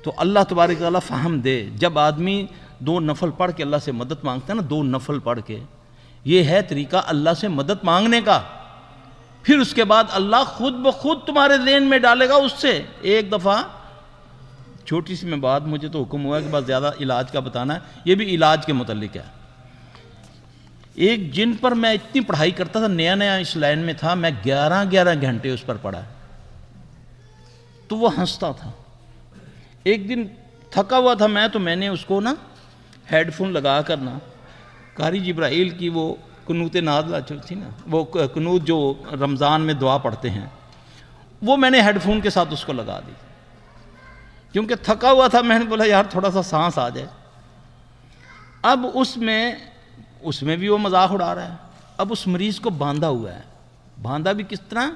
C: تو اللہ تبارک تعالیٰ فہم دے. جب آدمی 2 نفل پڑھ کے اللہ سے مدد مانگتا ہے نا, 2 نفل پڑھ کے, یہ ہے طریقہ اللہ سے مدد مانگنے کا. پھر اس کے بعد اللہ خود بخود تمہارے ذہن میں ڈالے گا اس سے. ایک دفعہ چھوٹی سی میں بات, مجھے تو حکم ہوا کہ بس زیادہ علاج کا بتانا ہے, یہ بھی علاج کے متعلق ہے. ایک جن پر میں اتنی پڑھائی کرتا تھا, نیا نیا اس لائن میں تھا, میں 11 گھنٹے اس پر پڑھا, تو وہ ہنستا تھا. ایک دن تھکا ہوا تھا میں, تو میں نے اس کو نا ہیڈ فون لگا کر نا قاری جبرائیل کی وہ قنوت نازلہ جو تھی نا, وہ قنوت جو رمضان میں دعا پڑھتے ہیں, وہ میں نے ہیڈ فون کے ساتھ اس کو لگا دی. کیونکہ تھکا ہوا تھا, میں نے بولا یار تھوڑا سا سانس آ جائے. اب اس میں بھی وہ مذاق اڑا رہا ہے. اب اس مریض کو باندھا ہوا ہے. باندھا بھی کس طرح,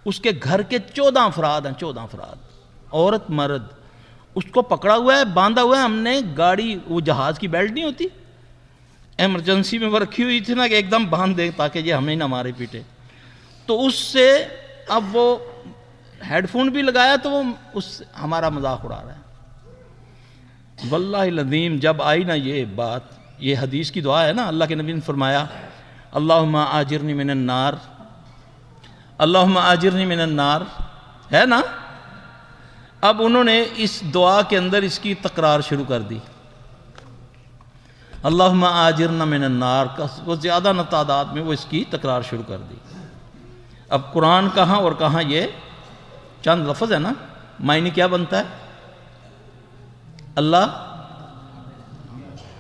C: اس کے گھر کے 14 افراد ہیں, 14 افراد, عورت مرد, اس کو پکڑا ہوا ہے, باندھا ہوا ہے. ہم نے گاڑی, وہ جہاز کی بیلٹ نہیں ہوتی, ایمرجنسی میں وہ رکھی ہوئی تھی نا کہ ایک دم باندھ دے تاکہ یہ ہمیں نہ مارے پیٹے. تو اس سے اب وہ ہیڈ فون بھی لگایا تو وہ ہمارا مذاق اڑا رہا ہے. واللہ العظیم جب آئی نا یہ بات, یہ حدیث کی دعا ہے نا, اللہ کے نبی نے فرمایا اللہم آجرنی من النار, اللہم آجرنی من النار, ہے نا. اب انہوں نے اس دعا کے اندر اس کی تکرار شروع کر دی, اللہم آجرنا من النار, وہ زیادہ نہ تعداد میں وہ اس کی تکرار شروع کر دی. اب قرآن کہاں اور کہاں, یہ چند لفظ ہے نا, معنی کیا بنتا ہے؟ اللہ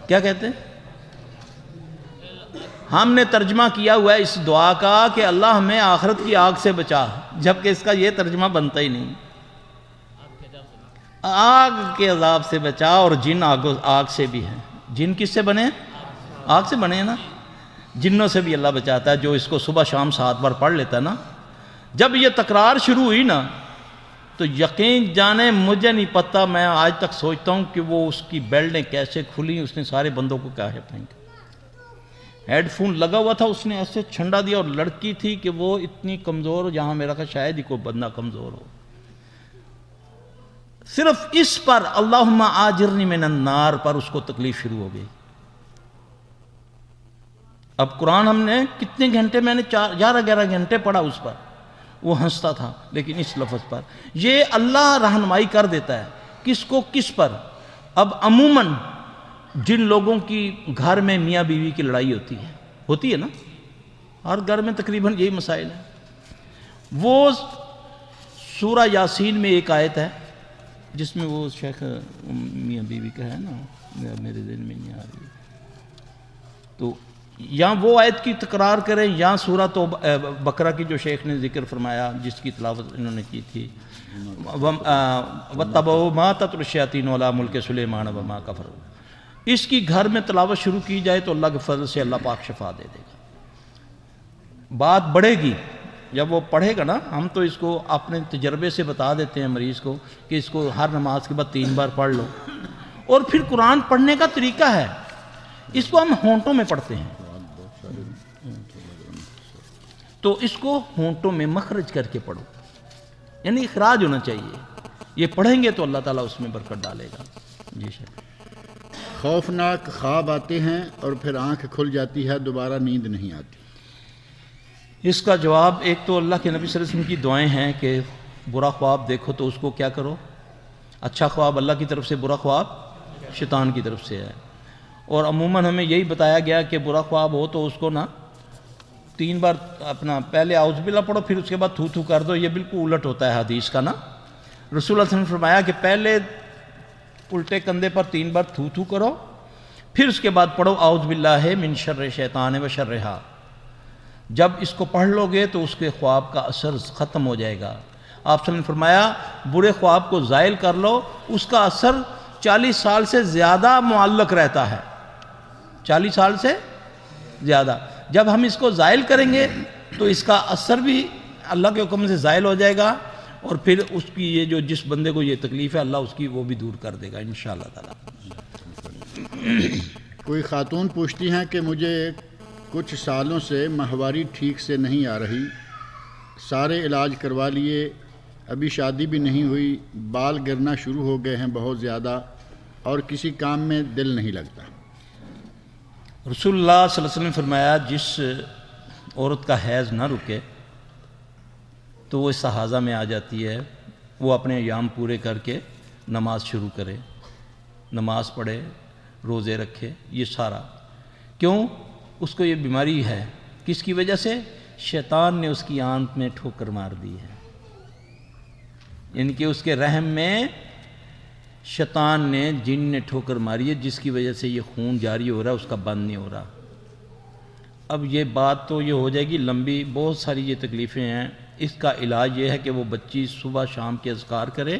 C: کیا کہتے ہیں؟ ہم نے ترجمہ کیا ہوا ہے اس دعا کا کہ اللہ ہمیں آخرت کی آگ سے بچا, جبکہ اس کا یہ ترجمہ بنتا ہی نہیں. آگ کے عذاب سے بچا, اور جن آگ سے بھی ہیں. جن کس سے بنے؟ آگ سے بنے ہیں نا. جنوں سے بھی اللہ بچاتا ہے, جو اس کو صبح شام 7 بار پڑھ لیتا ہے نا. جب یہ تکرار شروع ہوئی نا تو یقین جانے مجھے نہیں پتہ, میں آج تک سوچتا ہوں کہ وہ اس کی بیلٹیں کیسے کھلی, اس نے سارے بندوں کو کیا ہے پھینکا. ہیڈ فون لگا ہوا تھا, اس نے ایسے چھنڈا دیا, اور لڑکی تھی کہ وہ اتنی کمزور, جہاں میرا کہ شاید ہی کوئی بندہ کمزور ہو. صرف اس پر اللہم آجرنی من النار پر اس کو تکلیف شروع ہو گئی. اب قرآن ہم نے کتنے گھنٹے, میں نے 11 گھنٹے پڑھا اس پر, وہ ہنستا تھا. لیکن اس لفظ پر یہ اللہ رہنمائی کر دیتا ہے کس کو کس پر. اب عموماً جن لوگوں کی گھر میں میاں بیوی کی لڑائی ہوتی ہے نا, ہر گھر میں تقریباً یہی مسائل ہیں. وہ سورہ یاسین میں ایک آیت ہے جس میں وہ شیخ میاں بیوی کا ہے نا, میرے ذہن میں نہیں آ رہی, تو یا وہ آیت کی تکرار کریں, یا سورہ بقرہ کی جو شیخ نے ذکر فرمایا جس کی تلاوت انہوں نے کی تھی, وَاتَّبَعُوا مَا تَتْلُو الشَّيَاطِينُ عَلَىٰ مُلْكِ سُلَيْمَانَ وَمَا كَفَرَ. اس کی گھر میں تلاوت شروع کی جائے تو اللہ کے فضل سے اللہ پاک شفا دے دے گا. بات بڑھے گی جب وہ پڑھے گا نا. ہم تو اس کو اپنے تجربے سے بتا دیتے ہیں مریض کو کہ اس کو ہر نماز کے بعد 3 بار پڑھ لو. اور پھر قرآن پڑھنے کا طریقہ ہے, اس کو ہم ہونٹوں میں پڑھتے ہیں, تو اس کو ہونٹوں میں مخرج کر کے پڑھو, یعنی اخراج ہونا چاہیے. یہ پڑھیں گے تو اللہ تعالیٰ اس میں برکت ڈالے گا. جی شاید
B: خوفناک خواب آتے ہیں اور پھر آنکھ کھل جاتی ہے, دوبارہ نیند نہیں آتی.
C: اس کا جواب ایک تو اللہ کے نبی صلی اللہ علیہ وسلم کی دعائیں ہیں کہ برا خواب دیکھو تو اس کو کیا کرو, اچھا خواب اللہ کی طرف سے, برا خواب شیطان کی طرف سے ہے. اور عموماً ہمیں یہی بتایا گیا کہ برا خواب ہو تو اس کو نا 3 بار اپنا پہلے اعوذ باللہ پڑھو، پھر اس کے بعد تھو تھو کر دو. یہ بالکل الٹ ہوتا ہے حدیث کا نا. رسول اللہ صلی اللہ علیہ وسلم نے فرمایا کہ پہلے الٹے کندھے پر 3 بار تھو تھو کرو، پھر اس کے بعد پڑھو اعوذ باللہ من شر شیطان و شرہا. جب اس کو پڑھ لو گے تو اس کے خواب کا اثر ختم ہو جائے گا. آپ نے فرمایا برے خواب کو زائل کر لو، اس کا اثر 40 سال سے زیادہ معلق رہتا ہے. 40 سال سے زیادہ. جب ہم اس کو زائل کریں گے تو اس کا اثر بھی اللہ کے حکم سے زائل ہو جائے گا، اور پھر اس کی یہ جو جس بندے کو یہ تکلیف ہے اللہ اس کی وہ بھی دور کر دے گا انشاءاللہ تعالی.
B: کوئی خاتون پوچھتی ہیں کہ مجھے کچھ سالوں سے ماہواری ٹھیک سے نہیں آ رہی، سارے علاج کروا لیے، ابھی شادی بھی نہیں ہوئی، بال گرنا شروع ہو گئے ہیں بہت زیادہ، اور کسی کام میں دل نہیں لگتا.
C: رسول اللہ صلی اللہ علیہ وسلم نے فرمایا جس عورت کا حیض نہ رکے تو وہ استحاضہ میں آ جاتی ہے، وہ اپنے ایام پورے کر کے نماز شروع کرے، نماز پڑھے، روزے رکھے. یہ سارا کیوں؟ اس کو یہ بیماری ہے. کس کی وجہ سے؟ شیطان نے اس کی آنت میں ٹھوکر مار دی ہے. یعنی کہ اس کے رحم میں شیطان نے، جن نے ٹھوکر ماری ہے، جس کی وجہ سے یہ خون جاری ہو رہا ہے اس کا بند نہیں ہو رہا. اب یہ بات تو یہ ہو جائے گی لمبی، بہت ساری یہ تکلیفیں ہیں. اس کا علاج یہ ہے کہ وہ بچی صبح شام کے اذکار کرے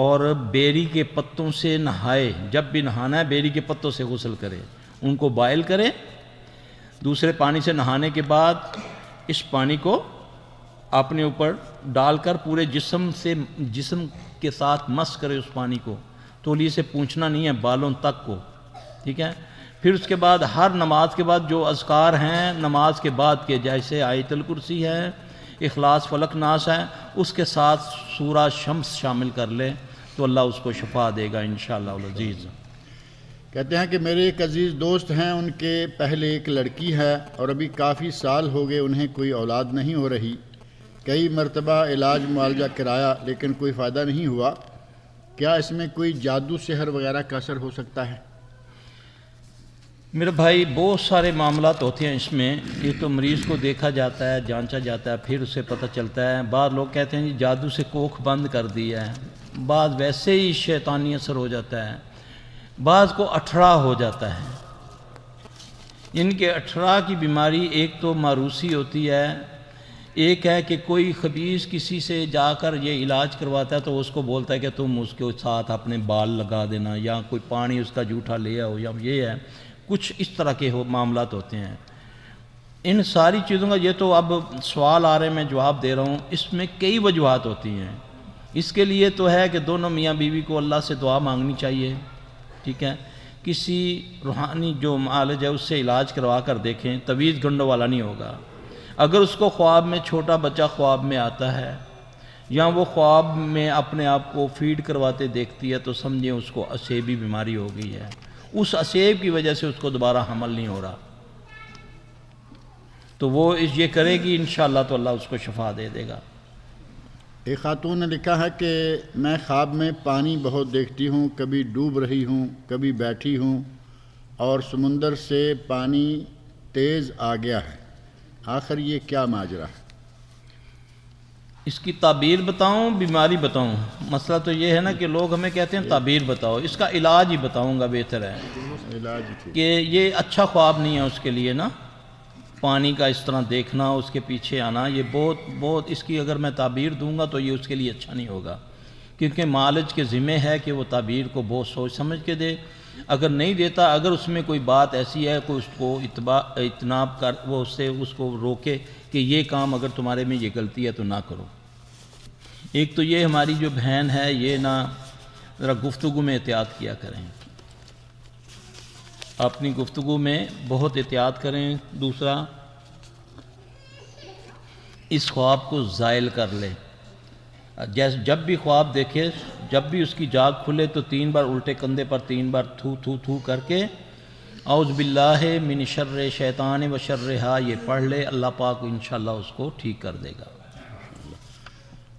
C: اور بیری کے پتوں سے نہائے. جب بھی نہانا ہے بیری کے پتوں سے غسل کرے، ان کو بائل کرے، دوسرے پانی سے نہانے کے بعد اس پانی کو اپنے اوپر ڈال کر پورے جسم کے ساتھ مس کرے اس پانی کو. تولیے سے پونچھنا نہیں ہے، بالوں تک کو. ٹھیک ہے. پھر اس کے بعد ہر نماز کے بعد جو اذکار ہیں نماز کے بعد کے، جیسے آیت الکرسی ہے، اخلاص فلق ناس ہے، اس کے ساتھ سورہ شمس شامل کر لے تو اللہ اس کو شفا دے گا انشاءاللہ العزیز.
B: کہتے ہیں کہ میرے ایک عزیز دوست ہیں، ان کے پہلے ایک لڑکی ہے اور ابھی کافی سال ہو گئے انہیں کوئی اولاد نہیں ہو رہی. کئی مرتبہ علاج معالجہ کرایا لیکن کوئی فائدہ نہیں ہوا. کیا اس میں کوئی جادو سحر وغیرہ کا اثر ہو سکتا ہے؟
C: میرے بھائی بہت سارے معاملات ہوتے ہیں اس میں. یہ تو مریض کو دیکھا جاتا ہے، جانچا جاتا ہے، پھر اسے پتہ چلتا ہے. بعض لوگ کہتے ہیں جی جادو سے کوکھ بند کر دی ہے، بعض ویسے ہی شیطانی اثر ہو جاتا ہے، بعض کو اٹھڑا ہو جاتا ہے. ان کے اٹھڑا کی بیماری ایک تو ماروسی ہوتی ہے، ایک ہے کہ کوئی خبیث کسی سے جا کر یہ علاج کرواتا ہے تو اس کو بولتا ہے کہ تم اس کے ساتھ اپنے بال لگا دینا، یا کوئی پانی اس کا جھوٹا لے آؤ، یا یہ ہے. کچھ اس طرح کے معاملات ہوتے ہیں. ان ساری چیزوں کا یہ تو اب سوال آ رہے ہیں، میں جواب دے رہا ہوں. اس میں کئی وجوہات ہوتی ہیں. اس کے لیے تو ہے کہ دونوں میاں بیوی کو اللہ سے دعا مانگنی چاہیے. ٹھیک ہے. کسی روحانی جو معالج ہے اس سے علاج کروا کر دیکھیں، تویز گنڈوں والا نہیں ہوگا. اگر اس کو خواب میں چھوٹا بچہ خواب میں آتا ہے یا وہ خواب میں اپنے آپ کو فیڈ کرواتے دیکھتی ہے تو سمجھیں اس کو اسیبی بیماری ہو گئی ہے. اس اسیب کی وجہ سے اس کو دوبارہ حمل نہیں ہو رہا، تو وہ یہ کرے گی انشاءاللہ تو اللہ اس کو شفا دے دے گا.
B: ایک خاتون نے لکھا ہے کہ میں خواب میں پانی بہت دیکھتی ہوں، کبھی ڈوب رہی ہوں، کبھی بیٹھی ہوں، اور سمندر سے پانی تیز آ گیا ہے. آخر یہ کیا ماجرا ہے؟
C: اس کی تعبیر بتاؤں، بیماری بتاؤں؟ مسئلہ تو یہ ہے نا کہ لوگ ہمیں کہتے ہیں تعبیر بتاؤ. اس کا علاج ہی بتاؤں گا، بہتر ہے کہ یہ اچھا خواب نہیں ہے اس کے لیے نا. پانی کا اس طرح دیکھنا، اس کے پیچھے آنا، یہ بہت اس کی اگر میں تعبیر دوں گا تو یہ اس کے لیے اچھا نہیں ہوگا، کیونکہ معالج کے ذمہ ہے کہ وہ تعبیر کو بہت سوچ سمجھ کے دے. اگر نہیں دیتا، اگر اس میں کوئی بات ایسی ہے کوئی اس کو اجتناب کر، وہ اس سے اس کو روکے کہ یہ کام اگر تمہارے میں یہ غلطی ہے تو نہ کرو. ایک تو یہ ہماری جو بہن ہے یہ نہ ذرا گفتگو میں احتیاط کیا کریں، اپنی گفتگو میں بہت احتیاط کریں. دوسرا، اس خواب کو زائل کر لے. جب بھی خواب دیکھے، جب بھی اس کی جاگ کھلے تو 3 بار الٹے کندھے پر 3 بار تھو تھو تھو کر کے اعوذ باللہ من شر شیطان و شرہا یہ پڑھ لے. اللہ پاک انشاءاللہ اس کو ٹھیک کر دے گا.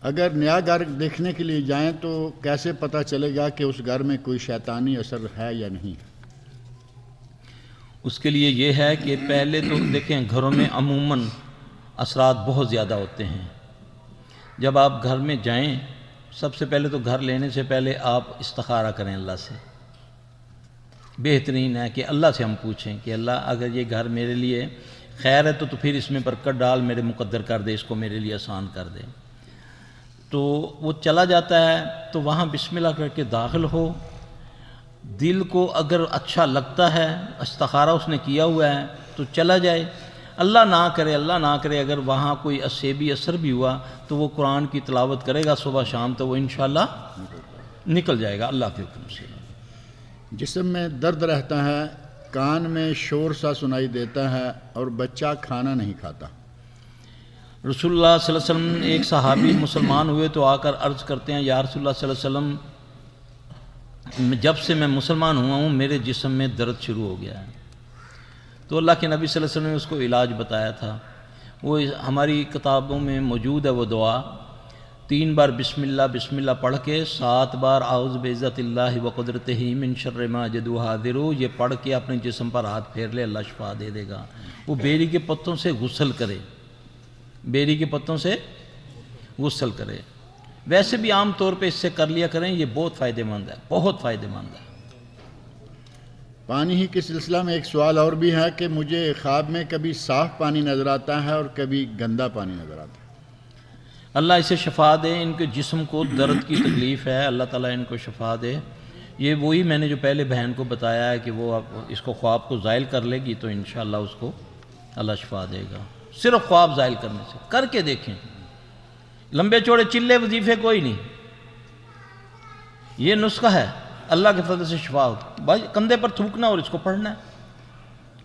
B: اگر نیا گھر دیکھنے کے لیے جائیں تو کیسے پتہ چلے گا کہ اس گھر میں کوئی شیطانی اثر ہے یا نہیں؟
C: اس کے لیے یہ ہے کہ پہلے تو دیکھیں گھروں میں عموماً اثرات بہت زیادہ ہوتے ہیں. جب آپ گھر میں جائیں سب سے پہلے تو گھر لینے سے پہلے آپ استخارہ کریں اللہ سے. بہترین ہے کہ اللہ سے ہم پوچھیں کہ اللہ اگر یہ گھر میرے لیے خیر ہے تو پھر اس میں برکت ڈال، میرے مقدر کر دے، اس کو میرے لیے آسان کر دے. تو وہ چلا جاتا ہے تو وہاں بسم اللہ کر کے داخل ہو. دل کو اگر اچھا لگتا ہے، استخارہ اس نے کیا ہوا ہے تو چلا جائے. اللہ نہ کرے اگر وہاں کوئی اسیبی اثر بھی ہوا تو وہ قرآن کی تلاوت کرے گا صبح شام تو وہ انشاءاللہ نکل جائے گا اللہ کے حکم سے.
B: جسم میں درد رہتا ہے، کان میں شور سا سنائی دیتا ہے اور بچہ کھانا نہیں کھاتا.
C: رسول اللہ صلی اللہ علیہ وسلم ایک صحابی مسلمان ہوئے تو آ کر عرض کرتے ہیں یا رسول اللہ صلی اللہ علیہ وسلم جب سے میں مسلمان ہوا ہوں میرے جسم میں درد شروع ہو گیا ہے. تو اللہ کے نبی صلی اللہ علیہ وسلم نے اس کو علاج بتایا تھا. وہ ہماری کتابوں میں موجود ہے وہ دعا. 3 بار بسم اللہ پڑھ کے 7 بار اعوذ بعزت اللہ و قدرتہ من شر ما یجد حاضر، یہ پڑھ کے اپنے جسم پر ہاتھ پھیر لے، اللہ شفا دے دے گا. وہ بیری کے پتوں سے غسل کرے، بیری کے پتوں سے غسل کرے. ویسے بھی عام طور پہ اس سے کر لیا کریں، یہ بہت فائدہ مند ہے، بہت فائدہ مند ہے.
B: پانی ہی کے سلسلہ میں ایک سوال اور بھی ہے کہ مجھے خواب میں کبھی صاف پانی نظر آتا ہے اور کبھی گندا پانی نظر آتا ہے.
C: اللہ اسے شفا دے. ان کے جسم کو درد کی تکلیف ہے، اللہ تعالیٰ ان کو شفا دے. یہ وہی میں نے جو پہلے بہن کو بتایا ہے کہ وہ اس کو خواب کو زائل کر لے گی تو انشاءاللہ اس کو اللہ شفا دے گا. صرف خواب زائل کرنے سے کر کے دیکھیں. لمبے چوڑے چلے وظیفے کوئی نہیں، یہ نسخہ ہے، اللہ کے فضل سے شفا ہو. بھائی کندھے پر تھوکنا اور اس کو پڑھنا ہے،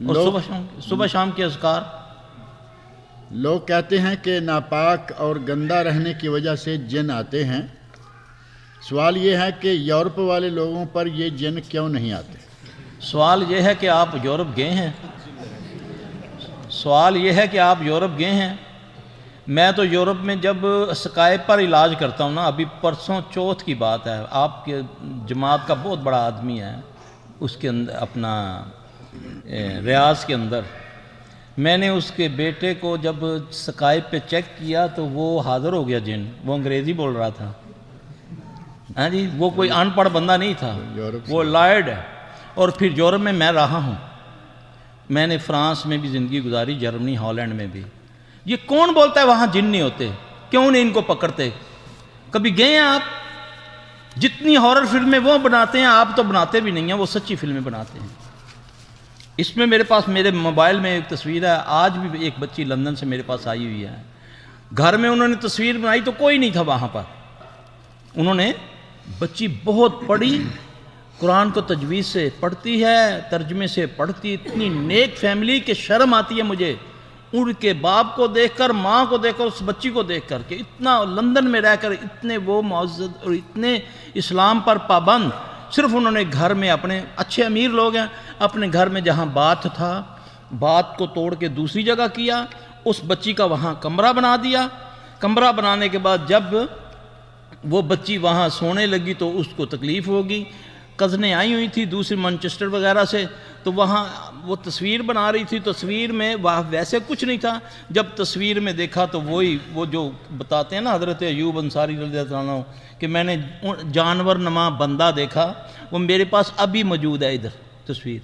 C: اور صبح شام کے اذکار.
B: لوگ کہتے ہیں کہ ناپاک اور گندا رہنے کی وجہ سے جن آتے ہیں. سوال یہ ہے کہ یورپ والے لوگوں پر یہ جن کیوں نہیں آتے؟
C: سوال یہ ہے کہ آپ یورپ گئے ہیں؟ سوال یہ ہے کہ آپ یورپ گئے ہیں؟ میں تو یورپ میں جب اسکائپ پر علاج کرتا ہوں نا، ابھی پرسوں چوتھ کی بات ہے، آپ کے جماعت کا بہت بڑا آدمی ہے اس کے اندر اپنا ریاض کے اندر، میں نے اس کے بیٹے کو جب اسکائپ پہ چیک کیا تو وہ حاضر ہو گیا جن. وہ انگریزی بول رہا تھا. ہاں جی، وہ کوئی ان پڑھ بندہ نہیں تھا، وہ لائرڈ ہے. اور پھر یورپ میں میں رہا ہوں، میں نے فرانس میں بھی زندگی گزاری، جرمنی، ہالینڈ میں بھی. یہ کون بولتا ہے وہاں جن نہیں ہوتے؟ کیوں نہیں ان کو پکڑتے؟ کبھی گئے ہیں آپ؟ جتنی ہارر فلمیں وہ بناتے ہیں آپ تو بناتے بھی نہیں ہیں، وہ سچی فلمیں بناتے ہیں. اس میں میرے پاس میرے موبائل میں ایک تصویر ہے، آج بھی ایک بچی لندن سے میرے پاس آئی ہوئی ہے. گھر میں انہوں نے تصویر بنائی تو کوئی نہیں تھا وہاں پر. انہوں نے بچی بہت پڑھی، قرآن کو تجوید سے پڑھتی ہے، ترجمے سے پڑھتی، اتنی نیک فیملی کہ شرم آتی ہے مجھے ان کے باپ کو دیکھ کر، ماں کو دیکھ کر، اس بچی کو دیکھ کر کہ اتنا لندن میں رہ کر اتنے وہ معزز اور اتنے اسلام پر پابند. صرف انہوں نے گھر میں اپنے اچھے امیر لوگ ہیں، اپنے گھر میں جہاں باتھ تھا، باتھ کو توڑ کے دوسری جگہ کیا، اس بچی کا وہاں کمرہ بنا دیا. کمرہ بنانے کے بعد جب وہ بچی وہاں سونے لگی تو اس کو تکلیف ہوگی. کزنیں آئی ہوئی تھی دوسری مانچسٹر وغیرہ سے، تو وہاں وہ تصویر بنا رہی تھی. تصویر میں وہاں ویسے کچھ نہیں تھا. جب تصویر میں دیکھا تو وہی وہ جو بتاتے ہیں نا حضرت ایوب انصاری رضی اللہ عنہ کہ میں نے جانور نما بندہ دیکھا، وہ میرے پاس ابھی موجود ہے ادھر تصویر.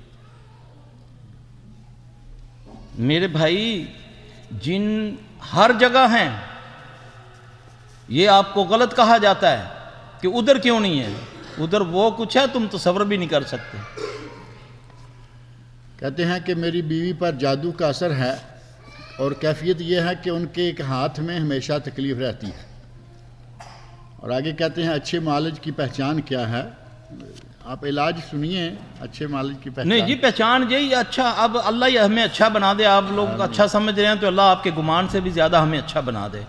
C: میرے بھائی جن ہر جگہ ہیں. یہ آپ کو غلط کہا جاتا ہے کہ ادھر کیوں نہیں ہے، ادھر وہ کچھ ہے تم تصور بھی نہیں کر سکتے.
B: کہتے ہیں کہ میری بیوی پر جادو کا اثر ہے اور کیفیت یہ ہے کہ ان کے ایک ہاتھ میں ہمیشہ تکلیف رہتی ہے. اور آگے کہتے ہیں اچھے معالج کی پہچان کیا ہے؟ آپ علاج سنیے اچھے معالج کی پہچان.
C: نہیں جی، پہچان یہی اچھا. اب اللہ یہ ہمیں اچھا بنا دے. آپ لوگ اچھا سمجھ رہے ہیں تو اللہ آپ کے گمان سے بھی زیادہ ہمیں اچھا بنا دے.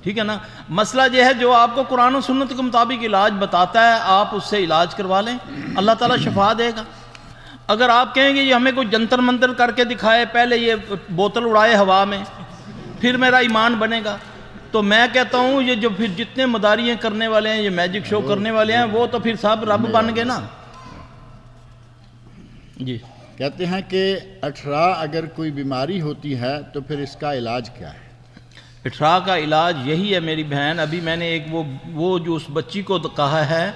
C: ٹھیک ہے نا. مسئلہ یہ ہے جو آپ کو قرآن و سنت کے مطابق علاج بتاتا ہے آپ اس سے علاج کروا لیں، اللہ تعالیٰ شفا دے گا. اگر آپ کہیں گے یہ ہمیں کوئی جنتر منتر کر کے دکھائے، پہلے یہ بوتل اڑائے ہوا میں پھر میرا ایمان بنے گا، تو میں کہتا ہوں یہ جو پھر جتنے مداریاں کرنے والے ہیں، یہ میجک شو کرنے والے ہیں، وہ تو پھر سب رب بن گئے نا. جی
B: کہتے ہیں کہ 18 اگر کوئی بیماری ہوتی ہے تو پھر اس کا علاج کیا ہے؟
C: 18 کا علاج یہی ہے میری بہن. ابھی میں نے ایک وہ جو اس بچی کو کہا ہے،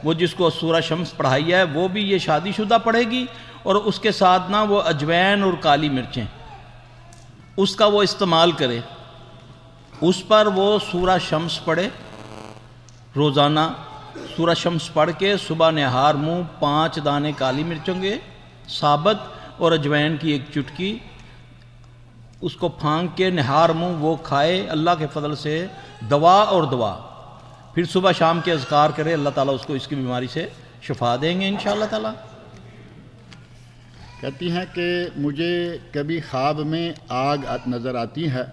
C: وہ جس کو سورہ شمس پڑھائی ہے، وہ بھی یہ شادی شدہ پڑھے گی، اور اس کے ساتھ نا وہ اجوین اور کالی مرچیں اس کا وہ استعمال کرے. اس پر وہ سورہ شمس پڑھے، روزانہ سورہ شمس پڑھ کے صبح نہار منہ 5 دانے کالی مرچوں کے ثابت اور اجوین کی 1 چٹکی اس کو پھانک کے نہار منہ وہ کھائے. اللہ کے فضل سے دوا اور دوا. پھر صبح شام کے اذکار کرے، اللہ تعالیٰ اس کو اس کی بیماری سے شفا دیں گے انشاءاللہ تعالیٰ.
B: کہتی ہیں کہ مجھے کبھی خواب میں آگ نظر آتی ہے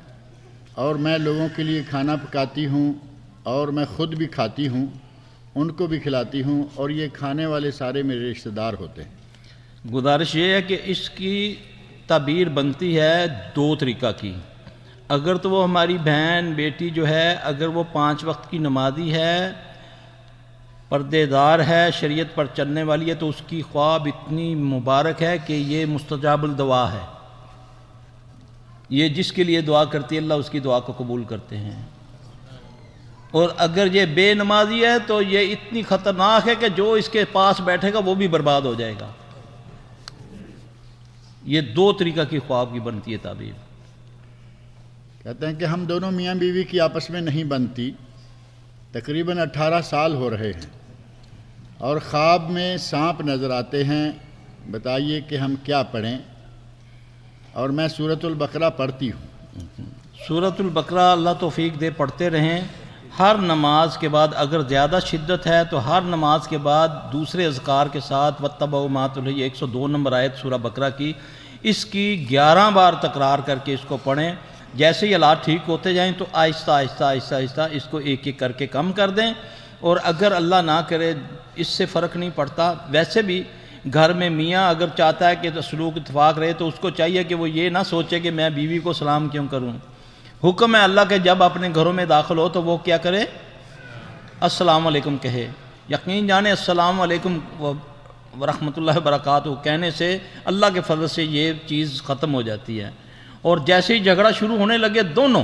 B: اور میں لوگوں کے لیے کھانا پکاتی ہوں اور میں خود بھی کھاتی ہوں، ان کو بھی کھلاتی ہوں، اور یہ کھانے والے سارے میرے رشتہ دار ہوتے ہیں.
C: گزارش یہ ہے کہ اس کی تعبیر بنتی ہے 2 طریقہ کی. اگر تو وہ ہماری بہن بیٹی جو ہے، اگر وہ 5 وقت کی نمازی ہے، پردے دار ہے، شریعت پر چلنے والی ہے، تو اس کی خواب اتنی مبارک ہے کہ یہ مستجاب الدعا ہے. یہ جس کے لیے دعا کرتی ہے اللہ اس کی دعا کو قبول کرتے ہیں. اور اگر یہ بے نمازی ہے تو یہ اتنی خطرناک ہے کہ جو اس کے پاس بیٹھے گا وہ بھی برباد ہو جائے گا. یہ 2 طریقہ کی خواب کی بنتی ہے تعبیر.
B: کہتے ہیں کہ ہم دونوں میاں بیوی کی آپس میں نہیں بنتی، تقریباً 18 سال ہو رہے ہیں، اور خواب میں سانپ نظر آتے ہیں. بتائیے کہ ہم کیا پڑھیں؟ اور میں سورۃ البقرہ پڑھتی ہوں.
C: سورۃ البقرہ اللہ توفیق دے پڑھتے رہیں. ہر نماز کے بعد، اگر زیادہ شدت ہے تو ہر نماز کے بعد دوسرے اذکار کے ساتھ وَاتَّبَعُوا مَا تُتْلَى 102 نمبر آیت سورہ بقرہ کی، اس کی 11 بار تکرار کر کے اس کو پڑھیں. جیسے ہی حالات ٹھیک ہوتے جائیں تو آہستہ آہستہ آہستہ آہستہ اس کو ایک ایک کر کے کم کر دیں. اور اگر اللہ نہ کرے اس سے فرق نہیں پڑتا، ویسے بھی گھر میں میاں اگر چاہتا ہے کہ سلوک اتفاق رہے تو اس کو چاہیے کہ وہ یہ نہ سوچے کہ میں بیوی کو سلام کیوں کروں. حکم ہے اللہ کے جب اپنے گھروں میں داخل ہو تو وہ کیا کرے؟ السلام علیکم کہے. یقین جانے السلام علیکم ورحمۃ اللہ وبرکاتہ کہنے سے اللہ کے فضل سے یہ چیز ختم ہو جاتی ہے. اور جیسے ہی جھگڑا شروع ہونے لگے دونوں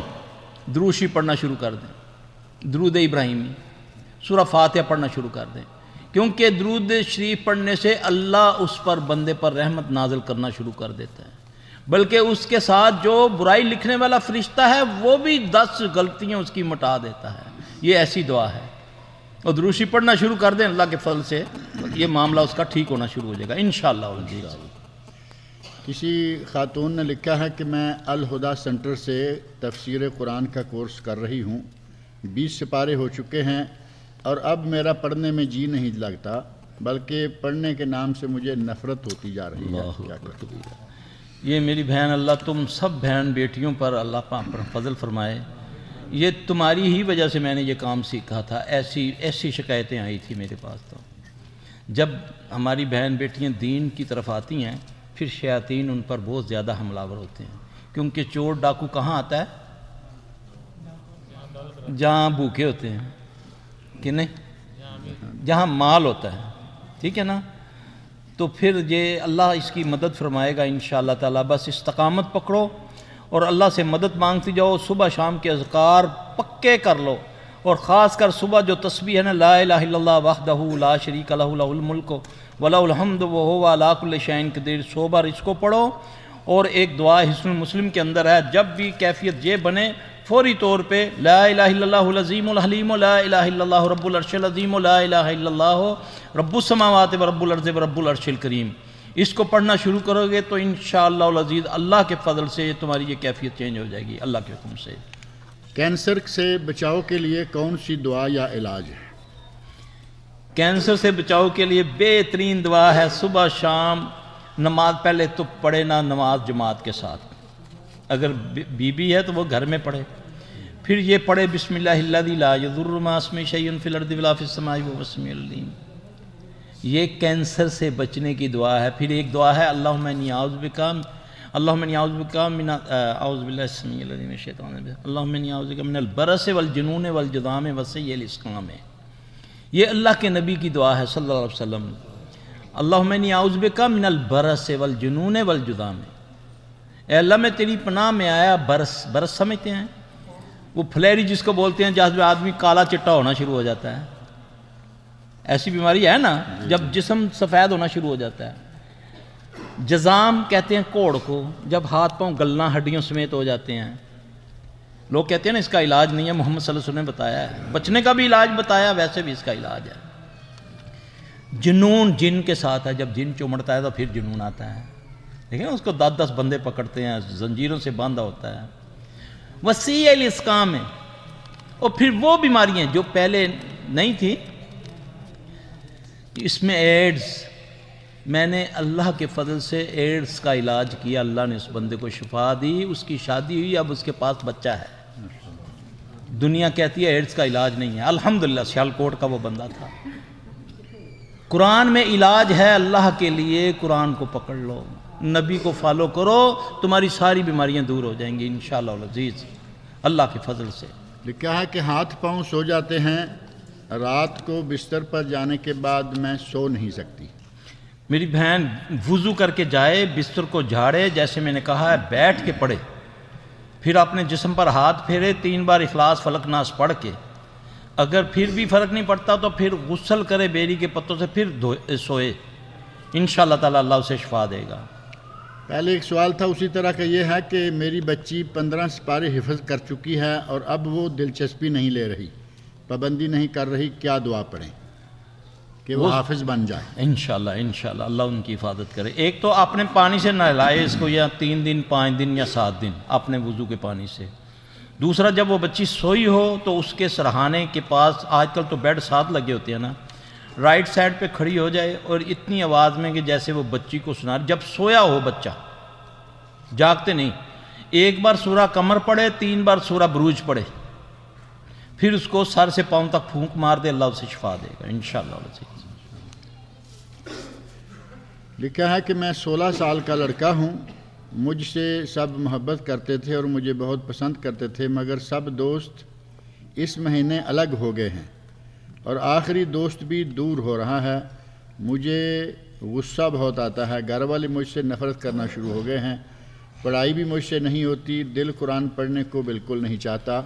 C: درود شریف پڑھنا شروع کر دیں، درود ابراہیمی، سورہ فاتحہ پڑھنا شروع کر دیں. کیونکہ درود شریف پڑھنے سے اللہ اس پر بندے پر رحمت نازل کرنا شروع کر دیتا ہے. بلکہ اس کے ساتھ جو برائی لکھنے والا فرشتہ ہے وہ بھی 10 غلطیاں اس کی مٹا دیتا ہے. یہ ایسی دعا ہے. اور درود شریف پڑھنا شروع کر دیں، اللہ کے فضل سے یہ معاملہ اس کا ٹھیک ہونا شروع ہو جائے گا انشاءاللہ العزیز.
B: کسی خاتون نے لکھا ہے کہ میں الہدا سینٹر سے تفسیر قرآن کا کورس کر رہی ہوں، 20 سپارے ہو چکے ہیں، اور اب میرا پڑھنے میں جی نہیں لگتا، بلکہ پڑھنے کے نام سے مجھے نفرت ہوتی جا رہی ہے. کیا کروں؟
C: یہ میری بہن، اللہ تم سب بہن بیٹیوں پر اللہ پاک پر فضل فرمائے. یہ تمہاری ہی وجہ سے میں نے یہ کام سیکھا تھا. ایسی شکایتیں آئی تھی میرے پاس. تو جب ہماری بہن بیٹیاں دین کی طرف آتی ہیں پھر شیاطین ان پر بہت زیادہ حملہ ور ہوتے ہیں. کیونکہ چور ڈاکو کہاں آتا ہے؟ جہاں بھوکے ہوتے ہیں کہ نہیں، جہاں مال ہوتا ہے. ٹھیک ہے نا؟ تو پھر یہ اللہ اس کی مدد فرمائے گا انشاءاللہ تعالیٰ. بس استقامت پکڑو اور اللہ سے مدد مانگتی جاؤ. صبح شام کے اذکار پکے کر لو، اور خاص کر صبح جو تسبیح ہے نا، لا الہ الا اللہ وحدہ لا شریک لہ لہ الملک ولہ الحمد وہو علی کل شیء قدیر، 100 بار اس کو پڑھو. اور ایک دعا حسن المسلم کے اندر ہے، جب بھی کیفیت یہ بنے فوری طور پہ لا الہ الا اللہ العظیم الحلیم لا الہ الا اللہ رب العرش العظیم لا الہ الا اللہ رب السماوات و رب الارض و رب العرش الکریم، اس کو پڑھنا شروع کرو گے تو انشاءاللہ العزیز اللہ کے فضل سے تمہاری یہ کیفیت چینج ہو جائے گی اللہ کے حکم سے.
B: کینسر سے بچاؤ کے لیے کون سی دعا یا علاج ہے؟
C: کینسر سے بچاؤ کے لیے بہترین دعا ہے صبح شام نماز. پہلے تو پڑھے نا نماز جماعت کے ساتھ، اگر بی ہے تو وہ گھر میں پڑھے. پھر یہ پڑھے بسم اللہ الذی لا یضر مع اسمہ شیء فی الارض ولا فی السماء وهو السمیع العلیم. یہ کینسر سے بچنے کی دعا ہے. پھر ایک دعا ہے اللہم انی اعوذ بک من اعوذ باللہ السمیع العلیم من الشیطان الرجیم اللہم انی اعوذ بک من البرص والجنون والجذام وسیء الاسقام. یہ اللہ کے نبی کی دعا ہے صلی اللہ علیہ وسلم. اللہم انی اعوذ بک من البرص والجنون والجذام، اے اللہ میں تیری پناہ میں آیا برس، برس سمجھتے ہیں وہ پھلیری جس کو بولتے ہیں جہاں آدمی کالا چٹا ہونا شروع ہو جاتا ہے، ایسی بیماری ہے نا جب جسم سفید ہونا شروع ہو جاتا ہے۔ جزام کہتے ہیں کوڑ کو، جب ہاتھ پاؤں گلنا ہڈیوں سمیت ہو جاتے ہیں، لوگ کہتے ہیں نا اس کا علاج نہیں ہے، محمد صلی اللہ علیہ وسلم نے بتایا ہے، بچنے کا بھی علاج بتایا، ویسے بھی اس کا علاج ہے۔ جنون جن کے ساتھ ہے، جب جن چمڑتا ہے تو پھر جنون آتا ہے، دیکھیں اس کو 10 بندے پکڑتے ہیں، زنجیروں سے باندھا ہوتا ہے۔ وسیع الاسقام ہے، اور پھر وہ بیماریاں جو پہلے نہیں تھی، اس میں ایڈز، میں نے اللہ کے فضل سے ایڈز کا علاج کیا، اللہ نے اس بندے کو شفا دی، اس کی شادی ہوئی، اب اس کے پاس بچہ ہے۔ دنیا کہتی ہے ایڈز کا علاج نہیں ہے، الحمدللہ سیالکوٹ کا وہ بندہ تھا۔ قرآن میں علاج ہے اللہ کے لیے، قرآن کو پکڑ لو، نبی کو فالو کرو، تمہاری ساری بیماریاں دور ہو جائیں گی انشاءاللہ العزیز اللہ کے فضل سے۔
B: لکھا ہے کہ ہاتھ پاؤں سو جاتے ہیں، رات کو بستر پر جانے کے بعد میں سو نہیں سکتی۔
C: میری بہن وضو کر کے جائے، بستر کو جھاڑے، جیسے میں نے کہا ہے بیٹھ کے پڑھے، پھر اپنے جسم پر ہاتھ پھیرے، 3 بار اخلاص فلق ناس پڑھ کے، اگر پھر بھی فرق نہیں پڑتا تو پھر غسل کرے بیری کے پتوں سے، پھر سوئے، انشاءاللہ تعالی اللہ اسے شفا دے گا۔
B: پہلے ایک سوال تھا اسی طرح کا، یہ ہے کہ میری بچی 15 سپارے حفظ کر چکی ہے اور اب وہ دلچسپی نہیں لے رہی، پابندی نہیں کر رہی، کیا دعا پڑھیں کہ وہ حافظ بن جائے؟
C: انشاءاللہ انشاءاللہ اللہ ان کی حفاظت کرے۔ ایک تو اپنے پانی سے نہلائے اس کو، یا 3 دن 5 دن یا 7 دن اپنے وضو کے پانی سے۔ دوسرا، جب وہ بچی سوئی ہو تو اس کے سرہانے کے پاس، آج کل تو بیڈ ساتھ لگے ہوتے ہیں نا، رائٹ سائڈ پہ کھڑی ہو جائے اور اتنی آواز میں کہ جیسے وہ بچی کو سنا، جب سویا ہو بچہ، جاگتے نہیں، 1 بار سورہ قمر پڑھے، 3 بار سورہ بروج پڑھے، پھر اس کو سر سے پاؤں تک پھونک مار دے، اللہ اسے شفا دے گا انشاءاللہ العزیز۔
B: لکھا ہے کہ میں 16 سال کا لڑکا ہوں، مجھ سے سب محبت کرتے تھے اور مجھے بہت پسند کرتے تھے، مگر سب دوست اس مہینے الگ ہو گئے ہیں اور آخری دوست بھی دور ہو رہا ہے، مجھے غصہ بہت آتا ہے، گھر والے مجھ سے نفرت کرنا شروع ہو گئے ہیں، پڑھائی بھی مجھ سے نہیں ہوتی، دل قرآن پڑھنے کو بالکل نہیں چاہتا،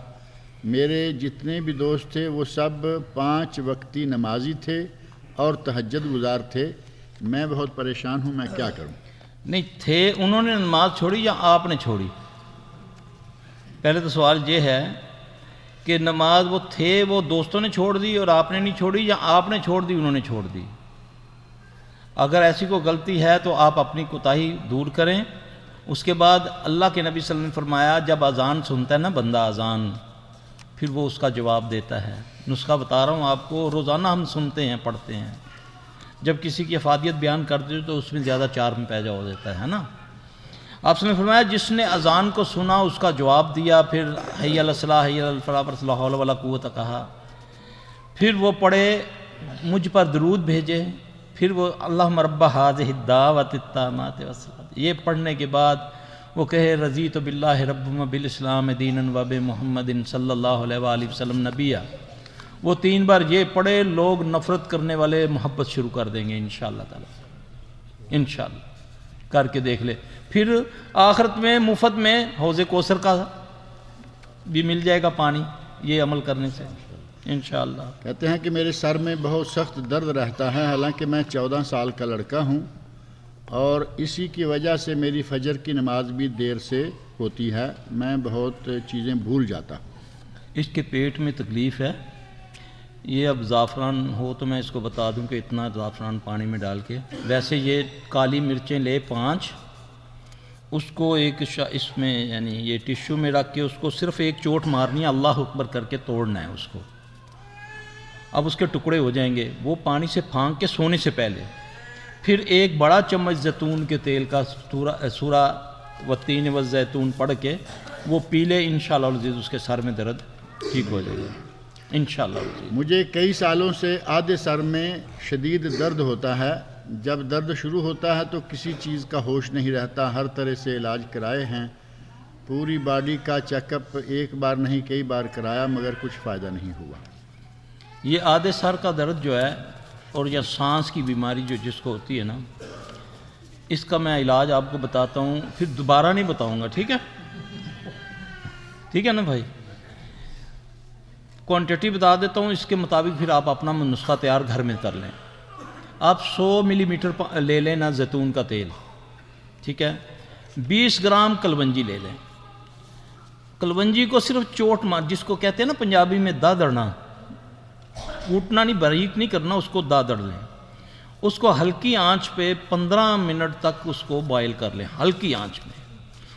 B: میرے جتنے بھی دوست تھے وہ سب 5 وقتی نمازی تھے اور تہجد گزار تھے، میں بہت پریشان ہوں، میں کیا کروں؟
C: نہیں تھے، انہوں نے نماز چھوڑی یا آپ نے چھوڑی؟ پہلے تو سوال یہ ہے کہ نماز وہ تھے، وہ دوستوں نے چھوڑ دی اور آپ نے نہیں چھوڑی، یا آپ نے چھوڑ دی انہوں نے چھوڑ دی؟ اگر ایسی کوئی غلطی ہے تو آپ اپنی کوتاہی دور کریں۔ اس کے بعد اللہ کے نبی صلی اللہ علیہ وسلم نے فرمایا، جب اذان سنتا ہے نا بندہ اذان، پھر وہ اس کا جواب دیتا ہے۔ نسخہ بتا رہا ہوں آپ کو، روزانہ ہم سنتے ہیں پڑھتے ہیں، جب کسی کی افادیت بیان کرتے تو اس میں زیادہ چارم پیدا ہو دیتا ہے نا۔ آپ نے فرمایا جس نے اذان کو سنا اس کا جواب دیا، پھر حی علی الصلاۃ حی علی الفلاح پر لا حول ولا قوت کہا، پھر وہ پڑھے، مجھ پر درود بھیجے، پھر وہ اللہم رب ھذہ الدعوۃ التامۃ والصلاۃ، یہ پڑھنے کے بعد وہ کہے رضیت باللہ رب و بالاسلام دینا و بمحمد صلی اللہ علیہ وآلہ وسلم نبیہ، وہ 3 بار یہ پڑھے، لوگ نفرت کرنے والے محبت شروع کر دیں گے انشاءاللہ تعالی، انشاءاللہ کر کے دیکھ لے۔ پھر آخرت میں مفت میں حوض کوثر کا بھی مل جائے گا پانی، یہ عمل کرنے سے انشاءاللہ۔
B: کہتے ہیں کہ میرے سر میں بہت سخت درد رہتا ہے، حالانکہ میں 14 سال کا لڑکا ہوں اور اسی کی وجہ سے میری فجر کی نماز بھی دیر سے ہوتی ہے، میں بہت چیزیں بھول جاتا۔
C: اس کے پیٹ میں تکلیف ہے، یہ اب زعفران ہو تو میں اس کو بتا دوں کہ اتنا زعفران پانی میں ڈال کے، ویسے یہ کالی مرچیں لے 5، اس کو ایک اس میں یعنی یہ ٹشو میں رکھ کے اس کو صرف ایک چوٹ مارنی ہے، اللہ اکبر کر کے توڑنا ہے اس کو، اب اس کے ٹکڑے ہو جائیں گے، وہ پانی سے پھانک کے سونے سے پہلے، پھر 1 بڑا چمچ زیتون کے تیل کا سورہ والتین والزیتون پڑھ کے وہ پی لے، انشاءاللہ العزیز اس کے سر میں درد ٹھیک ہو جائے گا انشاءاللہ العزیز۔
B: مجھے کئی سالوں سے آدھے سر میں شدید درد ہوتا ہے، جب درد شروع ہوتا ہے تو کسی چیز کا ہوش نہیں رہتا، ہر طرح سے علاج کرائے ہیں، پوری باڈی کا چیک اپ 1 بار نہیں کئی بار کرایا مگر کچھ فائدہ نہیں ہوا۔
C: یہ آدھے سر کا درد جو ہے اور یا سانس کی بیماری جس کو ہوتی ہے نا، اس کا میں علاج آپ کو بتاتا ہوں، پھر دوبارہ نہیں بتاؤں گا، ٹھیک ہے؟ ٹھیک ہے نا بھائی؟ کوانٹٹی بتا دیتا ہوں، اس کے مطابق پھر آپ اپنا نسخہ تیار گھر میں کر لیں۔ آپ 100 ملی میٹر لے لیں نا زیتون کا تیل، ٹھیک ہے؟ 20 گرام کلونجی لے لیں۔ کلونجی کو صرف چوٹ مار، جس کو کہتے ہیں نا پنجابی میں دادڑنا، کوٹنا نہیں، باریک نہیں کرنا، اس کو دادڑ لیں۔ اس کو ہلکی آنچ پہ 15 منٹ تک اس کو بوائل کر لیں، ہلکی آنچ میں۔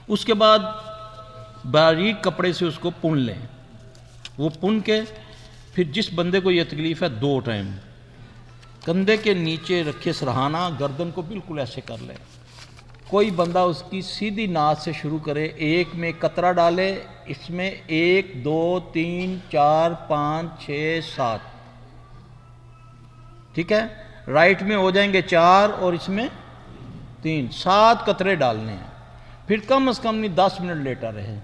C: اس کے بعد باریک کپڑے سے اس کو پن لیں۔ وہ پن کے پھر جس بندے کو یہ تکلیف ہے 2 ٹائم کندھے کے نیچے رکھے سرہانہ، گردن کو بالکل ایسے کر لیں۔ کوئی بندہ اس کی سیدھی ناک سے شروع کرے، ایک میں قطرہ ڈالے، اس میں 1 2 3 4 5 6 7، ٹھیک ہے؟ رائٹ میں ہو جائیں گے 4 اور اس میں 3، 7 قطرے ڈالنے ہیں۔ پھر کم از کم نہیں 10 منٹ لیٹا رہے۔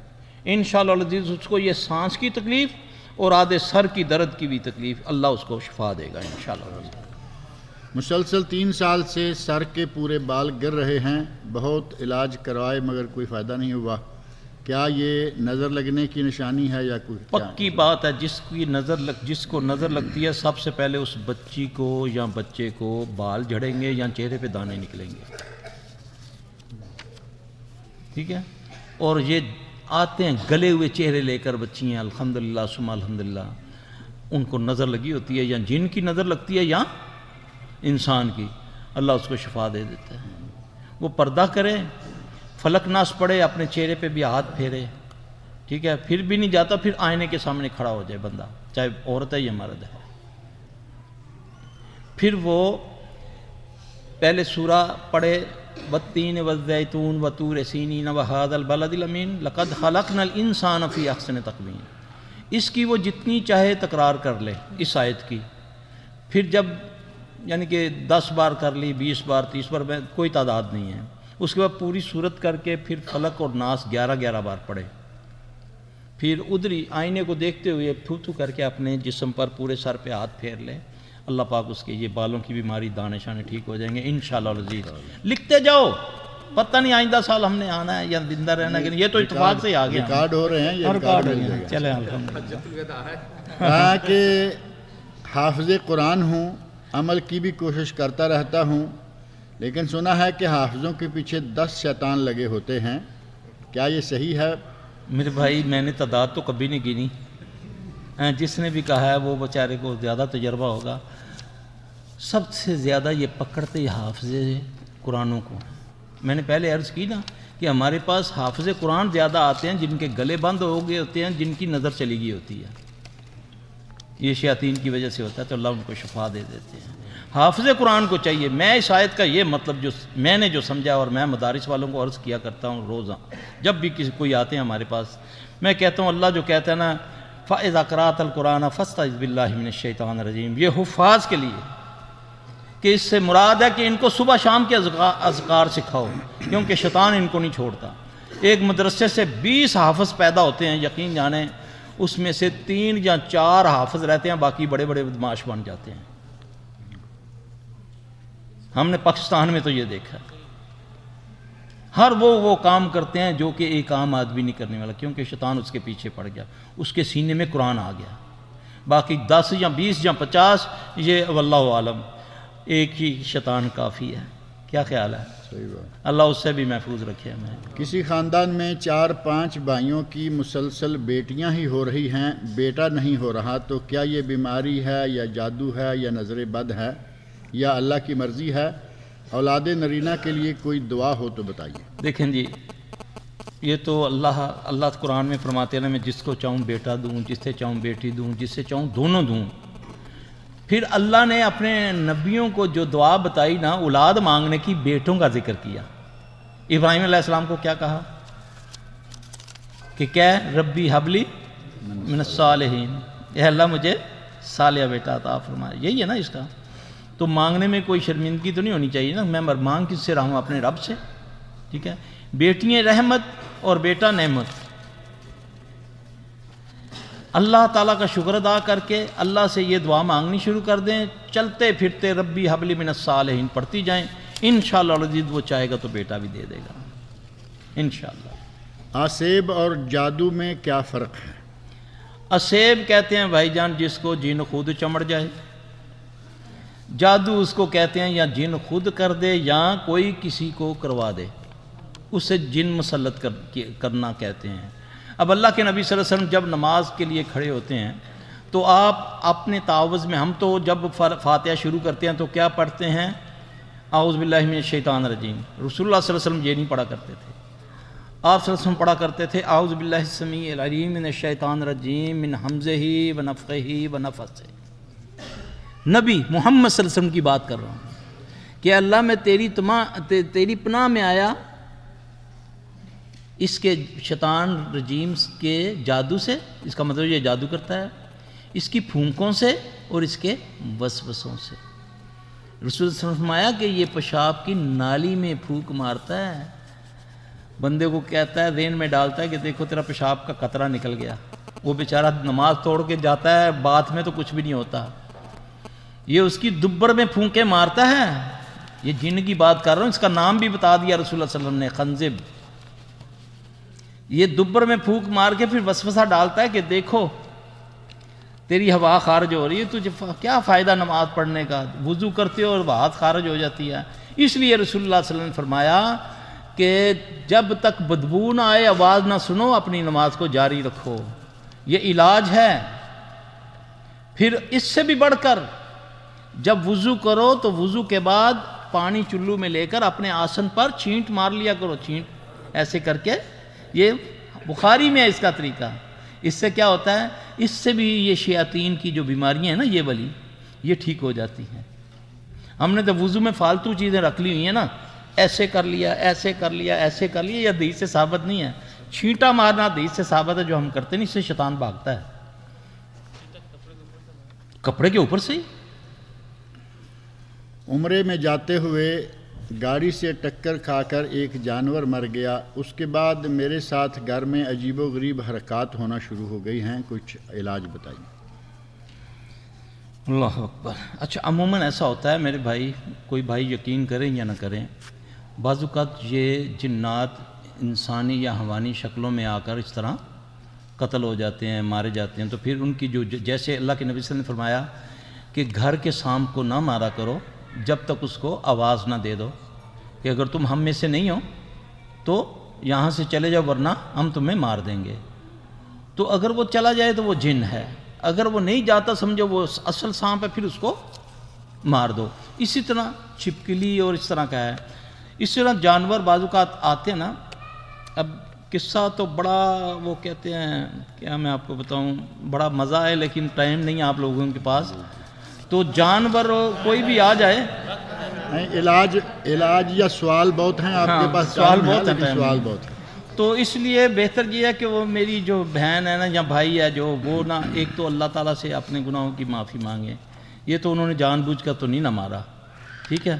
C: انشاءاللہ العزیز اس کو یہ سانس کی تکلیف اور آدھے سر کی درد کی بھی تکلیف، اللہ اس کو شفا دے گا انشاءاللہ العزیز۔
B: مسلسل 3 سال سے سر کے پورے بال گر رہے ہیں، بہت علاج کروائے مگر کوئی فائدہ نہیں ہوا، کیا یہ نظر لگنے کی نشانی ہے یا کوئی؟
C: پکی بات ہے، جس کو نظر لگتی ہے سب سے پہلے اس بچی کو یا بچے کو بال جھڑیں گے یا چہرے پہ دانے نکلیں گے، ٹھیک ہے؟ اور یہ آتے ہیں گلے ہوئے چہرے لے کر بچیاں، الحمدللہ ثم الحمدللہ، ان کو نظر لگی ہوتی ہے، یا جن کی نظر لگتی ہے یا انسان کی، اللہ اس کو شفا دے دیتا ہے۔ وہ پردہ کرے، فلک ناس پڑے، اپنے چہرے پہ بھی ہاتھ پھیرے، ٹھیک ہے؟ پھر بھی نہیں جاتا، پھر آئینے کے سامنے کھڑا ہو جائے بندہ، چاہے عورت ہے یا مرد ہے۔ پھر وہ پہلے سورہ پڑھے، والتین والزیتون وطور سینین وہذا البلد الامین لقد خلقنا الانسان فی احسن تقویم۔ اس کی وہ جتنی چاہے تکرار کر لے اس آیت کی، پھر جب یعنی کہ 10 بار کر لی، 20 بار، 30 بار، کوئی تعداد نہیں ہے۔ اس کے بعد پوری صورت کر کے پھر فلک اور ناس 11 بار پڑھے، پھر ادھری آئینے کو دیکھتے ہوئے تھو کر کے اپنے جسم پر پورے سر پہ ہاتھ پھیر لے، اللہ پاک اس کے یہ بالوں کی بیماری، دانے شانے ٹھیک ہو جائیں گے انشاءاللہ العزیز۔ لکھتے جاؤ، پتہ نہیں آئندہ سال ہم نے آنا ہے یا زندہ رہنا ہے، یہ تو اتفاق سے ہی آ گیا،
B: ریکارڈ ہو رہے ہیں، یہ ریکارڈ مل جائے گا۔
C: چلیں الحمدللہ۔
B: کہا کہ حافظ قرآن ہوں، عمل کی بھی کوشش کرتا رہتا ہوں، لیکن سنا ہے کہ حافظوں کے پیچھے 10 شیطان لگے ہوتے ہیں، کیا یہ صحیح ہے؟
C: میرے بھائی میں نے تعداد تو کبھی نہیں گنی، جس نے بھی کہا ہے وہ بیچارے کو زیادہ تجربہ ہوگا۔ سب سے زیادہ یہ پکڑتے حافظ قرآنوں کو۔ میں نے پہلے عرض کی نا کہ ہمارے پاس حافظ قرآن زیادہ آتے ہیں جن کے گلے بند ہو گئے ہوتے ہیں، جن کی نظر چلی گئی ہوتی ہے، یہ شیاطین کی وجہ سے ہوتا ہے، تو اللہ ان کو شفا دے دیتے ہیں۔ حافظ قرآن کو چاہیے، میں اس آیت کا یہ مطلب جو میں نے جو سمجھا، اور میں مدارس والوں کو عرض کیا کرتا ہوں روزہ، جب بھی کوئی آتے ہیں ہمارے پاس، میں کہتا ہوں اللہ جو کہتا ہے نا فَإِذَا قَرَأْتَ الْقُرْآنَ فَاسْتَعِذْ بِاللَّهِ مِنَ الشَّيْطَانِ الرَّجِيمِ، یہ حفاظ کے لیے، کہ اس سے مراد ہے کہ ان کو صبح شام کے اذکار سکھاؤ، کیونکہ شیطان ان کو نہیں چھوڑتا۔ ایک مدرسے سے 20 حافظ پیدا ہوتے ہیں، یقین جانیں اس میں سے 3 یا 4 حافظ رہتے ہیں، باقی بڑے بڑے بدماش بن جاتے ہیں۔ ہم نے پاکستان میں تو یہ دیکھا، ہر وہ کام کرتے ہیں جو کہ ایک عام آدمی نہیں کرنے والا، کیونکہ شیطان اس کے پیچھے پڑ گیا، اس کے سینے میں قرآن آ گیا۔ باقی 10 یا 20 یا 50 یہ واللہ عالم، ایک ہی شیطان کافی ہے۔ کیا خیال ہے؟
B: صحیح بات۔
C: اللہ اس سے بھی محفوظ رکھے ہمیں۔
B: کسی خاندان میں 4-5 بھائیوں کی مسلسل بیٹیاں ہی ہو رہی ہیں، بیٹا نہیں ہو رہا، تو کیا یہ بیماری ہے یا جادو ہے یا نظر بد ہے یا اللہ کی مرضی ہے؟ اولاد نرینہ کے لیے کوئی دعا ہو تو بتائیے۔
C: دیکھیں جی، یہ تو اللہ قرآن میں فرماتے ہیں، میں جس کو چاہوں بیٹا دوں، جس سے چاہوں بیٹی دوں، جس سے چاہوں دونوں دوں۔ پھر اللہ نے اپنے نبیوں کو جو دعا بتائی نا اولاد مانگنے کی، بیٹوں کا ذکر کیا۔ ابراہیم علیہ السلام کو کیا کہا کہ کیا ربی حبلی من الصالحین، اے اللہ مجھے صالح بیٹا عطا فرما۔ یہی ہے نا اس کا، تو مانگنے میں کوئی شرمندگی تو نہیں ہونی چاہیے نا، میں مانگ کس سے رہا ہوں؟ اپنے رب سے، ٹھیک ہے؟ بیٹیاں رحمت اور بیٹا نعمت۔ اللہ تعالیٰ کا شکر ادا کر کے اللہ سے یہ دعا مانگنی شروع کر دیں، چلتے پھرتے ربی حبلی من الصالحین پڑھتی جائیں، انشاءاللہ العزیز وہ چاہے گا تو بیٹا بھی دے دے گا انشاءاللہ۔
B: آسیب اور جادو میں کیا فرق ہے؟
C: اسیب کہتے ہیں بھائی جان جس کو جن خود چمڑ جائے، جادو اس کو کہتے ہیں یا جن خود کر دے یا کوئی کسی کو کروا دے، اسے جن مسلط کرنا کہتے ہیں۔ اب اللہ کے نبی صلی اللہ علیہ وسلم جب نماز کے لیے کھڑے ہوتے ہیں تو آپ اپنے تعوذ میں، ہم تو جب فاتحہ شروع کرتے ہیں تو کیا پڑھتے ہیں؟ اعوذ باللہ من الشیطان الرجیم۔ رسول اللہ صلی اللہ علیہ وسلم یہ نہیں پڑھا کرتے تھے، آپ صلی اللہ علیہ وسلم پڑھا کرتے تھے اعوذ باللہ السمیع العلیم من الشیطان الرجیم من حمزہ ونفخہ ونفثہ۔ نبی محمد صلی اللہ علیہ وسلم کی بات کر رہا ہوں کہ اللہ میں تیری پناہ میں آیا اس کے شیطان رجیم کے جادو سے، اس کا مطلب یہ جادو کرتا ہے، اس کی پھونکوں سے اور اس کے وسوسوں سے۔ رسول اللہ صلی اللہ علیہ وسلم نے فرمایا کہ یہ پیشاب کی نالی میں پھونک مارتا ہے، بندے کو کہتا ہے، ذہن میں ڈالتا ہے کہ دیکھو تیرا پیشاب کا قطرہ نکل گیا، وہ بیچارہ نماز توڑ کے جاتا ہے، بات میں تو کچھ بھی نہیں ہوتا، یہ اس کی دبر میں پھونکے مارتا ہے۔ یہ جن کی بات کر رہا ہوں، اس کا نام بھی بتا دیا رسول اللہ صلی اللہ علیہ وسلم نے، خنزب۔ یہ دبر میں پھونک مار کے پھر وسوسہ ڈالتا ہے کہ دیکھو تیری ہوا خارج ہو رہی ہے، تجھے کیا فائدہ نماز پڑھنے کا، وضو کرتے ہو اور ہاتھ خارج ہو جاتی ہے۔ اس لیے رسول اللہ صلی اللہ علیہ وسلم نے فرمایا کہ جب تک بدبو نہ آئے، آواز نہ سنو، اپنی نماز کو جاری رکھو، یہ علاج ہے۔ پھر اس سے بھی بڑھ کر جب وضو کرو تو وضو کے بعد پانی چلو میں لے کر اپنے آسن پر چھینٹ مار لیا کرو، چھینٹ ایسے کر کے، یہ بخاری میں ہے اس کا طریقہ۔ اس سے کیا ہوتا ہے؟ اس سے بھی یہ شیاطین کی جو بیماریاں ہیں نا، یہ والی، یہ ٹھیک ہو جاتی ہیں۔ ہم نے تو وضو میں فالتو چیزیں رکھ لی ہوئی ہیں نا، ایسے کر لیا، ایسے کر لیا، ایسے کر لیا، یہ حدیث سے ثابت نہیں ہے۔ چھینٹا مارنا حدیث سے ثابت ہے، جو ہم کرتے نہیں، اس سے شیطان بھاگتا ہے۔ کپڑے کے اوپر سے ہی۔
B: عمرے میں جاتے ہوئے گاڑی سے ٹکر کھا کر ایک جانور مر گیا، اس کے بعد میرے ساتھ گھر میں عجیب و غریب حرکات ہونا شروع ہو گئی ہیں، کچھ علاج بتائیے۔
C: اللہ اکبر۔ اچھا، عموماً ایسا ہوتا ہے میرے بھائی، کوئی بھائی یقین کریں یا نہ کریں، بعض اوقات یہ جنات انسانی یا حیوانی شکلوں میں آ کر اس طرح قتل ہو جاتے ہیں، مارے جاتے ہیں، تو پھر ان کی جو جیسے اللہ کے نبی صلی اللہ علیہ وسلم نے فرمایا کہ گھر کے سانپ کو نہ مارا کرو جب تک اس کو آواز نہ دے دو کہ اگر تم ہم میں سے نہیں ہو تو یہاں سے چلے جاؤ ورنہ ہم تمہیں مار دیں گے۔ تو اگر وہ چلا جائے تو وہ جن ہے، اگر وہ نہیں جاتا سمجھو وہ اصل سانپ ہے، پھر اس کو مار دو۔ اسی طرح چھپکلی اور اس طرح کا ہے۔ اس طرح جانور بعض اوقات آتے ہیں نا، اب قصہ تو بڑا وہ کہتے ہیں، کیا میں آپ کو بتاؤں، بڑا مزہ ہے لیکن ٹائم نہیں ہے آپ لوگوں کے پاس، تو جانور کوئی بھی آ جائے،
B: علاج یا سوال بہت ہیں آپ کے پاس،
C: سوال بہت ہیں،
B: سوال بہت ہیں،
C: تو اس لیے بہتر یہ ہے کہ وہ میری جو بہن ہے نا یا بھائی ہے جو، وہ نا ایک تو اللہ تعالیٰ سے اپنے گناہوں کی معافی مانگے، یہ تو انہوں نے جان بوجھ کر تو نہیں نہ مارا، ٹھیک ہے،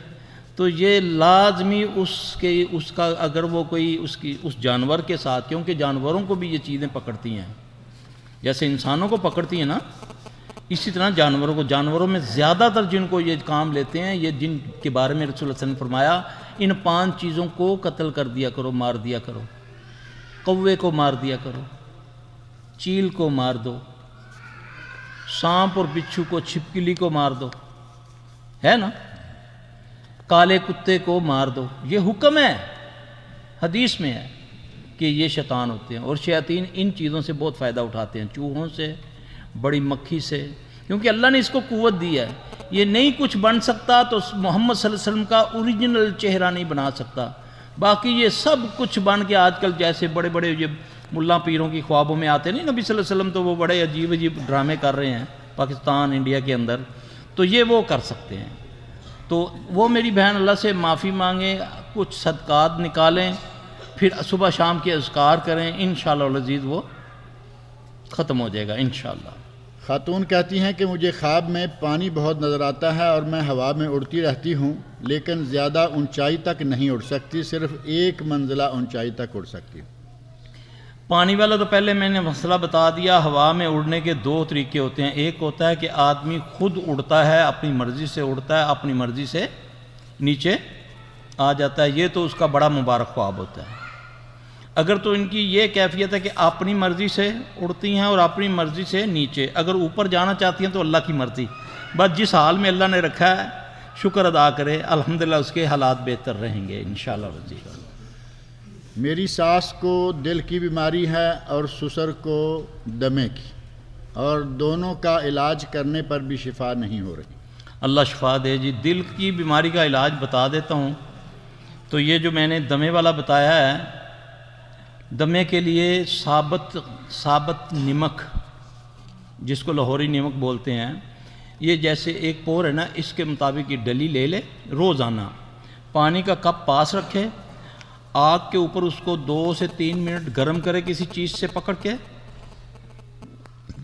C: تو یہ لازمی اس کا اگر وہ کوئی اس جانور کے ساتھ، کیونکہ جانوروں کو بھی یہ چیزیں پکڑتی ہیں جیسے انسانوں کو پکڑتی ہیں نا، اسی طرح جانوروں میں زیادہ تر جن کو یہ کام لیتے ہیں، یہ جن کے بارے میں رسول اللہ صلی اللہ علیہ وسلم نے فرمایا ان 5 چیزوں کو قتل کر دیا کرو، مار دیا کرو۔ کوے کو مار دیا کرو، چیل کو مار دو، سانپ اور بچھو کو، چھپکلی کو مار دو، ہے نا، کالے کتے کو مار دو۔ یہ حکم ہے، حدیث میں ہے کہ یہ شیطان ہوتے ہیں، اور شیاطین ان چیزوں سے بہت فائدہ اٹھاتے ہیں، چوہوں سے، بڑی مکھی سے، کیونکہ اللہ نے اس کو قوت دی ہے۔ یہ نہیں کچھ بن سکتا تو محمد صلی اللہ علیہ وسلم کا اوریجنل چہرہ نہیں بنا سکتا، باقی یہ سب کچھ بن کے آج کل جیسے بڑے بڑے یہ ملا پیروں کی خوابوں میں آتے نہیں نبی صلی اللہ علیہ وسلم، تو وہ بڑے عجیب عجیب ڈرامے کر رہے ہیں پاکستان انڈیا کے اندر، تو یہ وہ کر سکتے ہیں۔ تو وہ میری بہن اللہ سے معافی مانگیں، کچھ صدقات نکالیں، پھر صبح شام کے اذکار کریں، انشاءاللہ العزیز وہ ختم ہو جائے گا انشاءاللہ۔
B: خاتون کہتی ہیں کہ مجھے خواب میں پانی بہت نظر آتا ہے اور میں ہوا میں اڑتی رہتی ہوں، لیکن زیادہ اونچائی تک نہیں اڑ سکتی، صرف 1 منزلہ اونچائی تک اڑ سکتی ہوں۔
C: پانی والا تو پہلے میں نے مسئلہ بتا دیا. ہوا میں اڑنے کے دو طریقے ہوتے ہیں. ایک ہوتا ہے کہ آدمی خود اڑتا ہے, اپنی مرضی سے اڑتا ہے, اپنی مرضی سے نیچے آ جاتا ہے. یہ تو اس کا بڑا مبارک خواب ہوتا ہے. اگر تو ان کی یہ کیفیت ہے کہ اپنی مرضی سے اڑتی ہیں اور اپنی مرضی سے نیچے, اگر اوپر جانا چاہتی ہیں تو اللہ کی مرضی, بس جس حال میں اللہ نے رکھا ہے شکر ادا کرے, الحمدللہ اس کے حالات بہتر رہیں گے انشاءاللہ رضی.
B: میری ساس کو دل کی بیماری ہے اور سسر کو دمے کی, اور دونوں کا علاج کرنے پر بھی شفا نہیں ہو رہی.
C: اللہ شفا دے جی. دل کی بیماری کا علاج بتا دیتا ہوں. تو یہ جو میں نے دمے والا بتایا ہے, دمے کے لیے ثابت نمک, جس کو لاہوری نمک بولتے ہیں, یہ جیسے ایک پور ہے نا, اس کے مطابق یہ ڈلی لے لے. روزانہ پانی کا کپ پاس رکھے, آگ کے اوپر اس کو 2 سے 3 منٹ گرم کرے کسی چیز سے پکڑ کے.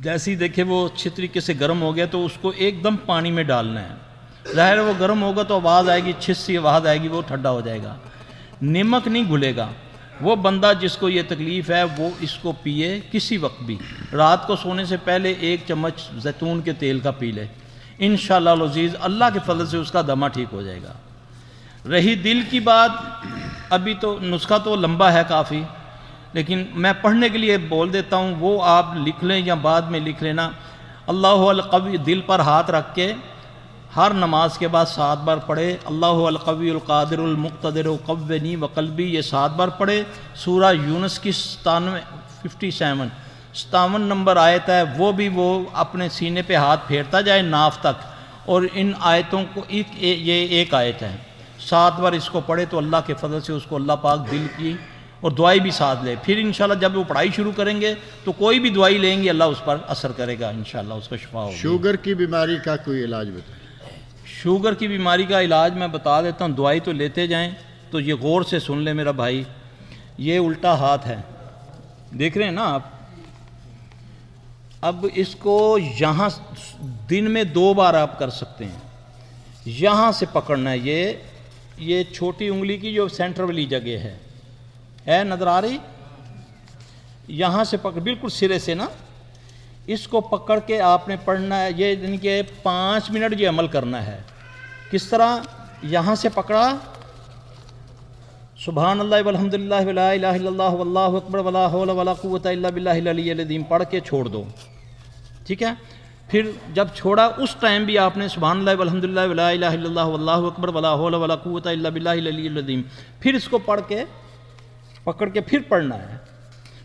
C: جیسے ہی دیکھے وہ اچھی طریقے سے گرم ہو گیا تو اس کو ایک دم پانی میں ڈالنا ہے. ظاہر ہے وہ گرم ہوگا تو آواز آئے گی, چھس سی آواز آئے گی, وہ ٹھنڈا ہو جائے گا. نمک نہیں گھلے گا. وہ بندہ جس کو یہ تکلیف ہے وہ اس کو پیے کسی وقت بھی. رات کو سونے سے پہلے 1 چمچ زیتون کے تیل کا پی لے, انشاءاللہ العزیز اللہ کے فضل سے اس کا دمہ ٹھیک ہو جائے گا. رہی دل کی بات, ابھی تو نسخہ تو لمبا ہے کافی, لیکن میں پڑھنے کے لیے بول دیتا ہوں, وہ آپ لکھ لیں یا بعد میں لکھ لینا. اللہ القوی, دل پر ہاتھ رکھ کے ہر نماز کے بعد 7 بار پڑھے. اللہ القوی القادر المقتدر قوّنی وقلبی, یہ 7 بار پڑھے. سورہ یونس کی 57 نمبر آیت ہے, وہ بھی وہ اپنے سینے پہ ہاتھ پھیرتا جائے ناف تک, اور ان آیتوں کو یہ ایک آیت ہے, 7 بار اس کو پڑھے تو اللہ کے فضل سے اس کو اللہ پاک دل کی اور دعائی بھی ساتھ لے. پھر انشاءاللہ جب وہ پڑھائی شروع کریں گے تو کوئی بھی دعائی لیں گے اللہ اس پر اثر کرے گا, انشاءاللہ اس کو شفا ہوگی.
B: شوگر کی بیماری کا کوئی علاج بتائیں.
C: شوگر کی بیماری کا علاج میں بتا دیتا ہوں. دوائی تو لیتے جائیں. تو یہ غور سے سن لے میرا بھائی, یہ الٹا ہاتھ ہے, دیکھ رہے ہیں نا آپ. اب اس کو یہاں دن میں 2 بار آپ کر سکتے ہیں. یہاں سے پکڑنا ہے, یہ چھوٹی انگلی کی جو سینٹر والی جگہ ہے نظر آ رہی, یہاں سے پکڑ, بالکل سرے سے نا, اس کو پکڑ کے آپ نے پڑھنا ہے. یہ یعنی کہ 5 منٹ یہ عمل کرنا ہے. کس طرح؟ یہاں سے پکڑا, سبحان اللہ والحمدللہ ولا الہ الا اللہ واللہ اکبر ولا حول ولا قوت الا باللہ العلی العظیم پڑھ کے چھوڑ دو, ٹھیک ہے. پھر جب چھوڑا اس ٹائم بھی آپ نے سبحان اللہ والحمدللہ ولا الہ الا اللہ واللہ اکبر ولا حول ولا قوت الا باللہ العلی العظیم, پھر اس کو پڑھ کے پکڑ کے پھر پڑھنا ہے.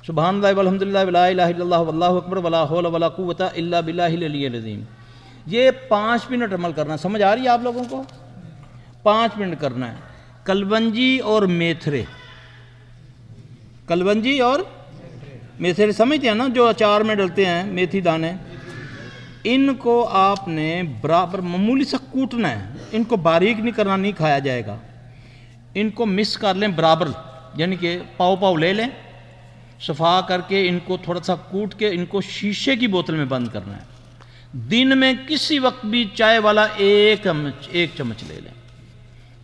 C: سبحان اللہ والحمدللہ ولا الہ الا اللہ واللہ اکبر ولا حول ولا قوت الا باللہ العلی العظیم. یہ 5 منٹ عمل کرنا. سمجھ آ رہی ہے آپ لوگوں کو؟ 5 منٹ کرنا ہے. کلونجی اور میتھرے, کلونجی اور میتھرے سمجھتے ہیں نا, جو اچار میں ڈلتے ہیں میتھی دانے, ان کو آپ نے برابر معمولی سا کوٹنا ہے. ان کو باریک نہیں کرنا, نہیں کھایا جائے گا. ان کو مکس کر لیں برابر, یعنی کہ پاؤ لے لیں, صفا کر کے ان کو تھوڑا سا کوٹ کے ان کو شیشے کی بوتل میں بند کرنا ہے. دن میں کسی وقت بھی چائے والا 1 چمچ لے لیں,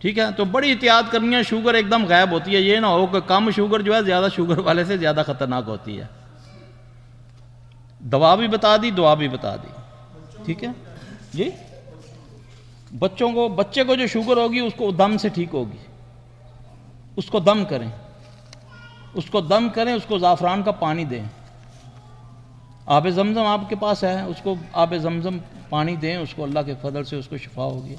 C: ٹھیک ہے. تو بڑی احتیاط کرنی ہے, شوگر ایک دم غائب ہوتی ہے. یہ نہ ہو کہ کم شوگر جو ہے زیادہ شوگر والے سے زیادہ خطرناک ہوتی ہے. دوا بھی بتا دی, دعا بھی بتا دی, ٹھیک ہے جی. بچے کو جو شوگر ہوگی اس کو دم سے ٹھیک ہوگی. اس کو دم کریں, اس کو زعفران کا پانی دیں. آب زمزم آپ کے پاس ہے, اس کو آب زمزم پانی دیں, اس کو اللہ کے فضل سے اس کو شفا ہوگی.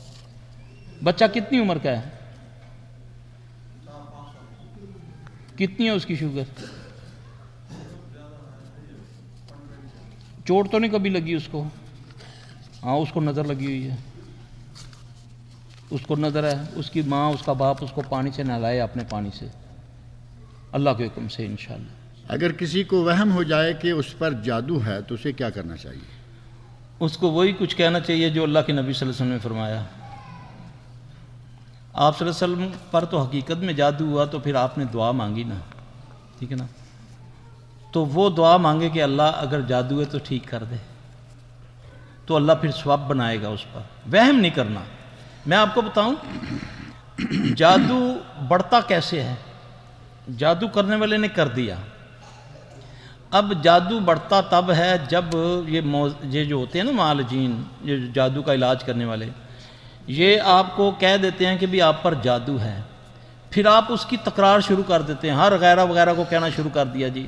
C: بچہ کتنی عمر کا ہے؟ کتنی ہے اس کی شوگر؟ چوٹ تو نہیں کبھی لگی اس کو؟ ہاں اس کو نظر لگی ہوئی ہے, اس کو نظر ہے. اس کی ماں, اس کا باپ اس کو پانی سے نہلائے, اپنے پانی سے, اللہ کے حکم سے انشاءاللہ.
B: اگر کسی کو وہم ہو جائے کہ اس پر جادو ہے تو اسے کیا کرنا چاہیے؟
C: اس کو وہی کچھ کہنا چاہیے جو اللہ کے نبی صلی اللہ علیہ وسلم نے فرمایا. آپ صلی اللہ علیہ وسلم پر تو حقیقت میں جادو ہوا تو پھر آپ نے دعا مانگی نا, ٹھیک ہے نا. تو وہ دعا مانگے کہ اللہ اگر جادو ہے تو ٹھیک کر دے, تو اللہ پھر ثواب بنائے گا اس پر. وہم نہیں کرنا. میں آپ کو بتاؤں جادو بڑھتا کیسے ہے. جادو کرنے والے نے کر دیا, اب جادو بڑھتا تب ہے جب یہ جو ہوتے ہیں نا معالجین، یہ جادو کا علاج کرنے والے، یہ آپ کو کہہ دیتے ہیں کہ بھی آپ پر جادو ہے، پھر آپ اس کی تکرار شروع کر دیتے ہیں، ہر غیرہ وغیرہ کو کہنا شروع کر دیا جی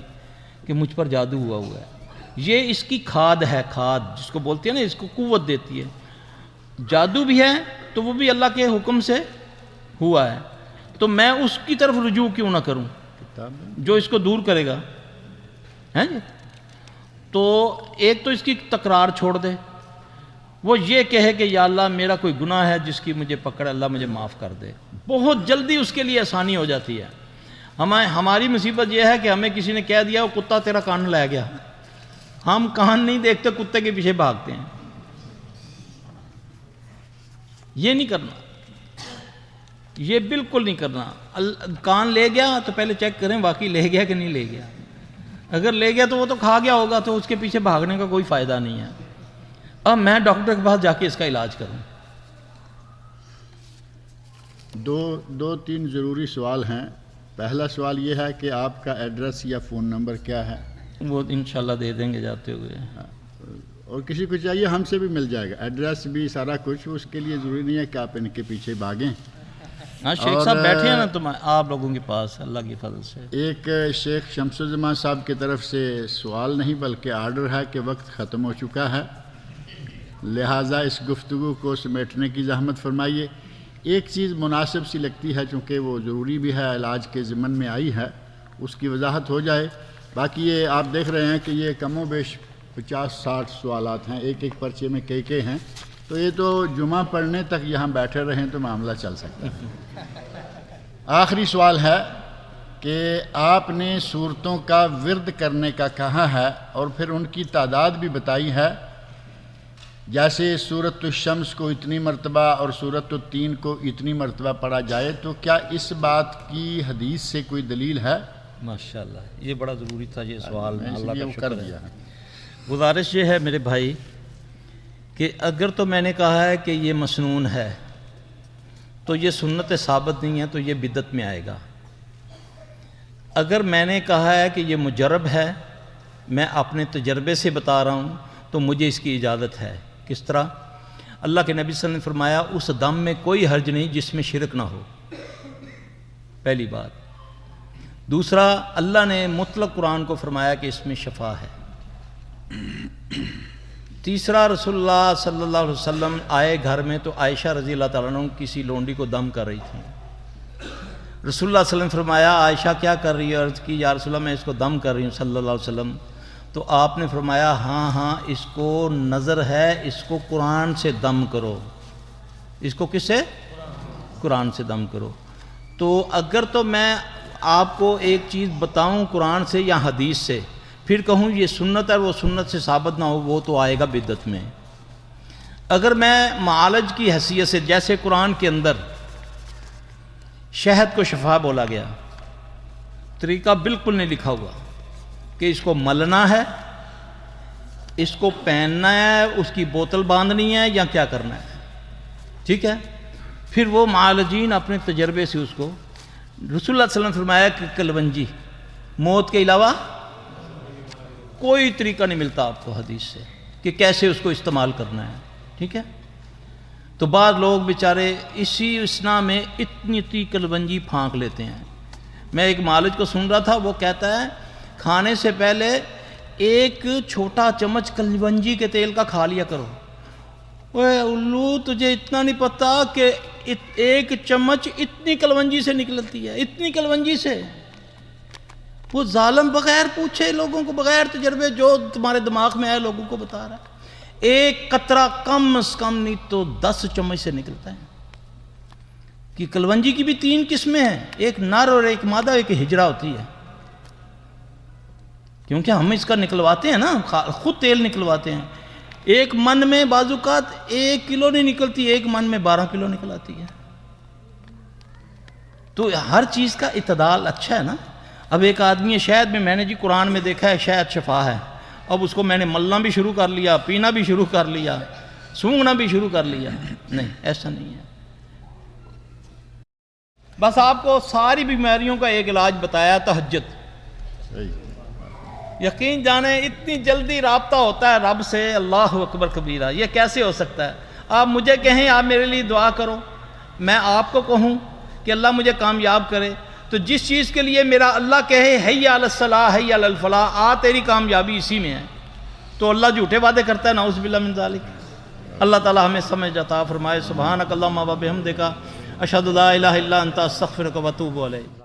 C: کہ مجھ پر جادو ہوا ہے۔ یہ اس کی کھاد ہے، کھاد جس کو بولتے ہیں نا، اس کو قوت دیتی ہے۔ جادو بھی ہے تو وہ بھی اللہ کے حکم سے ہوا ہے، تو میں اس کی طرف رجوع کیوں نہ کروں جو اس کو دور کرے گا، ہیں جی؟ تو ایک تو اس کی تکرار چھوڑ دے، وہ یہ کہے کہ یا اللہ میرا کوئی گناہ ہے جس کی مجھے پکڑ، اللہ مجھے معاف کر دے، بہت جلدی اس کے لیے آسانی ہو جاتی ہے۔ ہماری مصیبت یہ ہے کہ ہمیں کسی نے کہہ دیا وہ کتا تیرا کان لے گیا، ہم کان نہیں دیکھتے، کتے کے پیچھے بھاگتے ہیں۔ یہ نہیں کرنا، یہ بالکل نہیں کرنا۔ کان لے گیا تو پہلے چیک کریں واقعی لے گیا کہ نہیں لے گیا، اگر لے گیا تو وہ تو کھا گیا ہوگا، تو اس کے پیچھے بھاگنے کا کوئی فائدہ نہیں ہے۔ اب میں ڈاکٹر کے پاس جا کے اس کا علاج کروں۔
B: دو تین ضروری سوال ہیں۔ پہلا سوال یہ ہے کہ آپ کا ایڈریس یا فون نمبر کیا ہے؟
C: وہ انشاءاللہ دے دیں گے جاتے ہوئے،
B: اور کسی کو چاہیے ہم سے بھی مل جائے گا، ایڈریس بھی سارا کچھ، اس کے لیے ضروری نہیں ہے کہ آپ ان کے پیچھے بھاگیں۔
C: ہاں شیخ صاحب بیٹھے ہیں نا تم آپ لوگوں کے پاس، اللہ کی فضل سے۔
B: ایک شیخ شمس الزمان صاحب کی طرف سے سوال نہیں بلکہ آرڈر ہے کہ وقت ختم ہو چکا ہے، لہٰذا اس گفتگو کو سمیٹنے کی زحمت فرمائیے۔ ایک چیز مناسب سی لگتی ہے چونکہ وہ ضروری بھی ہے، علاج کے ضمن میں آئی ہے، اس کی وضاحت ہو جائے۔ باقی یہ آپ دیکھ رہے ہیں کہ یہ کم و بیش 50-60 سوالات ہیں، ایک ایک پرچے میں کئی ہیں، تو یہ تو جمعہ پڑھنے تک یہاں بیٹھے رہیں تو معاملہ چل سکتا ہے۔ آخری سوال ہے کہ آپ نے صورتوں کا ورد کرنے کا کہا ہے اور پھر ان کی تعداد بھی بتائی ہے، جیسے سورۃ الشمس کو اتنی مرتبہ اور سورۃ التین کو اتنی مرتبہ پڑھا جائے، تو کیا اس بات کی حدیث سے کوئی دلیل ہے؟
C: ماشاءاللہ یہ بڑا ضروری تھا یہ سوال،
B: میں اس
C: اللہ
B: لیے
C: کا
B: وہ
C: شکر
B: کر
C: ہے۔
B: دیا ہے۔
C: گزارش یہ ہے میرے بھائی کہ اگر تو میں نے کہا ہے کہ یہ مسنون ہے تو یہ سنت ثابت نہیں ہے، تو یہ بدعت میں آئے گا۔ اگر میں نے کہا ہے کہ یہ مجرب ہے، میں اپنے تجربے سے بتا رہا ہوں، تو مجھے اس کی اجازت ہے۔ کس طرح؟ اللہ کے نبی صلی اللہ علیہ وسلم نے فرمایا اس دم میں کوئی حرج نہیں جس میں شرک نہ ہو، پہلی بات۔ دوسرا، اللہ نے مطلق قرآن کو فرمایا کہ اس میں شفا ہے۔ تیسرا، رسول اللہ صلی اللہ علیہ وسلم آئے گھر میں تو عائشہ رضی اللہ تعالیٰ عنہ کسی لونڈی کو دم کر رہی تھی۔ رسول اللہ صلی اللہ علیہ وسلم نے فرمایا عائشہ کیا کر رہی ہے؟ عرض کی یا رسول اللہ میں اس کو دم کر رہی ہوں صلی اللہ علیہ وسلم۔ تو آپ نے فرمایا ہاں اس کو نظر ہے، اس کو قرآن سے دم کرو۔ اس کو کس سے؟ قرآن سے دم کرو۔ تو اگر تو میں آپ کو ایک چیز بتاؤں قرآن سے یا حدیث سے، پھر کہوں یہ سنت ہے، وہ سنت سے ثابت نہ ہو، وہ تو آئے گا بدعت میں۔ اگر میں معالج کی حیثیت سے، جیسے قرآن کے اندر شہد کو شفا بولا گیا، طریقہ بالکل نہیں لکھا ہوا کہ اس کو ملنا ہے، اس کو پہننا ہے، اس کی بوتل باندھنی ہے یا کیا کرنا ہے، ٹھیک ہے؟ پھر وہ معالجین اپنے تجربے سے اس کو، رسول اللہ صلی اللہ علیہ وسلم نے فرمایا کہ کلونجی، موت کے علاوہ کوئی طریقہ نہیں ملتا آپ کو حدیث سے کہ کیسے اس کو استعمال کرنا ہے، ٹھیک ہے؟ تو بعض لوگ بیچارے اسی اسنا میں اتنی کلونجی پھانک لیتے ہیں۔ میں ایک معالج کو سن رہا تھا، وہ کہتا ہے کھانے سے پہلے ایک چھوٹا چمچ کلونجی کے تیل کا کھا لیا کرو۔ اوے الو، تجھے اتنا نہیں پتا کہ ایک چمچ اتنی کلونجی سے نکلتی ہے، اتنی کلونجی سے۔ وہ ظالم بغیر پوچھے لوگوں کو، بغیر تجربے، جو تمہارے دماغ میں ہے لوگوں کو بتا رہا ہے۔ ایک قطرہ کم از کم نہیں تو 10 چمچ سے نکلتا ہے۔ کہ کلونجی کی بھی 3 قسمیں ہیں، ایک نر اور ایک مادہ، ایک ہجرہ ہوتی ہے۔ کیونکہ ہم اس کا نکلواتے ہیں نا، خود تیل نکلواتے ہیں۔ ایک من میں بعض اوقات 1 کلو نہیں نکلتی، ایک من میں 12 کلو نکل آتی ہے۔ تو ہر چیز کا اعتدال اچھا ہے نا۔ اب ایک آدمی شہد میں نے جی قرآن میں دیکھا ہے شہد شفا ہے، اب اس کو میں نے ملنا بھی شروع کر لیا، پینا بھی شروع کر لیا، سونگنا بھی شروع کر لیا۔ نہیں، ایسا نہیں ہے۔ بس آپ کو ساری بیماریوں کا ایک علاج بتایا، تہجد۔ یقین جانیں اتنی جلدی رابطہ ہوتا ہے رب سے، اللہ اکبر کبیرہ، یہ کیسے ہو سکتا ہے؟ آپ مجھے کہیں آپ میرے لیے دعا کرو، میں آپ کو کہوں کہ اللہ مجھے کامیاب کرے، تو جس چیز کے لیے میرا اللہ کہے حی علی الصلاح حی علی الفلاح، تیری کامیابی اسی میں ہے، تو اللہ جھوٹے وعدے کرتا ہے؟ نعوذ باللہ من ذالک۔ اللہ تعالی ہمیں سمجھ عطا فرمائے۔ سبحانک اللہم و بحمدک، اشہد لا الہ الا انت، استغفرک و اتوب الیک۔